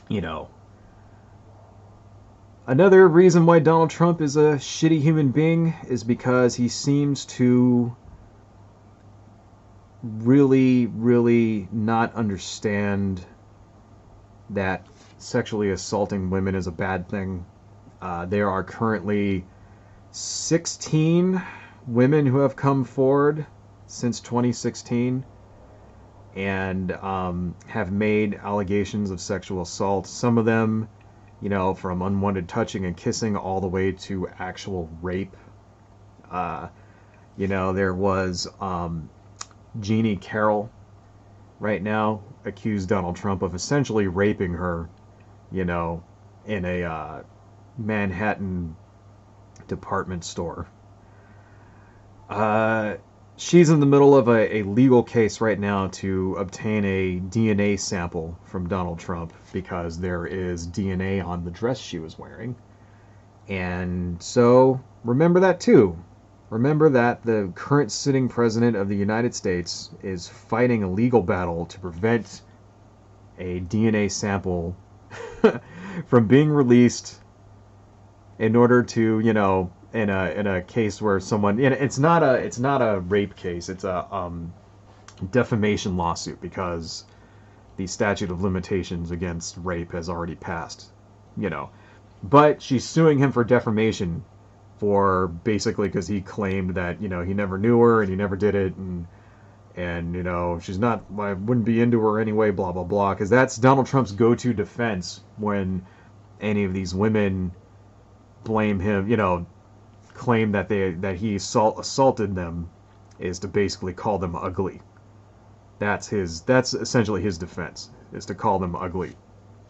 You know, another reason why Donald Trump is a shitty human being is because he seems to really, really not understand that sexually assaulting women is a bad thing. There are currently 16 women who have come forward since 2016 and have made allegations of sexual assault. Some of them, from unwanted touching and kissing all the way to actual rape. Uh, there was Jeannie Carroll right now accused Donald Trump of essentially raping her, in a Manhattan department store. Uh, she's in the middle of a legal case right now to obtain a DNA sample from Donald Trump because there is DNA on the dress she was wearing. And so remember that too. Remember that the current sitting president of the United States is fighting a legal battle to prevent a DNA sample from being released in order to, in a case where someone, it's not a rape case, it's a defamation lawsuit because the statute of limitations against rape has already passed, But she's suing him for defamation for basically because he claimed that, he never knew her and he never did it, and she's not, I wouldn't be into her anyway, blah blah blah, because that's Donald Trump's go-to defense when any of these women blame him, claim that he assaulted them, is to basically call them ugly. That's essentially his defense, is to call them ugly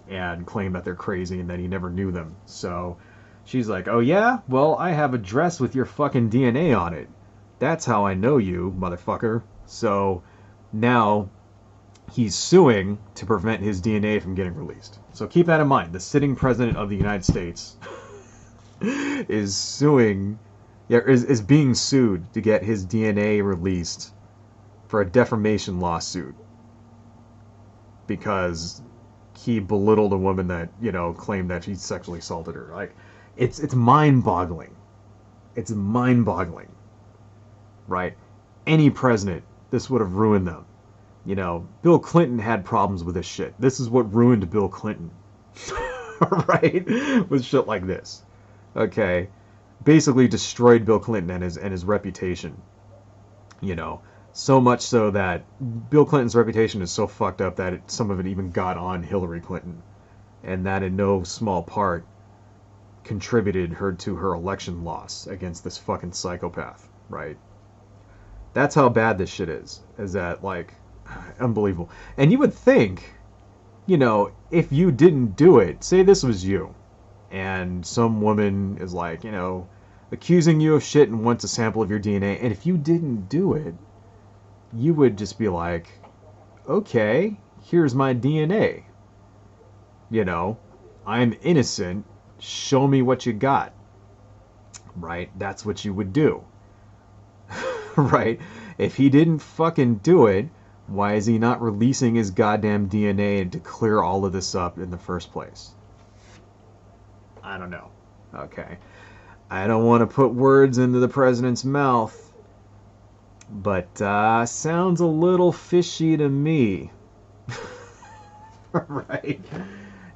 and claim that they're crazy and that he never knew them. So she's like, oh yeah? Well, I have a dress with your fucking DNA on it. That's how I know you, motherfucker. So now he's suing to prevent his DNA from getting released. So keep that in mind. The sitting president of the United States is being sued to get his DNA released for a defamation lawsuit because he belittled a woman that, claimed that he sexually assaulted her. Like, it's mind-boggling. It's mind-boggling. Right? Any president, this would have ruined them. Bill Clinton had problems with this shit. This is what ruined Bill Clinton. Right? With shit like this. Okay? Basically destroyed Bill Clinton and his reputation. So much so that Bill Clinton's reputation is so fucked up that some of it even got on Hillary Clinton. And that in no small part contributed to her election loss against this fucking psychopath. Right? That's how bad this shit is that, like, unbelievable. And you would think, if you didn't do it, say this was you, and some woman is like, accusing you of shit and wants a sample of your DNA, and if you didn't do it, you would just be like, okay, here's my DNA. I'm innocent, show me what you got. Right? That's what you would do. Right? If he didn't fucking do it, why is he not releasing his goddamn DNA and to clear all of this up in the first place? I don't know. Okay. I don't want to put words into the president's mouth, but sounds a little fishy to me. Right?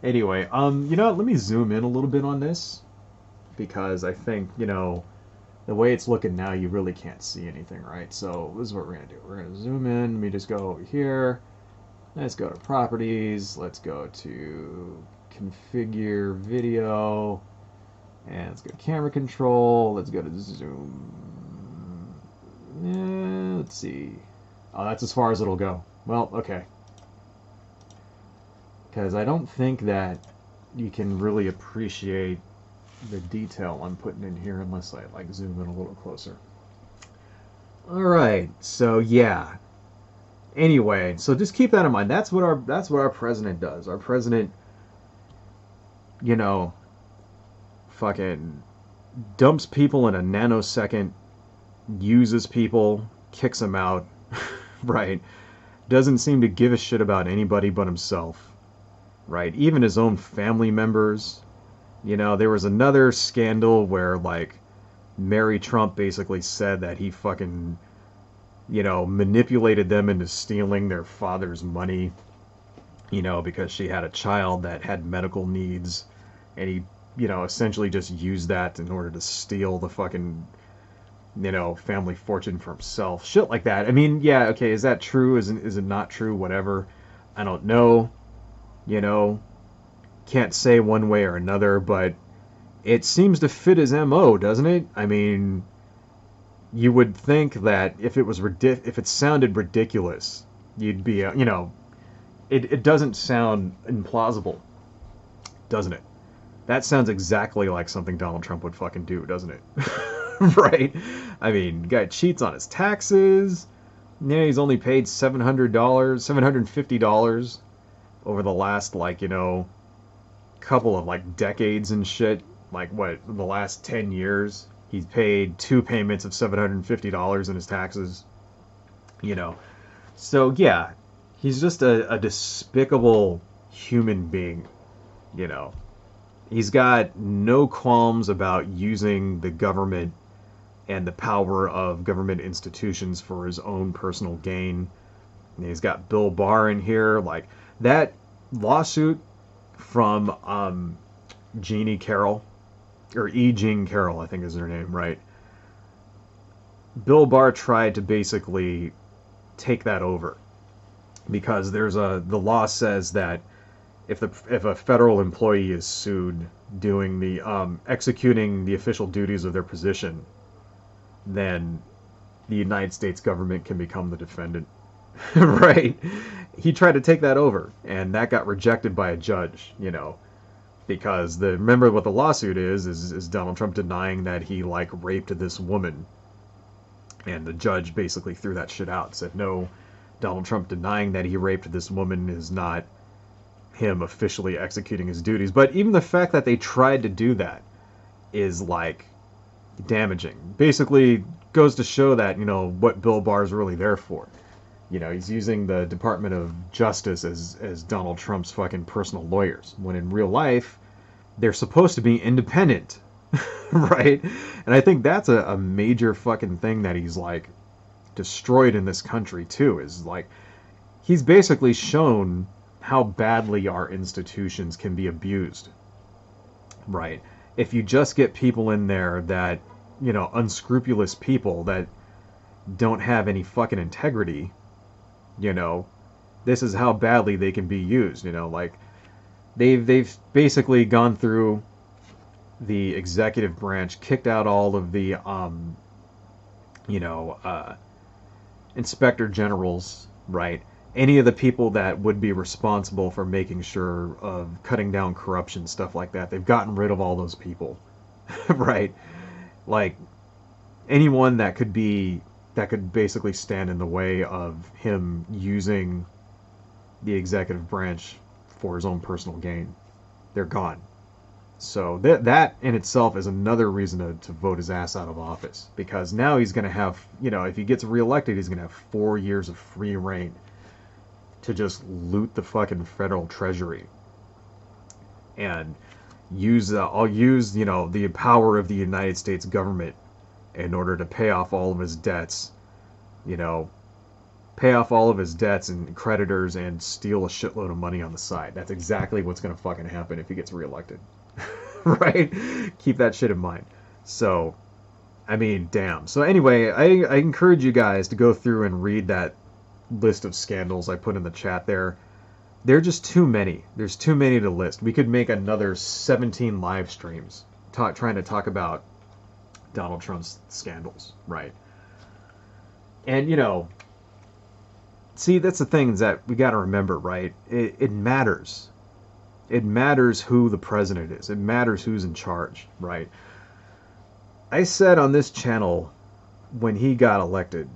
Anyway, let me zoom in a little bit on this because I think, the way it's looking now, you really can't see anything, right? So this is what we're going to do. We're going to zoom in. Let me just go over here. Let's go to properties. Let's go to configure video. And let's go to camera control. Let's go to zoom. Let's see. Oh, that's as far as it'll go. Well, okay. Because I don't think that you can really appreciate the detail I'm putting in here unless I like zoom in a little closer. Alright, so yeah. Anyway, so just keep that in mind. That's what our president does. Our president, fucking dumps people in a nanosecond, uses people, kicks them out, right? Doesn't seem to give a shit about anybody but himself, right? Even his own family members. There was another scandal where, like, Mary Trump basically said that he fucking, manipulated them into stealing their father's money, because she had a child that had medical needs, and he, essentially just used that in order to steal the fucking, family fortune for himself. Shit like that. I mean, yeah, okay, is that true? Is it not true? Whatever. I don't know. You know, can't say one way or another, but it seems to fit his MO, doesn't it? I mean, you would think that if it sounded ridiculous, you'd be, it doesn't sound implausible, doesn't it? That sounds exactly like something Donald Trump would fucking do, doesn't it? Right? I mean, guy cheats on his taxes. Yeah, he's only paid $750 over the last, couple of, decades and shit. Like, what, the last 10 years? He's paid 2 payments of $750 in his taxes. So, yeah, he's just a despicable human being, you know. He's got no qualms about using the government and the power of government institutions for his own personal gain. And he's got Bill Barr in here. Like, that lawsuit from Jeannie Carroll, or E. Jean Carroll, I think is her name, right? Bill Barr tried to basically take that over because the law says that if a federal employee is sued doing the executing the official duties of their position, then the United States government can become the defendant. Right? He tried to take that over, and that got rejected by a judge, because remember what the lawsuit is Donald Trump denying that he raped this woman, and the judge basically threw that shit out, said no, Donald Trump denying that he raped this woman is not him officially executing his duties. But even the fact that they tried to do that is damaging. Basically goes to show that, what Bill Barr is really there for. He's using the Department of Justice as Donald Trump's fucking personal lawyers, when in real life, they're supposed to be independent, right? And I think that's a major fucking thing that he's, destroyed in this country, too, is, he's basically shown how badly our institutions can be abused, right? If you just get people in there that, unscrupulous people that don't have any fucking integrity, this is how badly they can be used. They've basically gone through the executive branch, kicked out all of the inspector generals, right? Any of the people that would be responsible for making sure of cutting down corruption, stuff like that. They've gotten rid of all those people, right? Anyone that could basically stand in the way of him using the executive branch for his own personal gain, they're gone. So that in itself is another reason to vote his ass out of office, because now he's going to have, if he gets reelected, he's going to have 4 years of free reign to just loot the fucking federal treasury and use the power of the United States government in order to pay off all of his debts, pay off all of his debts and creditors and steal a shitload of money on the side. That's exactly what's going to fucking happen if he gets reelected. Right? Keep that shit in mind. So, I mean, damn. So anyway, I encourage you guys to go through and read that list of scandals I put in the chat there. They're just too many. There's too many to list. We could make another 17 live streams trying to talk about Donald Trump's scandals, right? And, see, that's the thing that we got to remember, right? It matters. It matters who the president is. It matters who's in charge, right? I said on this channel when he got elected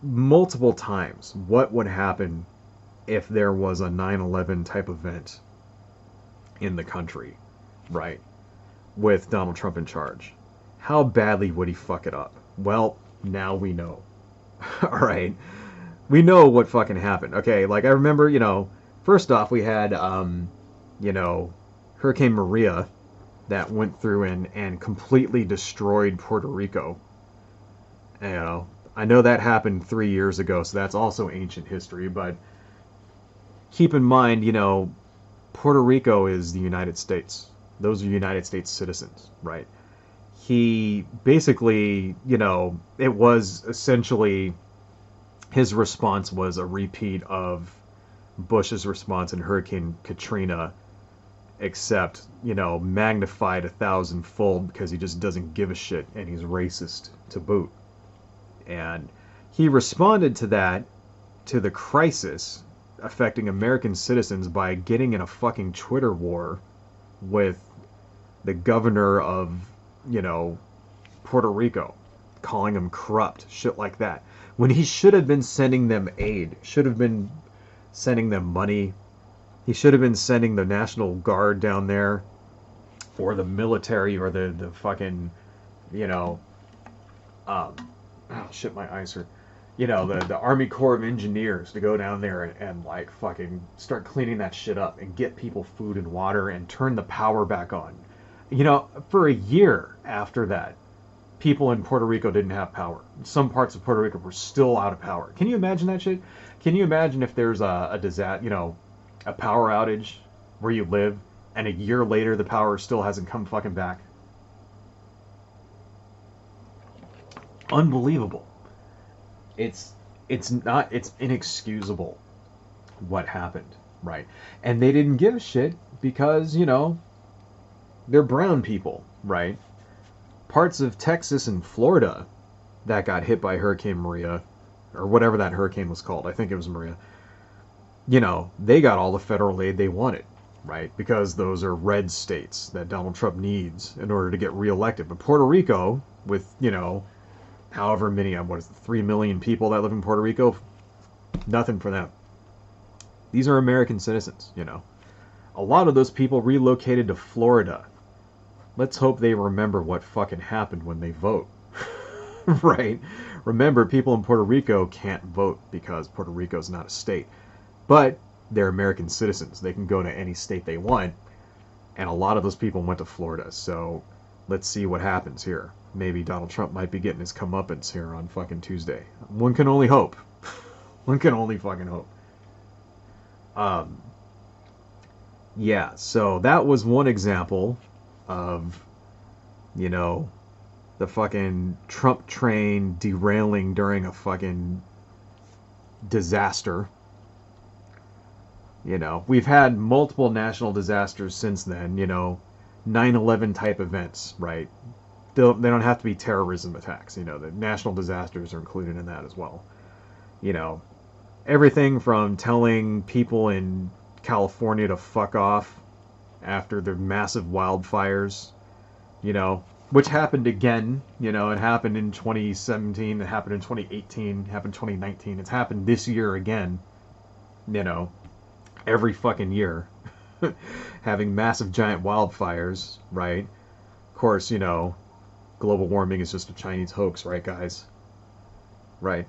multiple times what would happen if there was a 9/11 type event in the country, right? With Donald Trump in charge. How badly would he fuck it up? Well, now we know. All right. We know what fucking happened. Okay, I remember, first off, we had, Hurricane Maria that went through and completely destroyed Puerto Rico. I know that happened 3 years ago, so that's also ancient history, but keep in mind, Puerto Rico is the United States. Those are United States citizens, right? he basically, it was essentially his response was a repeat of Bush's response in Hurricane Katrina, except, magnified 1,000-fold because he just doesn't give a shit and he's racist to boot. And he responded to that, to the crisis affecting American citizens by getting in a fucking Twitter war with the governor of, Puerto Rico, calling him corrupt, shit like that. When he should have been sending them aid, should have been sending them money. He should have been sending the National Guard down there, or the military, or the fucking, oh shit, my eyes hurt. The Army Corps of Engineers to go down there and like fucking start cleaning that shit up and get people food and water and turn the power back on. For a year after that, people in Puerto Rico didn't have power. Some parts of Puerto Rico were still out of power. Can you imagine that shit? Can you imagine if there's a disaster, a power outage where you live, and a year later the power still hasn't come fucking back? Unbelievable. It's inexcusable what happened, right? And they didn't give a shit because, they're brown people, right? Parts of Texas and Florida that got hit by Hurricane Maria, or whatever that hurricane was called, I think it was Maria, they got all the federal aid they wanted, right? Because those are red states that Donald Trump needs in order to get reelected. But Puerto Rico, with, however many, 3 million people that live in Puerto Rico, nothing for them. These are American citizens, A lot of those people relocated to Florida. Let's hope they remember what fucking happened when they vote. Right? Remember, people in Puerto Rico can't vote because Puerto Rico's not a state. But they're American citizens. They can go to any state they want. And a lot of those people went to Florida. So let's see what happens here. Maybe Donald Trump might be getting his comeuppance here on fucking Tuesday. One can only hope. One can only fucking hope. Yeah, so that was one example of, the fucking Trump train derailing during a fucking disaster. We've had multiple national disasters since then, 9/11 type events, right? They don't have to be terrorism attacks, the national disasters are included in that as well. Everything from telling people in California to fuck off after the massive wildfires, which happened again, it happened in 2017, it happened in 2018, it happened in 2019, it's happened this year again, every fucking year, having massive giant wildfires, right? Of course, global warming is just a Chinese hoax, right, guys? Right.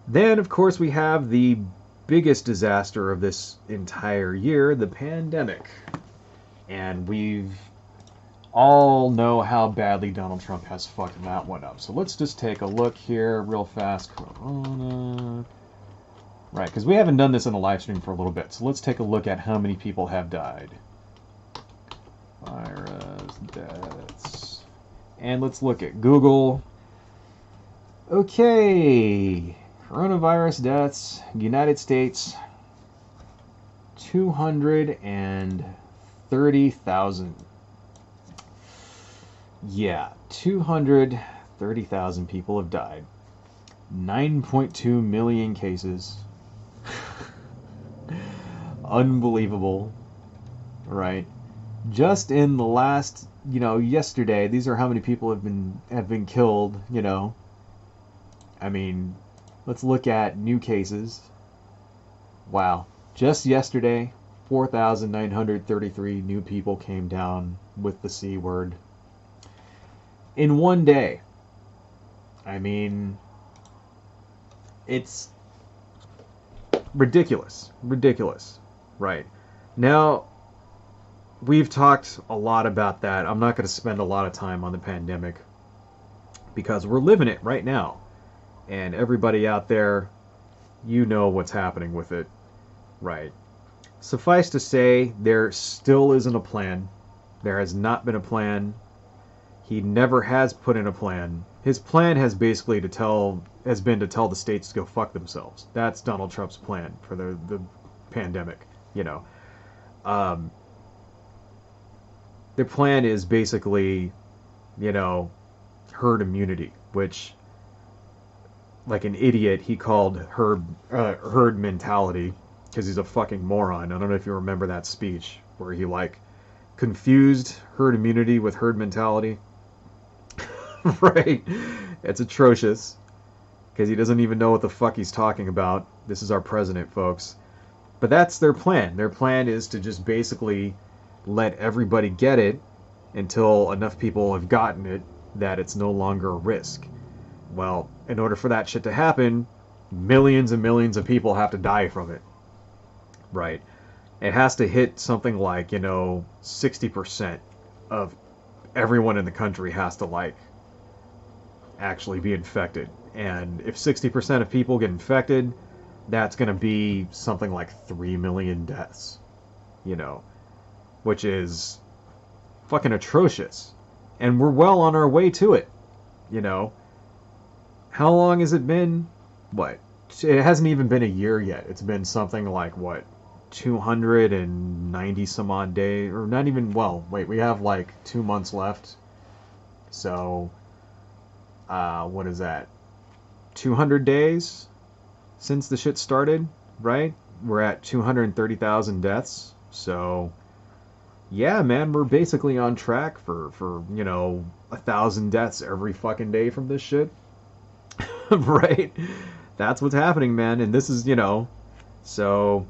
Then, of course, we have the biggest disaster of this entire year, the pandemic. And we've all know how badly Donald Trump has fucked that one up. So let's just take a look here real fast. Corona. Right, because we haven't done this in a live stream for a little bit. So let's take a look at how many people have died. Virus deaths. And let's look at Google. Okay. Coronavirus deaths, United States, 230,000. Yeah, 230,000 people have died. 9.2 million cases. Unbelievable, right? Just in the last, yesterday, these are how many people have been killed, I mean, let's look at new cases. Wow. Just yesterday, 4,933 new people came down with the C word. In one day. I mean, it's ridiculous. Ridiculous. Right. Now, we've talked a lot about that. I'm not going to spend a lot of time on the pandemic because we're living it right now. And everybody out there, you know what's happening with it, right? Suffice to say, there still isn't a plan. There has not been a plan. He never has put in a plan. His plan has basically been to tell the states to go fuck themselves. That's Donald Trump's plan for the pandemic. You know, um, their plan is basically, you know, herd immunity, which, like an idiot, he called herd mentality because he's a fucking moron. I don't know if you remember that speech where he like confused herd immunity with herd mentality. Right? It's atrocious because he doesn't even know what the fuck he's talking about. This is our president, folks. But that's their plan. Their plan is to just basically let everybody get it until enough people have gotten it that it's no longer a risk. Well, in order for that shit to happen, millions and millions of people have to die from it. Right? It has to hit something like, 60% of everyone in the country has to, like, actually be infected. And if 60% of people get infected, that's going to be something like 3 million deaths. Which is fucking atrocious. And we're well on our way to it. How long has it been? What? It hasn't even been a year yet. It's been something like, 290 some odd days, or not even, wait, we have like 2 months left. So, what is that? 200 days since the shit started, right? We're at 230,000 deaths. So, yeah, man, we're basically on track for 1,000 deaths every fucking day from this shit. Right? That's what's happening, man. And this is, so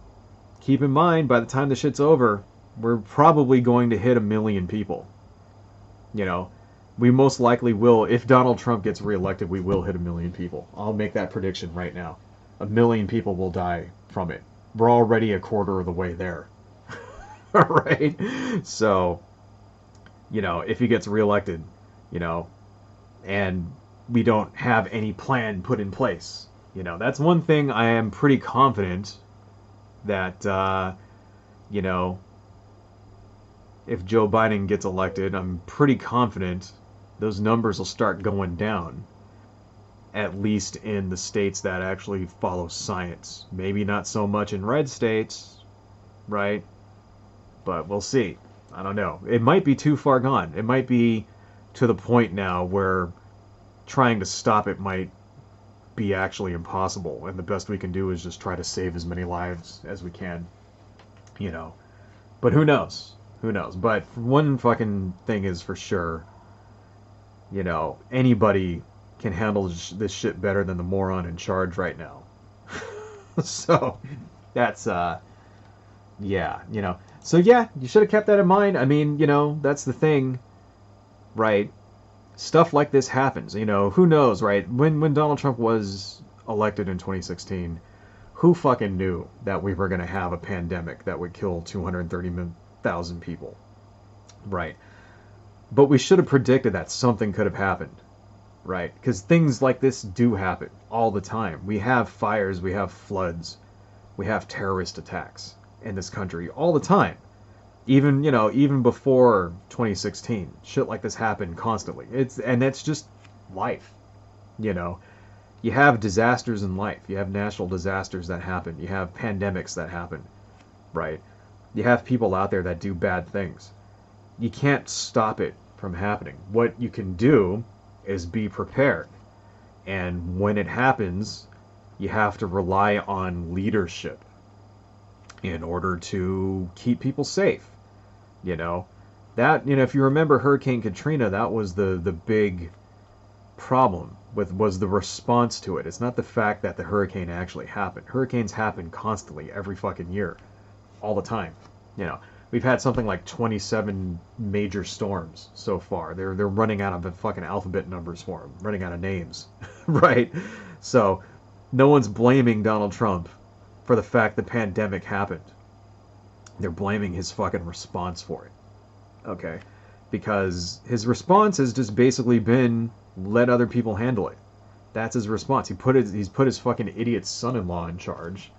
keep in mind, by the time the shit's over, we're probably going to hit 1 million people. We most likely will, if Donald Trump gets reelected, we will hit 1 million people. I'll make that prediction right now. 1 million people will die from it. We're already a quarter of the way there. Right? So, if he gets reelected, and we don't have any plan put in place, that's one thing I am pretty confident that, if Joe Biden gets elected, I'm pretty confident those numbers will start going down, at least in the states that actually follow science. Maybe not so much in red states, right? But we'll see. I don't know. It might be too far gone. It might be to the point now where trying to stop it might be actually impossible, and the best we can do is just try to save as many lives as we can. But who knows? Who knows? But one fucking thing is for sure, anybody can handle this shit better than the moron in charge right now. So, that's, yeah, So yeah, you should have kept that in mind. I mean, that's the thing, right? Stuff like this happens. Who knows, right? When Donald Trump was elected in 2016, who fucking knew that we were going to have a pandemic that would kill 230,000 people, right? But we should have predicted that something could have happened, right? Because things like this do happen all the time. We have fires, we have floods, we have terrorist attacks in this country all the time. Even before 2016, shit like this happened constantly. It's just life. You have disasters in life. You have natural disasters that happen. You have pandemics that happen, right? You have people out there that do bad things. You can't stop it from happening. What you can do is be prepared. And when it happens, you have to rely on leadership in order to keep people safe. If you remember Hurricane Katrina, that was the big problem was the response to it. It's not the fact that the hurricane actually happened. Hurricanes happen constantly every fucking year, all the time. We've had something like 27 major storms so far. They're running out of the fucking alphabet numbers for them, running out of names, right? So no one's blaming Donald Trump for the fact the pandemic happened. They're blaming his fucking response for it. Okay? Because his response has just basically been, let other people handle it. That's his response. He's put his fucking idiot son-in-law in charge,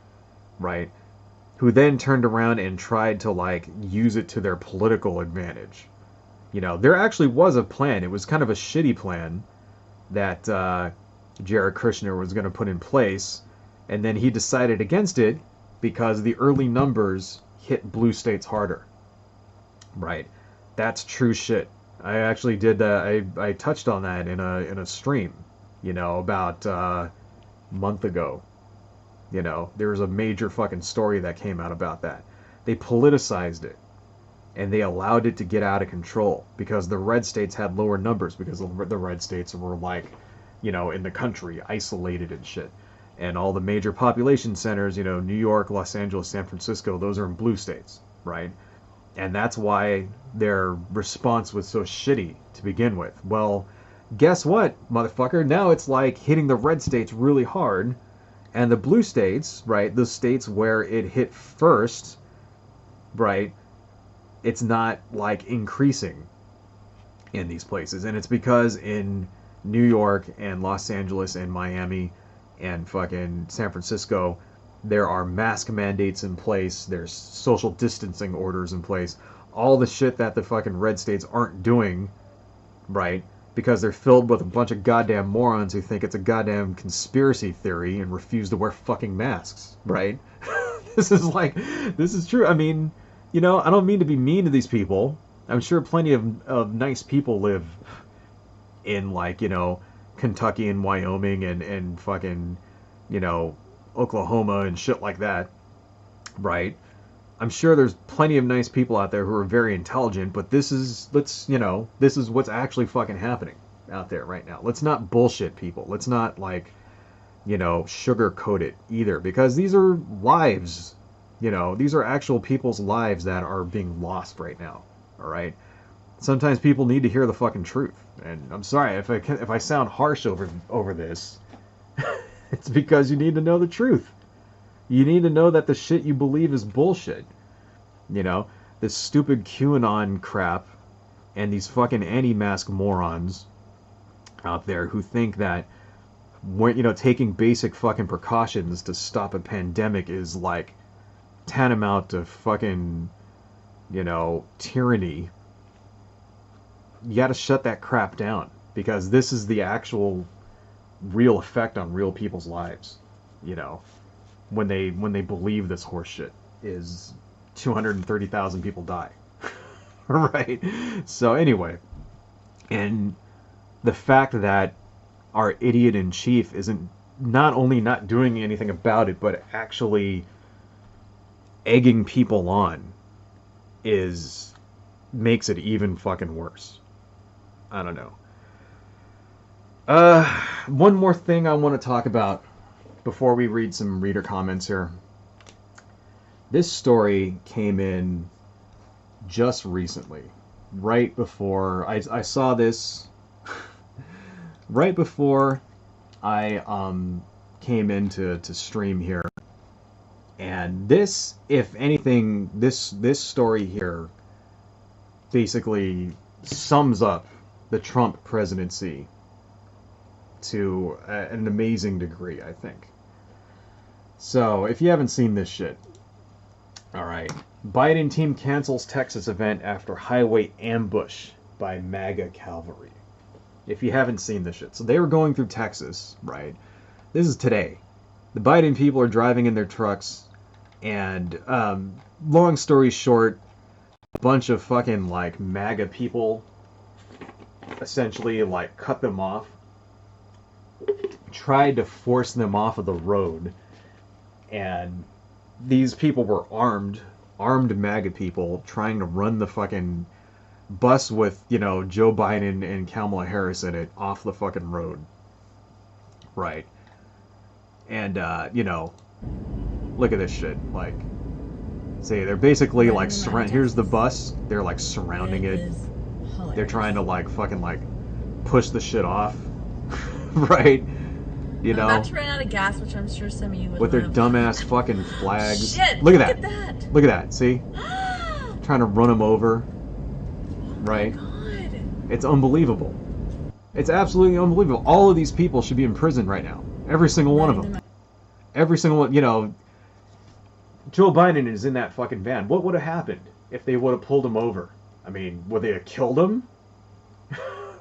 right? Who then turned around and tried to, use it to their political advantage. You know, there actually was a plan. It was kind of a shitty plan that Jared Kushner was going to put in place, and then he decided against it because the early numbers hit blue states harder. Right. That's true shit. I actually did that. I touched on that in a stream, you know, about a month ago. You know, there was a major fucking story that came out about that. They politicized it, and they allowed it to get out of control because the red states had lower numbers because the red states were like, you know, in the country, isolated and shit. And all the major population centers, you know, New York, Los Angeles, San Francisco, those are in blue states, right? And that's why their response was so shitty to begin with. Well, guess what, motherfucker? Now it's like hitting the red states really hard, and the blue states, right, the states where it hit first, right, it's not like increasing in these places. And it's because in New York and Los Angeles and Miami and fucking San Francisco, there are mask mandates in place, there's social distancing orders in place, all the shit that the fucking red states aren't doing, right? Because they're filled with a bunch of goddamn morons who think it's a goddamn conspiracy theory and refuse to wear fucking masks, right? This is true. I mean, you know, I don't mean to be mean to these people. I'm sure plenty of nice people live in, like, you know, Kentucky and Wyoming and fucking, you know, Oklahoma and shit like that, right? I'm sure there's plenty of nice people out there who are very intelligent, but this is what's actually fucking happening out there right now. Let's not bullshit people. Let's not, like, you know, sugarcoat it either, because these are lives, you know, these are actual people's lives that are being lost right now, all right? Sometimes people need to hear the fucking truth, and I'm sorry if I sound harsh over this. It's because you need to know the truth. You need to know that the shit you believe is bullshit. You know, this stupid QAnon crap and these fucking anti-mask morons out there who think that, when, you know, taking basic fucking precautions to stop a pandemic is like tantamount to fucking, you know, tyranny. You gotta shut that crap down, because this is the actual real effect on real people's lives, you know, when they believe this horse shit is 230,000 people die. Right? So anyway, and the fact that our idiot in chief isn't not only not doing anything about it, but actually egging people on makes it even fucking worse. I don't know. One more thing I want to talk about before we read some reader comments here. This story came in just recently, right before I saw this, right before I came in to stream here. And this, if anything, this story here basically sums up the Trump presidency to an amazing degree, I think. So, if you haven't seen this shit, alright. Biden team cancels Texas event after highway ambush by MAGA Cavalry. If you haven't seen this shit. So they were going through Texas, right? This is today. The Biden people are driving in their trucks, and long story short, a bunch of fucking, like, MAGA people essentially, like, cut them off, tried to force them off of the road, and these people were armed MAGA people trying to run the fucking bus with, you know, Joe Biden and Kamala Harris in it off the fucking road. Right. And, you know, look at this shit. Like, say, they're basically, like, here's the bus. They're, like, surrounding it. They're trying to, like, fucking, like, push the shit off. Right? You know? I'm about to run out of gas, which I'm sure some of you would with their dumbass fucking flags. Shit! Look at that. Look at that. See? Trying to run them over. Right? Oh my God. It's unbelievable. It's absolutely unbelievable. All of these people should be in prison right now. Every single one of them. Every single one. You know, Joe Biden is in that fucking van. What would have happened if they would have pulled him over? I mean, would they have killed him?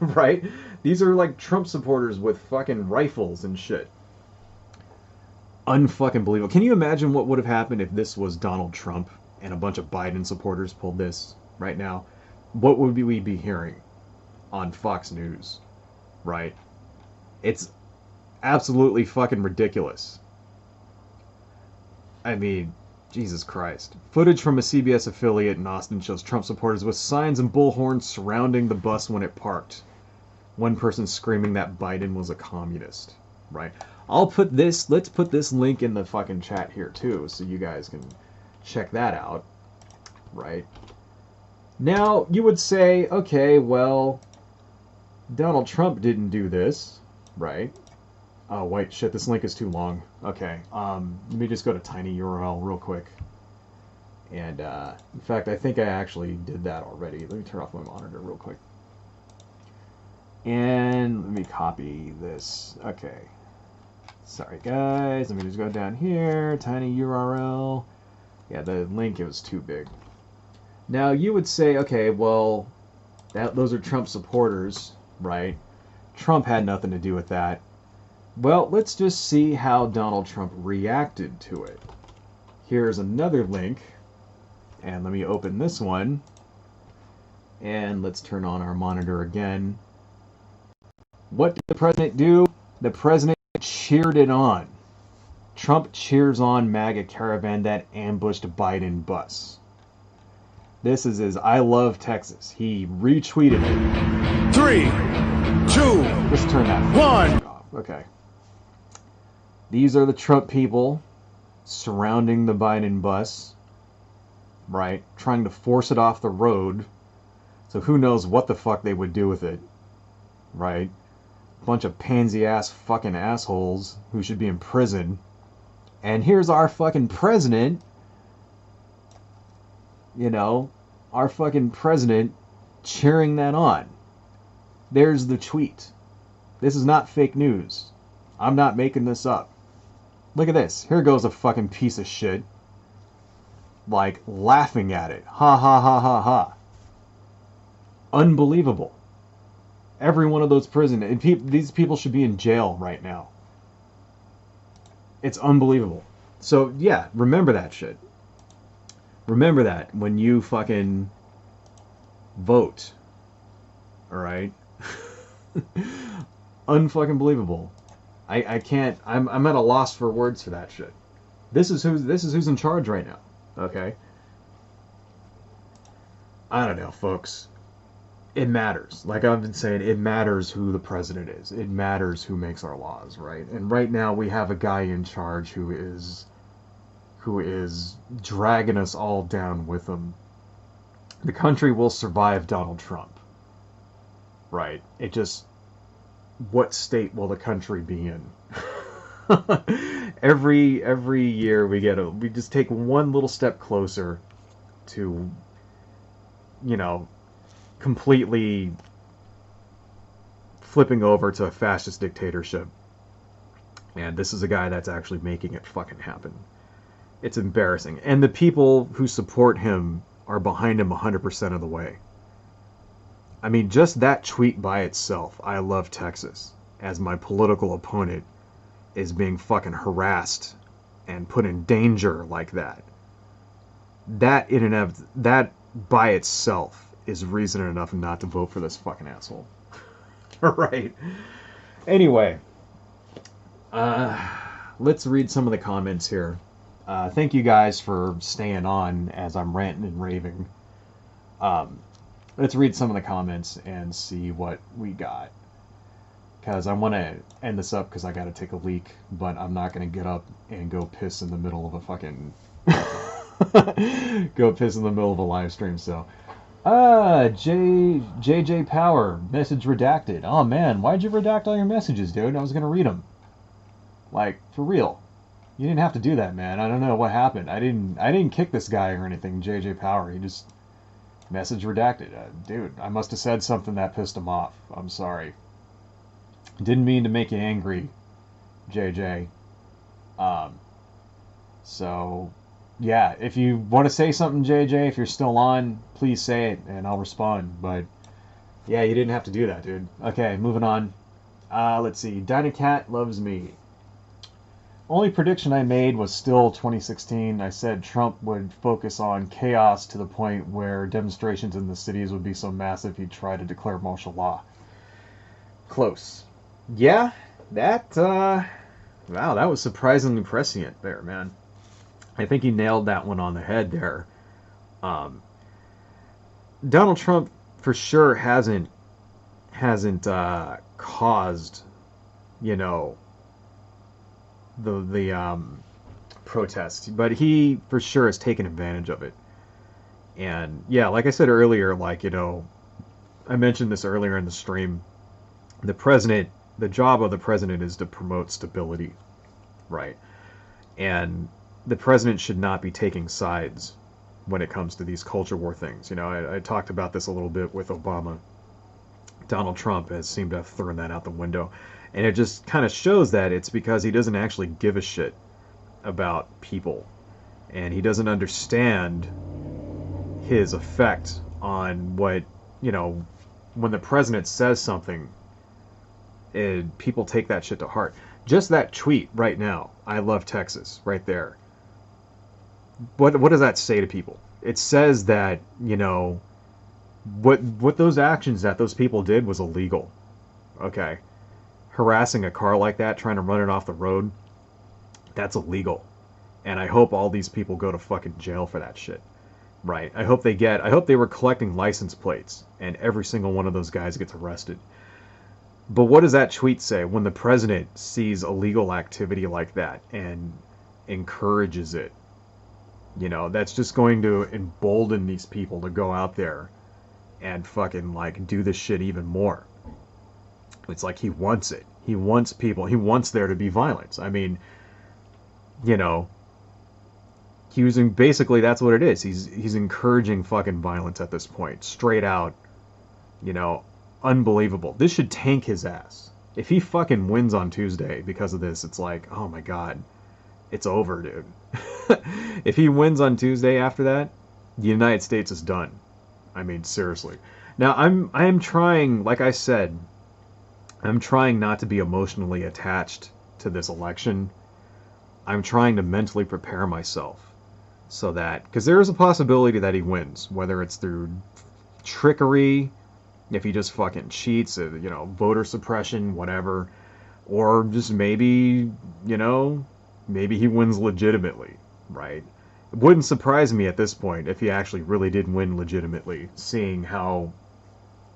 Right? These are like Trump supporters with fucking rifles and shit. Unfucking believable. Can you imagine what would have happened if this was Donald Trump and a bunch of Biden supporters pulled this right now? What would we be hearing on Fox News? Right? It's absolutely fucking ridiculous. I mean, Jesus Christ. Footage from a CBS affiliate in Austin shows Trump supporters with signs and bullhorns surrounding the bus when it parked. One person screaming that Biden was a communist. Right? Let's put this link in the fucking chat here too, so you guys can check that out. Right? Now, you would say, okay, well, Donald Trump didn't do this. Right? Oh, wait, shit, this link is too long. Okay, let me just go to tinyurl real quick. And, in fact, I think I actually did that already. Let me turn off my monitor real quick. And let me copy this. Okay. Sorry, guys. Let me just go down here. Tinyurl. Yeah, the link, it was too big. Now, you would say, okay, well, those are Trump supporters, right? Trump had nothing to do with that. Well, let's just see how Donald Trump reacted to it. Here's another link. And let me open this one. And let's turn on our monitor again. What did the president do? The president cheered it on. Trump cheers on MAGA Caravan that ambushed Biden bus. This is his I Love Texas. He retweeted it. 3, 2, Just turn that 1. off. Okay. These are the Trump people surrounding the Biden bus, right? Trying to force it off the road. So who knows what the fuck they would do with it, right? Bunch of pansy-ass fucking assholes who should be in prison. And here's our fucking president, our fucking president cheering that on. There's the tweet. This is not fake news. I'm not making this up. Look at this. Here goes a fucking piece of shit. Like, laughing at it. Ha ha ha ha ha. Unbelievable. Every one of those these people should be in jail right now. It's unbelievable. So, yeah, remember that shit. Remember that when you fucking vote. Alright? Unfucking believable. I can't. I'm at a loss for words for that shit. This is who's in charge right now. Okay. I don't know, folks. It matters. Like I've been saying, it matters who the president is. It matters who makes our laws, right? And right now we have a guy in charge who is dragging us all down with him. The country will survive Donald Trump. Right? It just, what state will the country be in? every year we just take one little step closer to, completely flipping over to a fascist dictatorship. And this is a guy that's actually making it fucking happen. It's embarrassing. And the people who support him are behind him 100% of the way. I mean, just that tweet by itself, I love Texas, as my political opponent is being fucking harassed and put in danger like that. That by itself is reason enough not to vote for this fucking asshole. Right. Anyway, let's read some of the comments here. Thank you guys for staying on as I'm ranting and raving. Let's read some of the comments and see what we got. Because I want to end this up because I got to take a leak, but I'm not going to get up and go piss in the middle of a fucking... go piss in the middle of a live stream, so... JJ Power, message redacted. Oh man, why'd you redact all your messages, dude? I was going to read them. Like, for real. You didn't have to do that, man. I don't know what happened. I didn't kick this guy or anything, JJ Power. He just... Message redacted. Dude, I must have said something that pissed him off. I'm sorry. Didn't mean to make you angry, JJ. So, Yeah, if you want to say something, JJ, if you're still on, please say it and I'll respond. But yeah, you didn't have to do that, dude. Okay, moving on. Let's see. Dynacat loves me. Only prediction I made was still 2016. I said Trump would focus on chaos to the point where demonstrations in the cities would be so massive he'd try to declare martial law. Close. Yeah, that, wow, that was surprisingly prescient there, man. I think he nailed that one on the head there. Um, Donald Trump for sure hasn't caused, you know, the protest, but he for sure has taken advantage of it. And yeah, like I said earlier, like I mentioned this earlier in the stream. The president, the job of the president is to promote stability, right? And the president should not be taking sides when it comes to these culture war things. I talked about this a little bit with Obama. Donald Trump has seemed to have thrown that out the window. And it just kind of shows that it's because he doesn't actually give a shit about people. And he doesn't understand his effect on when the president says something, people take that shit to heart. Just that tweet right now, I love Texas, right there. What does that say to people? It says that, what those actions that those people did was illegal. Okay. Harassing a car like that, trying to run it off the road, that's illegal. And I hope all these people go to fucking jail for that shit. Right. I hope they were collecting license plates and every single one of those guys gets arrested. But what does that tweet say when the president sees illegal activity like that and encourages it? That's just going to embolden these people to go out there and fucking do this shit even more. It's like he wants it. He wants people. He wants there to be violence. I mean, basically that's what it is. He's encouraging fucking violence at this point, straight out. Unbelievable. This should tank his ass. If he fucking wins on Tuesday because of this, it's like, oh my god, it's over, dude. If he wins on Tuesday after that, the United States is done. I mean, seriously. Now, I am trying, like I said, I'm trying not to be emotionally attached to this election. I'm trying to mentally prepare myself so that, because there is a possibility that he wins, whether it's through trickery, if he just fucking cheats, voter suppression, whatever, or just maybe he wins legitimately, right? It wouldn't surprise me at this point if he actually really did win legitimately, seeing how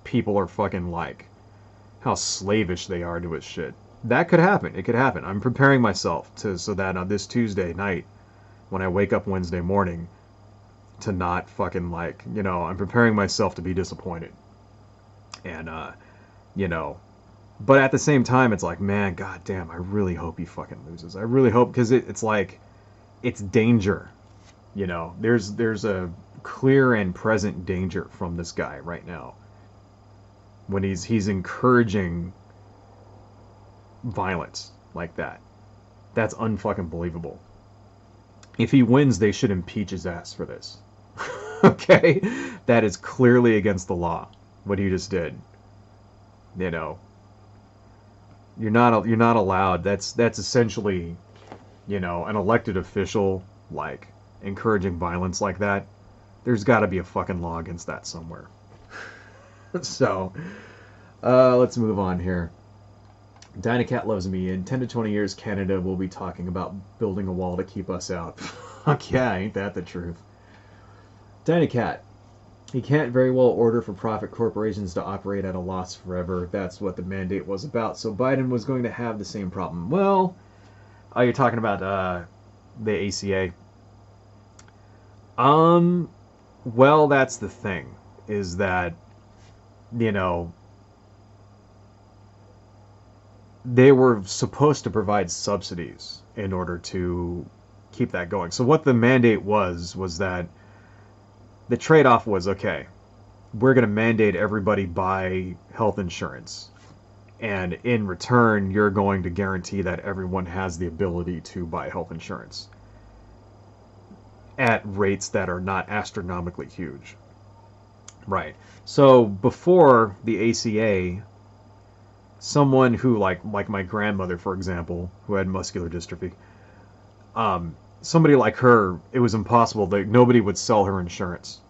people are fucking how slavish they are to his shit. That could happen. It could happen. I'm preparing myself so that on this Tuesday night, when I wake up Wednesday morning, to not fucking I'm preparing myself to be disappointed. And, but at the same time, it's like, man, goddamn, I really hope he fucking loses. I really hope, because it's like, it's danger. There's a clear and present danger from this guy right now. When he's encouraging violence like that. That's unfucking believable. If he wins, they should impeach his ass for this. Okay? That is clearly against the law, what he just did. You're not allowed. That's essentially, an elected official encouraging violence like that. There's got to be a fucking law against that somewhere. So, let's move on here. Dynacat loves me. In 10 to 20 years, Canada will be talking about building a wall to keep us out. Fuck yeah, ain't that the truth? Dynacat. He can't very well order for-profit corporations to operate at a loss forever. That's what the mandate was about. So Biden was going to have the same problem. Well, you're talking about the ACA. Well, that's the thing, is that, they were supposed to provide subsidies in order to keep that going. So what the mandate was that the trade-off was, okay, we're going to mandate everybody buy health insurance. And in return, you're going to guarantee that everyone has the ability to buy health insurance. at rates that are not astronomically huge. Right. So before the ACA, someone who like my grandmother, for example, who had muscular dystrophy, somebody like her, it was impossible. That nobody would sell her insurance.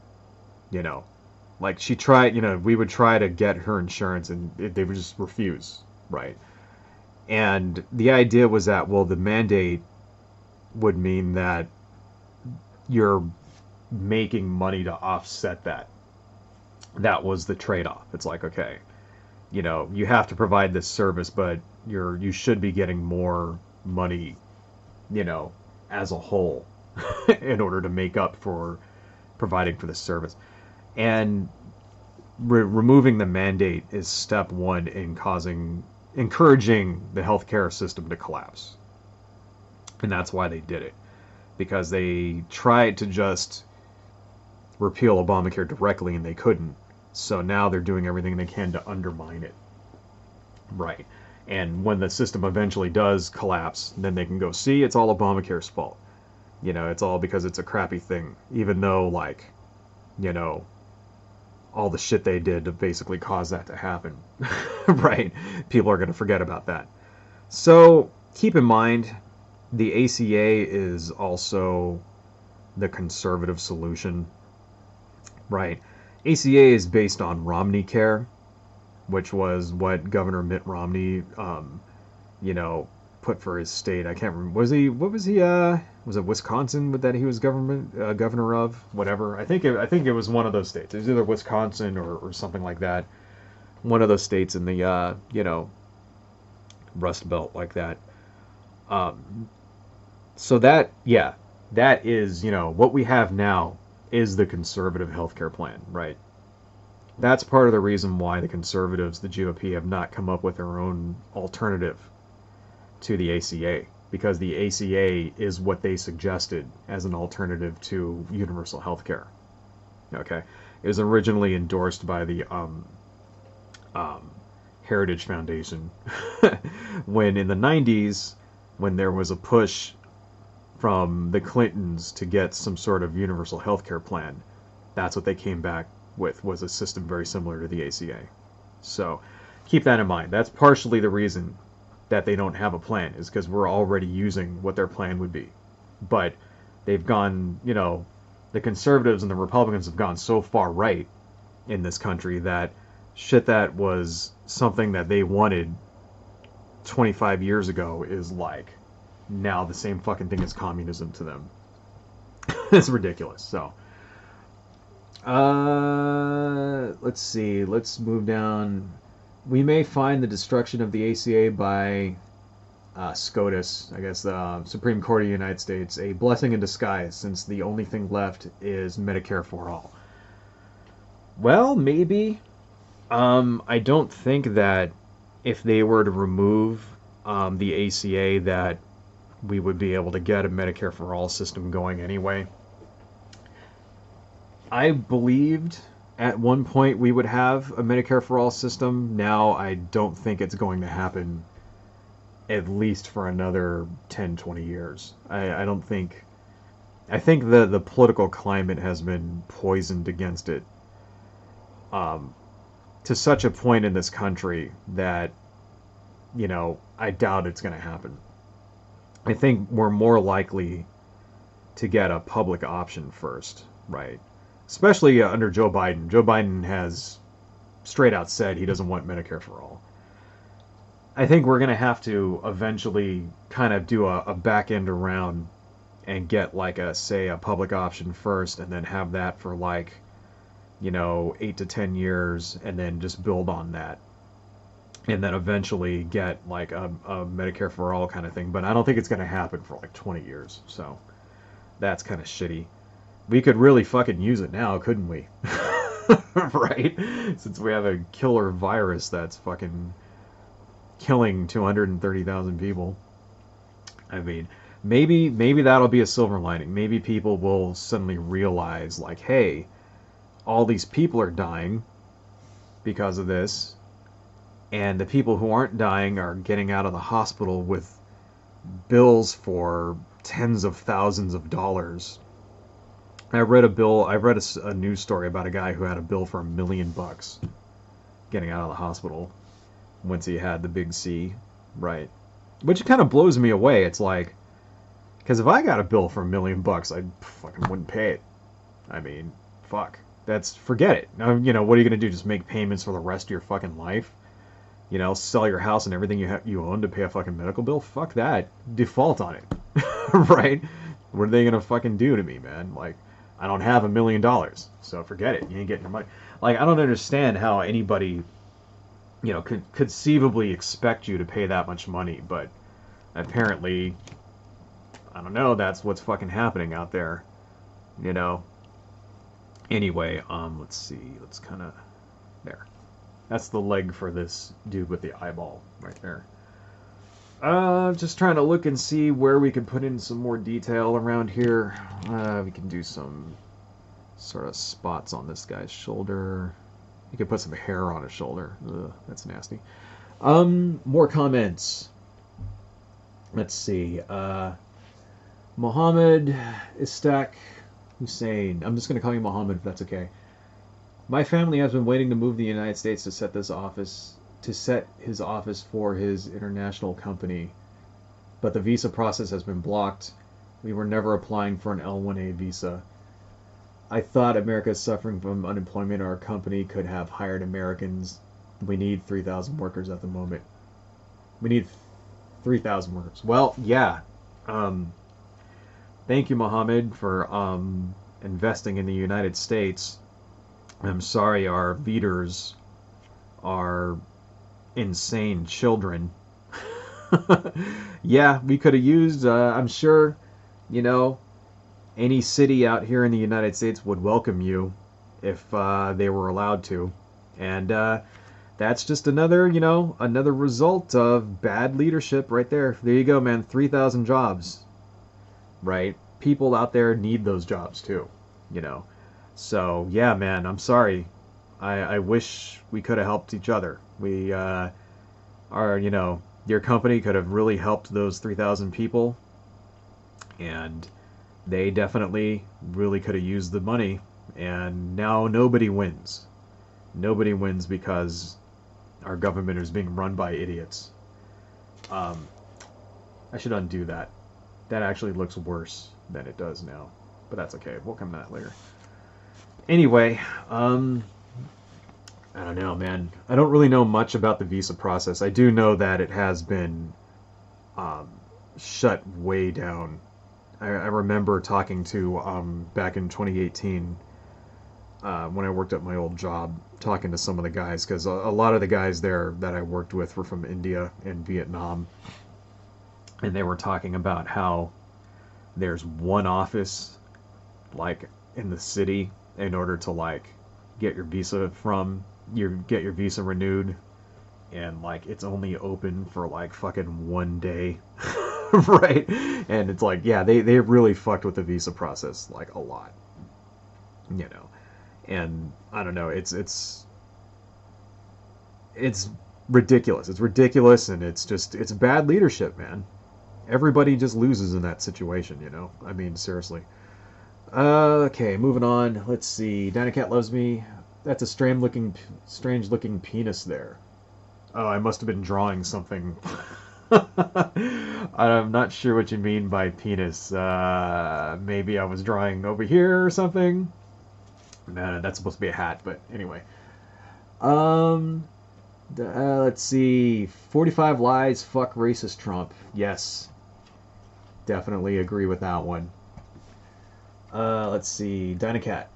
You know, like she tried. We would try to get her insurance, and they would just refuse. Right. And the idea was that, well, the mandate would mean that you're making money to offset that. That was the trade-off. It's like, okay, you have to provide this service, but you should be getting more money, you know, as a whole in order to make up for providing for this service. And removing the mandate is step one in encouraging the healthcare system to collapse. And that's why they did it. Because they tried to just repeal Obamacare directly and they couldn't. So now they're doing everything they can to undermine it. Right. And when the system eventually does collapse, then they can go, see, it's all Obamacare's fault. It's all because it's a crappy thing. Even though, all the shit they did to basically cause that to happen. Right. People are going to forget about that. So keep in mind, the ACA is also the conservative solution. Right. ACA is based on Romney Care, which was what Governor Mitt Romney, put for his state. I can't remember. Was it Wisconsin that he was governor of? Whatever. I think it was one of those states. It was either Wisconsin or something like that. One of those states in the, Rust Belt like that. So that is, what we have now is the conservative healthcare plan, right? That's part of the reason why the conservatives, the GOP, have not come up with their own alternative to the ACA, because the ACA is what they suggested as an alternative to universal healthcare. Okay, it was originally endorsed by the Heritage Foundation when in the 90s, when there was a push from the Clintons to get some sort of universal healthcare plan. That's what they came back with, was a system very similar to the ACA. So keep that in mind. That's partially the reason that they don't have a plan, is because we're already using what their plan would be. But they've gone, the conservatives and the Republicans have gone so far right in this country that shit that was something that they wanted 25 years ago is now the same fucking thing as communism to them. It's ridiculous. So, let's see. Let's move down. We may find the destruction of the ACA by SCOTUS, I guess the Supreme Court of the United States, a blessing in disguise, since the only thing left is Medicare for all. Well, maybe. I don't think that if they were to remove the ACA that we would be able to get a Medicare for all system going anyway. I believed at one point we would have a Medicare for all system. Now I don't think it's going to happen, at least for another 10, 20 years. I think the political climate has been poisoned against it to such a point in this country that, I doubt it's going to happen. I think we're more likely to get a public option first, right? Especially under Joe Biden. Joe Biden has straight out said he doesn't want Medicare for all. I think we're going to have to eventually kind of do a back end around and get a public option first, and then have that for 8 to 10 years, and then just build on that. And then eventually get a Medicare for all kind of thing. But I don't think it's going to happen for 20 years. So that's kind of shitty. We could really fucking use it now, couldn't we? Right? Since we have a killer virus that's fucking killing 230,000 people. I mean, maybe that'll be a silver lining. Maybe people will suddenly realize, hey, all these people are dying because of this. And the people who aren't dying are getting out of the hospital with bills for tens of thousands of dollars I read a bill. I read a news story about a guy who had a bill for $1 million getting out of the hospital once he had the big C, right? Which kind of blows me away. It's like, because if I got a bill for $1 million, I fucking wouldn't pay it. I mean, fuck. Forget it. You know, what are you gonna do? Just make payments for the rest of your fucking life? You know, sell your house and everything you own to pay a fucking medical bill? Fuck that. Default on it, right? What are they gonna fucking do to me, man? Like, I don't have $1 million, so forget it. You ain't getting your money. Like, I don't understand how anybody, you know, could conceivably expect you to pay that much money, but apparently, I don't know, that's what's fucking happening out there, you know. Anyway, let's see, let's kind of, there. That's the leg for this dude with the eyeball right there. Just trying to look and see where we can put in some more detail around here. We can do some sort of spots on this guy's shoulder. You could put some hair on his shoulder. Ugh, that's nasty. More comments. Let's see. Mohammed Istak Hussein. I'm just going to call you Mohammed if that's okay. My family has been waiting to move to the United States to set his office for his international company, but the visa process has been blocked. We were never applying for an L1A visa. I thought America is suffering from unemployment. Our company could have hired Americans. We need 3,000 workers at the moment. We need 3,000 workers. Well, yeah. Thank you, Mohammed, for investing in the United States. I'm sorry our leaders are insane children. Yeah, we could have used, I'm sure, you know, any city out here in the United States would welcome you if they were allowed to. And that's just another, you know, another result of bad leadership right there. There you go, man. 3,000 jobs, right? People out there need those jobs too, you know. So, yeah, man, I'm sorry. I wish we could have helped each other. We are, you know, your company could have really helped those 3,000 people. And they definitely really could have used the money. And now nobody wins. Nobody wins because our government is being run by idiots. I should undo that. That actually looks worse than it does now. But that's okay. We'll come to that later. Anyway, I don't know, man. I don't really know much about the visa process. I do know that it has been shut way down. I remember talking to, back in 2018, when I worked at my old job, talking to some of the guys, because a lot of the guys there that I worked with were from India and Vietnam. And they were talking about how there's one office, like, in the city in order to, like, get your visa renewed, and, like, it's only open for, like, fucking one day. Right? And it's like, yeah, they really fucked with the visa process, like, a lot, you know. And I don't know, it's ridiculous. It's ridiculous, and it's bad leadership, man. Everybody just loses in that situation, you know. I mean, seriously. Okay, moving on. Let's see. Dynacat loves me. That's a strange looking penis there. Oh, I must have been drawing something. I'm not sure what you mean by penis. Maybe I was drawing over here or something. Nah, that's supposed to be a hat, but anyway. Let's see. 45 lies. Fuck racist Trump. Yes. Definitely agree with that one. Let's see. Dynacat.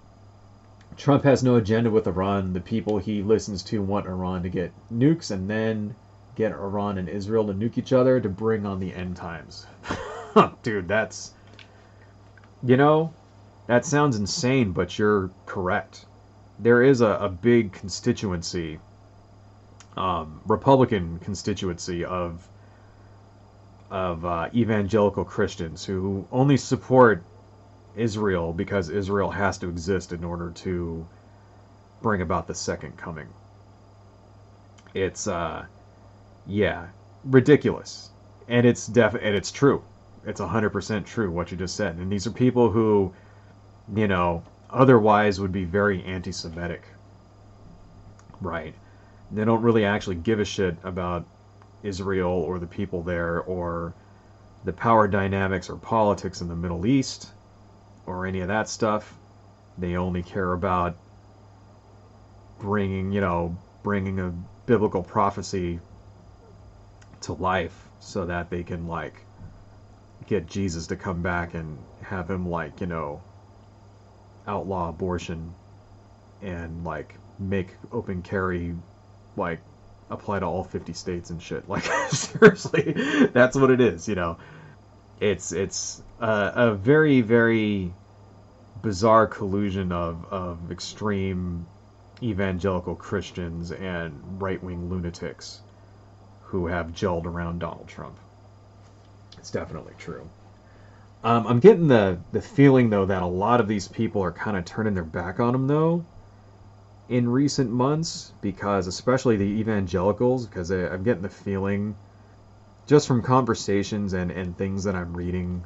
Trump has no agenda with Iran. The people he listens to want Iran to get nukes and then get Iran and Israel to nuke each other to bring on the end times. Dude, that's... You know, that sounds insane, but you're correct. There is a big constituency, Republican constituency of evangelical Christians who only support Israel because Israel has to exist in order to bring about the second coming. It's yeah, ridiculous, and it's and it's true. It's 100% true what you just said. And these are people who, otherwise would be very anti-Semitic, right? They don't really actually give a shit about Israel or the people there or the power dynamics or politics in the Middle East or any of that stuff. They only care about bringing a biblical prophecy to life so that they can like get Jesus to come back and have him like, outlaw abortion and like make open carry like apply to all 50 states and shit. Like seriously, that's what it is, It's a very, very bizarre collusion of extreme evangelical Christians and right-wing lunatics who have gelled around Donald Trump. It's definitely true. I'm getting the feeling, though, that a lot of these people are kind of turning their back on him, though, in recent months, because especially the evangelicals, because I'm getting the feeling, just from conversations and things that I'm reading,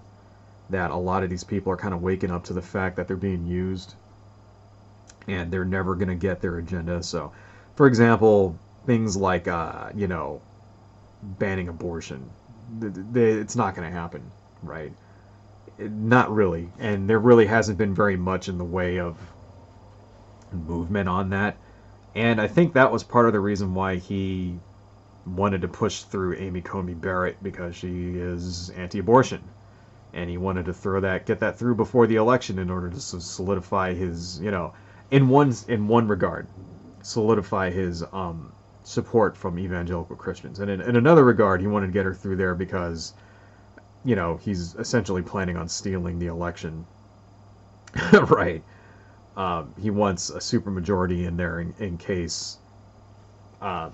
that a lot of these people are kind of waking up to the fact that they're being used and they're never going to get their agenda. So, for example, things like, banning abortion. It's not going to happen, right? Not really. And there really hasn't been very much in the way of movement on that. And I think that was part of the reason why he wanted to push through Amy Coney Barrett, because she is anti-abortion. And he wanted to get that through before the election in order to solidify his, in one regard, solidify his support from evangelical Christians. And in another regard, he wanted to get her through there because, he's essentially planning on stealing the election. Right. He wants a supermajority in there in case, the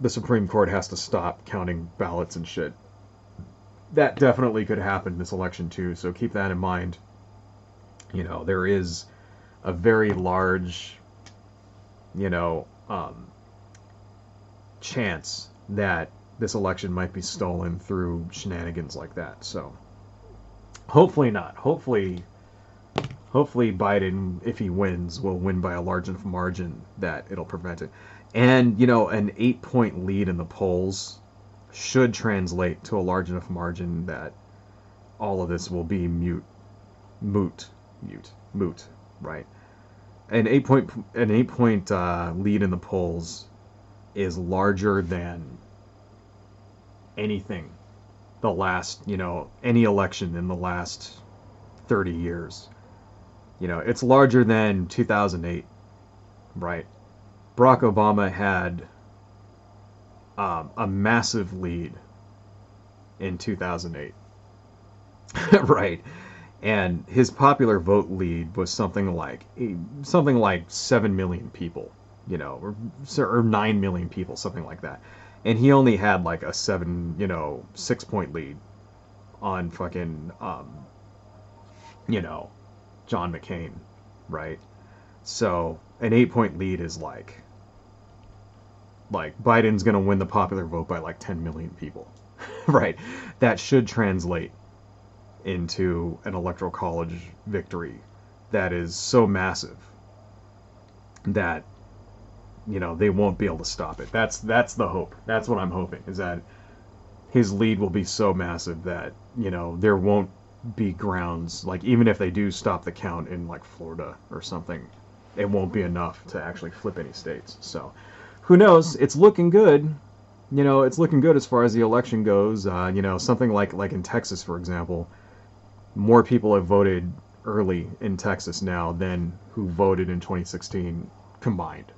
Supreme Court has to stop counting ballots and shit. That definitely could happen this election too, so keep that in mind. There is a very large, chance that this election might be stolen through shenanigans like that. So hopefully not. Hopefully Biden, if he wins, will win by a large enough margin that it'll prevent it. And, an 8-point lead in the polls should translate to a large enough margin that all of this will be moot, right? An 8-point lead in the polls is larger than anything any election in the last 30 years. It's larger than 2008, right? Barack Obama had a massive lead in 2008, right? And his popular vote lead was something like 7 million people, or 9 million people, something like that. And he only had like a 6-point lead on fucking, John McCain, right? So an 8-point lead is like Biden's gonna win the popular vote by like 10 million people, right? That should translate into an electoral college victory that is so massive that they won't be able to stop it. That's the hope. That's what I'm hoping, is that his lead will be so massive that there won't be grounds, like even if they do stop the count in like Florida or something, it won't be enough to actually flip any states. So who knows? It's looking good. It's looking good as far as the election goes. Something like in Texas, for example, more people have voted early in Texas now than who voted in 2016 combined.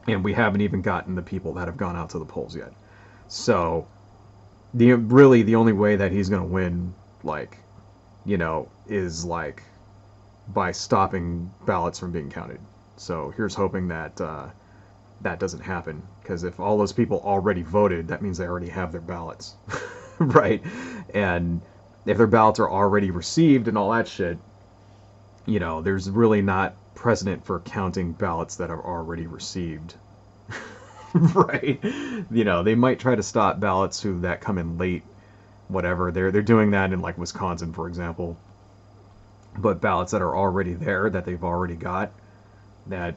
And we haven't even gotten the people that have gone out to the polls yet. So the only way that he's going to win, is by stopping ballots from being counted. So here's hoping that that doesn't happen, because if all those people already voted, that means they already have their ballots, right? And if their ballots are already received and all that shit, there's really not precedent for counting ballots that are already received, right? They might try to stop ballots that come in late, whatever. They're doing that in like Wisconsin, for example. but ballots that are already there, that they've already got, that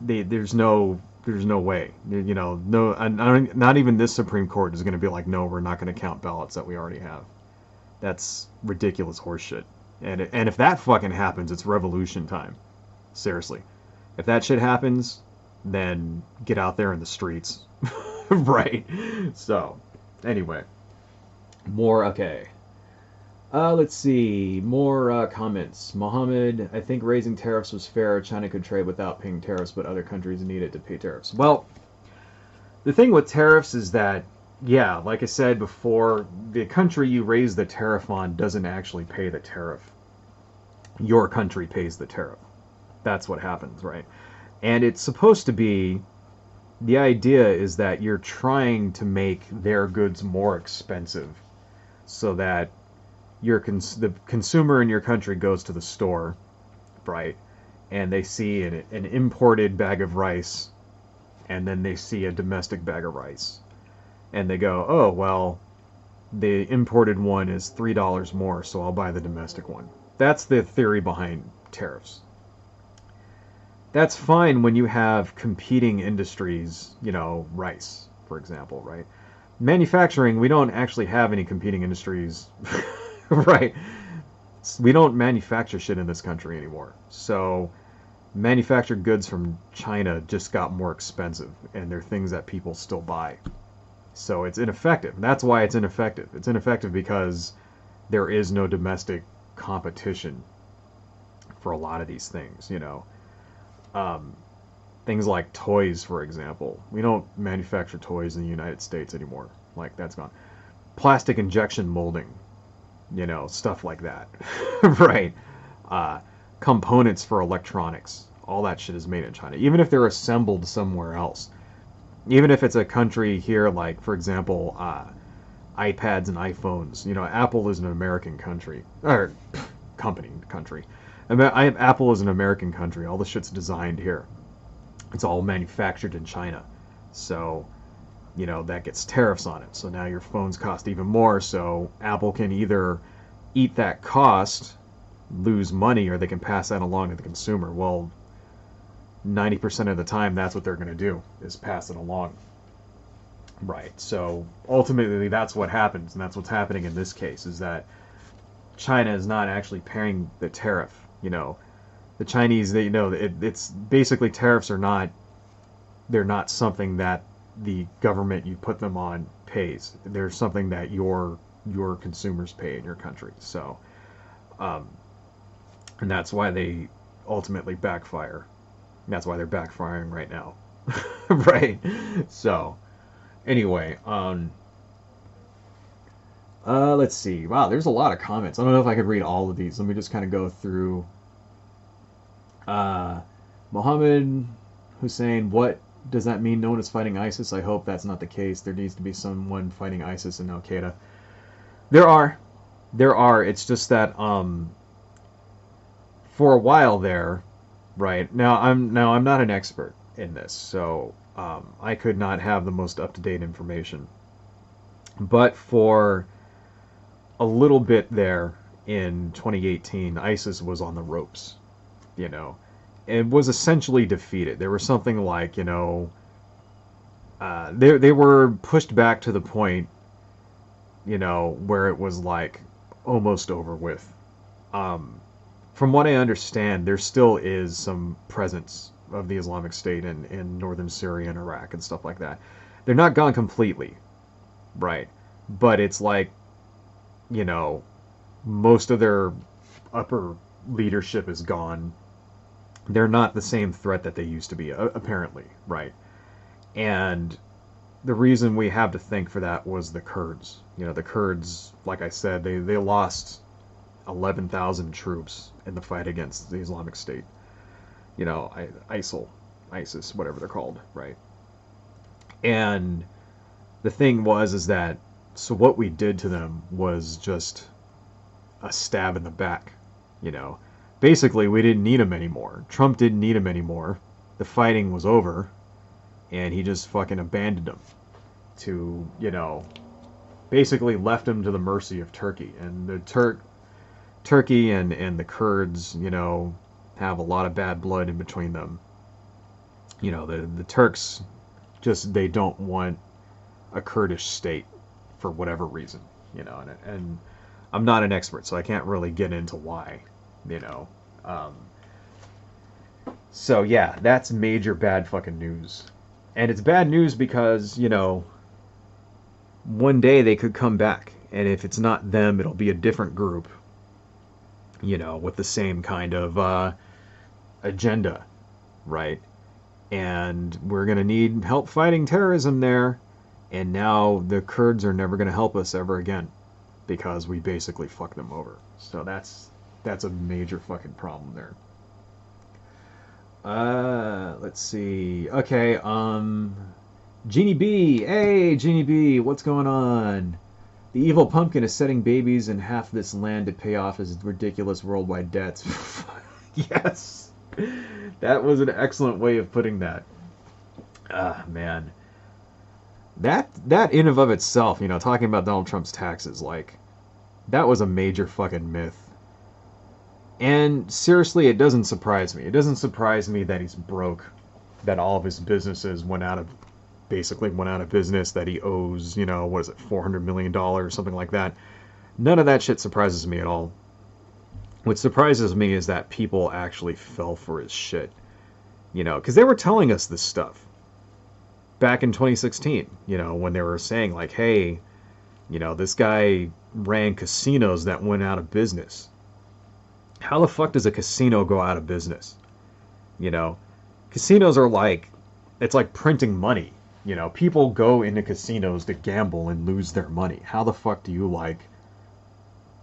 there's no way, you know, no, not even this Supreme Court is going to be like, no, we're not going to count ballots that we already have. That's ridiculous horseshit. And if that fucking happens, it's revolution time. Seriously. If that shit happens, then get out there in the streets. Right. So, anyway. More, okay. Let's see. More comments. Mohammed, I think raising tariffs was fair. China could trade without paying tariffs, but other countries needed to pay tariffs. Well, the thing with tariffs is that, yeah, like I said before, the country you raise the tariff on doesn't actually pay the tariff. Your country pays the tariff. That's what happens, right? And it's supposed to be, the idea is that you're trying to make their goods more expensive so that the consumer in your country goes to the store, right? And they see an imported bag of rice, and then they see a domestic bag of rice. And they go, oh, well, the imported one is $3 more, so I'll buy the domestic one. That's the theory behind tariffs. That's fine when you have competing industries, you know, rice, for example, right? Manufacturing, we don't actually have any competing industries, right? We don't manufacture shit in this country anymore. So manufactured goods from China just got more expensive, and they're things that people still buy. So it's ineffective. That's why it's ineffective. It's ineffective because there is no domestic competition for a lot of these things, you know. Things like toys, for example. We don't manufacture toys in the United States anymore. Like, that's gone. Plastic injection molding, you know, stuff like that. Right. Components for electronics. All that shit is made in China. Even if they're assembled somewhere else. Even if it's a country here, like, for example, iPads and iPhones. You know, Apple is an American country. Or, country. Apple is an American country. All the shit's designed here. It's all manufactured in China. So, you know, that gets tariffs on it. So now your phones cost even more. So Apple can either eat that cost, lose money, or they can pass that along to the consumer. Well, 90% of the time, that's what they're going to do, is pass it along. Right. So ultimately, that's what happens. And that's what's happening in this case, is that China is not actually paying the tariff. You know, the Chinese, they, you know, it's basically tariffs are not, they're not something that the government you put them on pays. They're something that your consumers pay in your country. So, and that's why they ultimately backfire. And that's why they're backfiring right now. Right. So, anyway, let's see. Wow, there's a lot of comments. I don't know if I could read all of these. Let me just kind of go through. Mohammed Hussein, what does that mean? No one is fighting ISIS? I hope that's not the case. There needs to be someone fighting ISIS and Al Qaeda. There are. It's just that for a while there, right? Now I'm not an expert in this, so I could not have the most up-to-date information. But for a little bit there in 2018, ISIS was on the ropes, you know. It was essentially defeated. There was something like, you know, they were pushed back to the point, you know, where it was like almost over with. From what I understand, there still is some presence of the Islamic State in northern Syria and Iraq and stuff like that. They're not gone completely, right? But it's like, you know, most of their upper leadership is gone. They're not the same threat that they used to be, apparently, right? And the reason we have to thank for that was the Kurds. You know, the Kurds, like I said, they lost 11,000 troops in the fight against the Islamic State. You know, ISIS, whatever they're called, right? And the thing is that, so what we did to them was just a stab in the back, you know. Basically, we didn't need them anymore. Trump didn't need them anymore. The fighting was over, and he just fucking abandoned them to, you know, basically left them to the mercy of Turkey. And Turkey and the Kurds, you know, have a lot of bad blood in between them. You know, the Turks just, they don't want a Kurdish state for whatever reason, you know, and I'm not an expert, so I can't really get into why, you know. Um, so yeah, that's major bad fucking news. And it's bad news because, you know, one day they could come back, and if it's not them, it'll be a different group, you know, with the same kind of agenda, right? And we're going to need help fighting terrorism there. And now the Kurds are never going to help us ever again because we basically fucked them over. So that's a major fucking problem there. Let's see. Okay, Genie B. Hey, Genie B, what's going on? The evil pumpkin is setting babies in half this land to pay off his ridiculous worldwide debts. Yes. That was an excellent way of putting that. Ah, man. That in and of itself, you know, talking about Donald Trump's taxes, like, that was a major fucking myth. And seriously, it doesn't surprise me. It doesn't surprise me that he's broke, that all of his businesses basically went out of business, that he owes, you know, what is it, $400 million, something like that. None of that shit surprises me at all. What surprises me is that people actually fell for his shit. You know, because they were telling us this stuff back in 2016, you know, when they were saying, like, hey, you know, this guy ran casinos that went out of business. How the fuck does a casino go out of business? You know, casinos are like, it's like printing money. You know, people go into casinos to gamble and lose their money. How the fuck do you, like,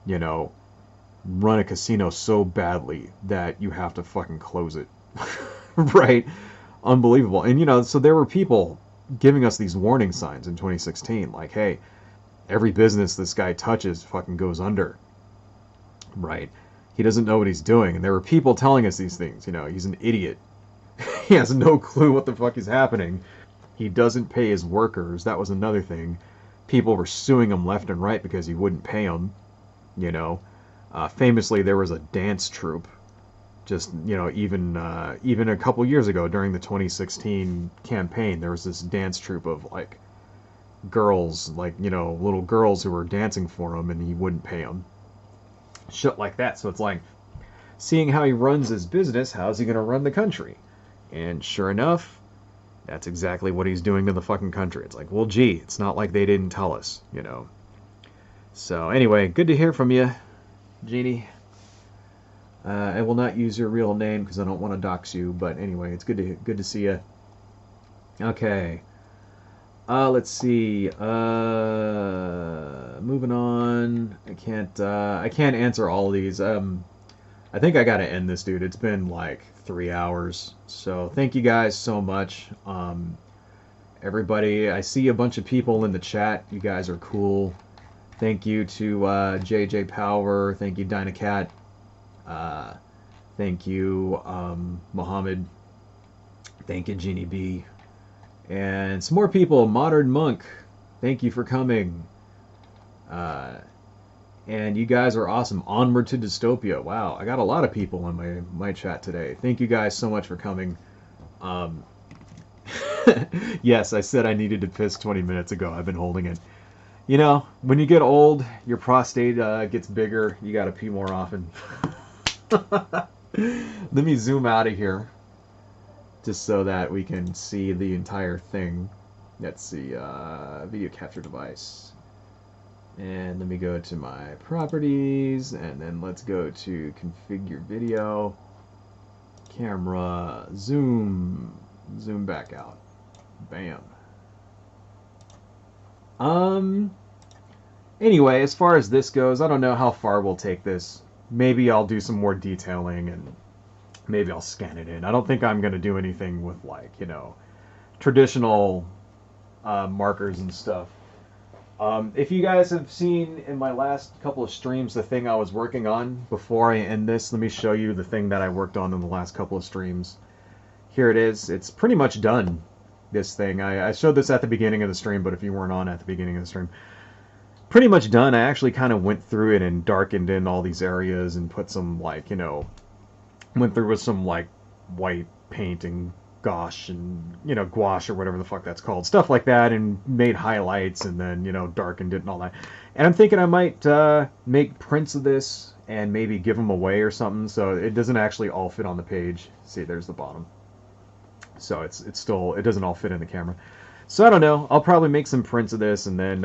you know, run a casino so badly that you have to fucking close it? Right? Unbelievable. And, you know, so there were people giving us these warning signs in 2016, like, hey, every business this guy touches fucking goes under. Right? He doesn't know what he's doing. And there were people telling us these things. You know, he's an idiot. He has no clue what the fuck is happening. He doesn't pay his workers. That was another thing. People were suing him left and right because he wouldn't pay them. You know, famously there was a dance troupe. Just, you know, even a couple years ago during the 2016 campaign, there was this dance troupe of, like, girls, like, you know, little girls who were dancing for him, and he wouldn't pay them. Shit like that. So it's like, seeing how he runs his business, how's he going to run the country? And sure enough, that's exactly what he's doing to the fucking country. It's like, well, gee, it's not like they didn't tell us, you know. So anyway, good to hear from you, Jeannie. I will not use your real name because I don't want to dox you. But anyway, it's good to see you. Okay. Let's see. Moving on. I can't answer all of these. I think I gotta end this, dude. It's been like 3 hours. So thank you guys so much. Everybody, I see a bunch of people in the chat. You guys are cool. Thank you to JJ Power. Thank you, Dynacat. Thank you, Mohammed. Thank you, Genie B. And some more people. Modern Monk. Thank you for coming. And you guys are awesome. Onward to Dystopia. Wow, I got a lot of people in my chat today. Thank you guys so much for coming. Yes, I said I needed to piss 20 minutes ago. I've been holding it. You know, when you get old, your prostate gets bigger. You gotta pee more often. Let me zoom out of here, just so that we can see the entire thing. Let's see, video capture device. And let me go to my properties, and then let's go to configure video, camera, zoom back out. Bam. Anyway, as far as this goes, I don't know how far we'll take this. Maybe I'll do some more detailing, and maybe I'll scan it in. I don't think I'm going to do anything with, like, you know, traditional markers and stuff. If you guys have seen in my last couple of streams the thing I was working on before I end this, let me show you the thing that I worked on in the last couple of streams. Here it is. It's pretty much done, this thing. I showed this at the beginning of the stream, but if you weren't on at the beginning of the stream. pretty much done. I actually kind of went through it and darkened in all these areas and put some, like, went through with some, like, white paint and gouache and, gouache or whatever the fuck that's called. Stuff like that, and made highlights and then, darkened it and all that. And I'm thinking I might make prints of this and maybe give them away or something, so it doesn't actually all fit on the page. See, there's the bottom. So it's still, it doesn't all fit in the camera. So I don't know. I'll probably make some prints of this and then,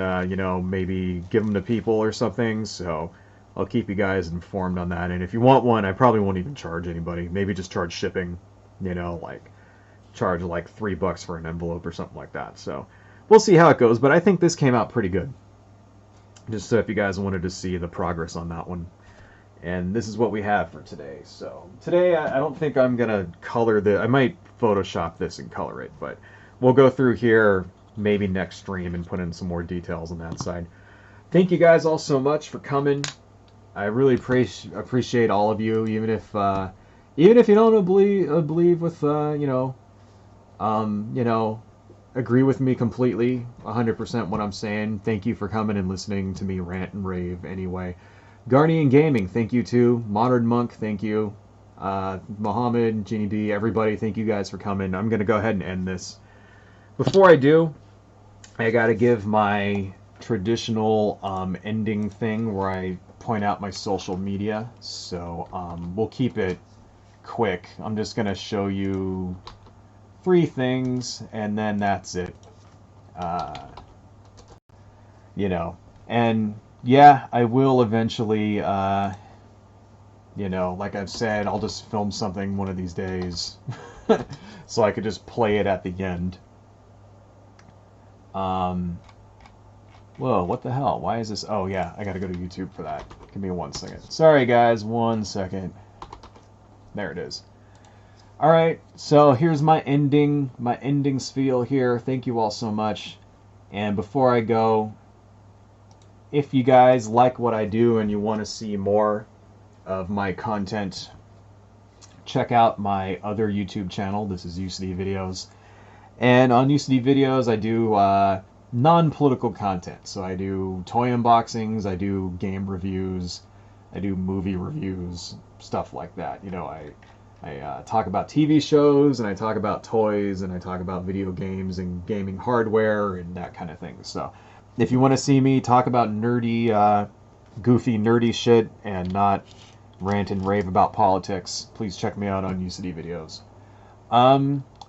maybe give them to people or something. So I'll keep you guys informed on that. And if you want one, I probably won't even charge anybody. Maybe just charge shipping, like charge like $3 for an envelope or something like that. So we'll see how it goes. But I think this came out pretty good. Just so if you guys wanted to see the progress on that one. And this is what we have for today. So today I don't think I'm going to color the... I might Photoshop this and color it, but we'll go through here maybe next stream and put in some more details on that side. Thank you guys all so much for coming. I really appreciate all of you, even if you don't believe with agree with me completely 100% what I'm saying. Thank you for coming and listening to me rant and rave anyway. Guardian Gaming, thank you too. Modern Monk, thank you. Mohammed, Genie B, everybody, thank you guys for coming. I'm going to go ahead and end this. Before I do, I got to give my traditional ending thing where I point out my social media. So we'll keep it quick. I'm just going to show you 3 things, and then that's it. And yeah, I will eventually, like I've said, I'll just film something one of these days so I could just play it at the end. Whoa, what the hell? Why is this? Oh, yeah, I gotta go to YouTube for that. Give me 1 second. Sorry, guys, 1 second. There it is. Alright, so here's my ending spiel here. Thank you all so much. And before I go, if you guys like what I do and you want to see more of my content, check out my other YouTube channel. This is UCD Videos. And on UCD Videos, I do non-political content. So I do toy unboxings, I do game reviews, I do movie reviews, stuff like that. I talk about TV shows, and I talk about toys, and I talk about video games and gaming hardware and that kind of thing. So if you want to see me talk about nerdy, goofy, nerdy shit and not rant and rave about politics, please check me out on UCD Videos.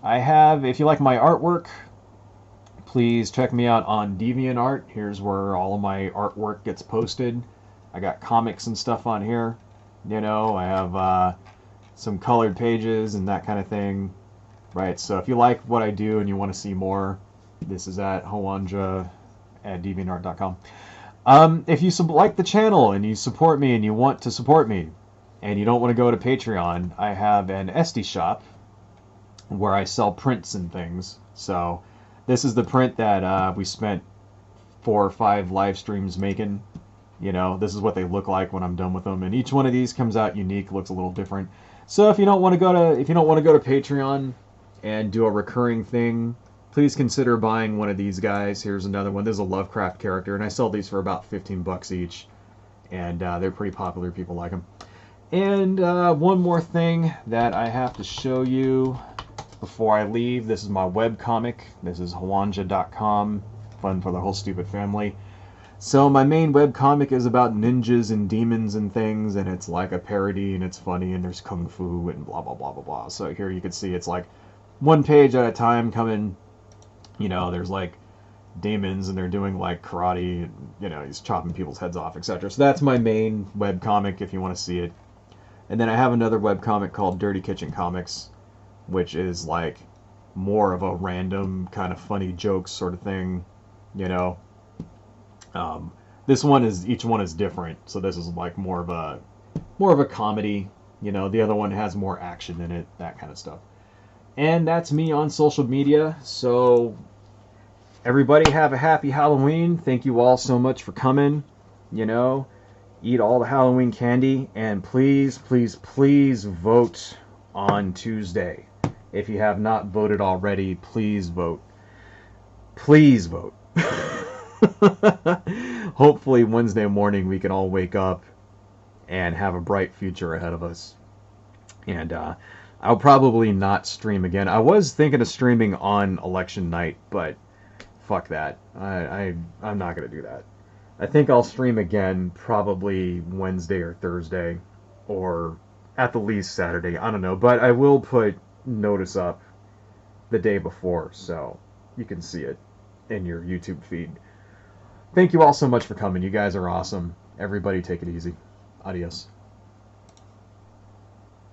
If you like my artwork, please check me out on DeviantArt. Here's where all of my artwork gets posted. I got comics and stuff on here. I have some colored pages and that kind of thing. Right, so if you like what I do and you want to see more, this is at hawanja@deviantart.com. If you like the channel and you support me and you want to support me and you don't want to go to Patreon, I have an Etsy shop where I sell prints and things. So this is the print that we spent 4 or 5 live streams making. This is what they look like when I'm done with them, and each one of these comes out unique, looks a little different. So if you don't want to go to Patreon and do a recurring thing, please consider buying one of these guys. Here's another one. This is a Lovecraft character, and I sell these for about $15 each, and they're pretty popular. People like them. And one more thing that I have to show you before I leave. This is my webcomic. This is hawanja.com. Fun for the whole stupid family. So my main webcomic is about ninjas and demons and things, and it's like a parody, and it's funny, and there's kung fu and blah, blah, blah, blah, blah. So here you can see it's like 1 page at a time coming. There's like demons, and they're doing like karate, and, he's chopping people's heads off, etc. So that's my main webcomic if you want to see it. And then I have another webcomic called Dirty Kitchen Comics, which is like more of a random kind of funny jokes sort of thing, Each one is different. So this is like more of a comedy. The other one has more action in it, that kind of stuff. And that's me on social media. So everybody have a happy Halloween. Thank you all so much for coming. Eat all the Halloween candy, and please, please, please vote on Tuesday. If you have not voted already, please vote. Please vote. Hopefully Wednesday morning we can all wake up and have a bright future ahead of us. And I'll probably not stream again. I was thinking of streaming on election night, but fuck that. I'm not gonna do that. I think I'll stream again probably Wednesday or Thursday, or at the least Saturday. I don't know, but I will put notice up the day before so you can see it in your YouTube feed. Thank you all so much for coming. You guys are awesome. Everybody take it easy. Adios.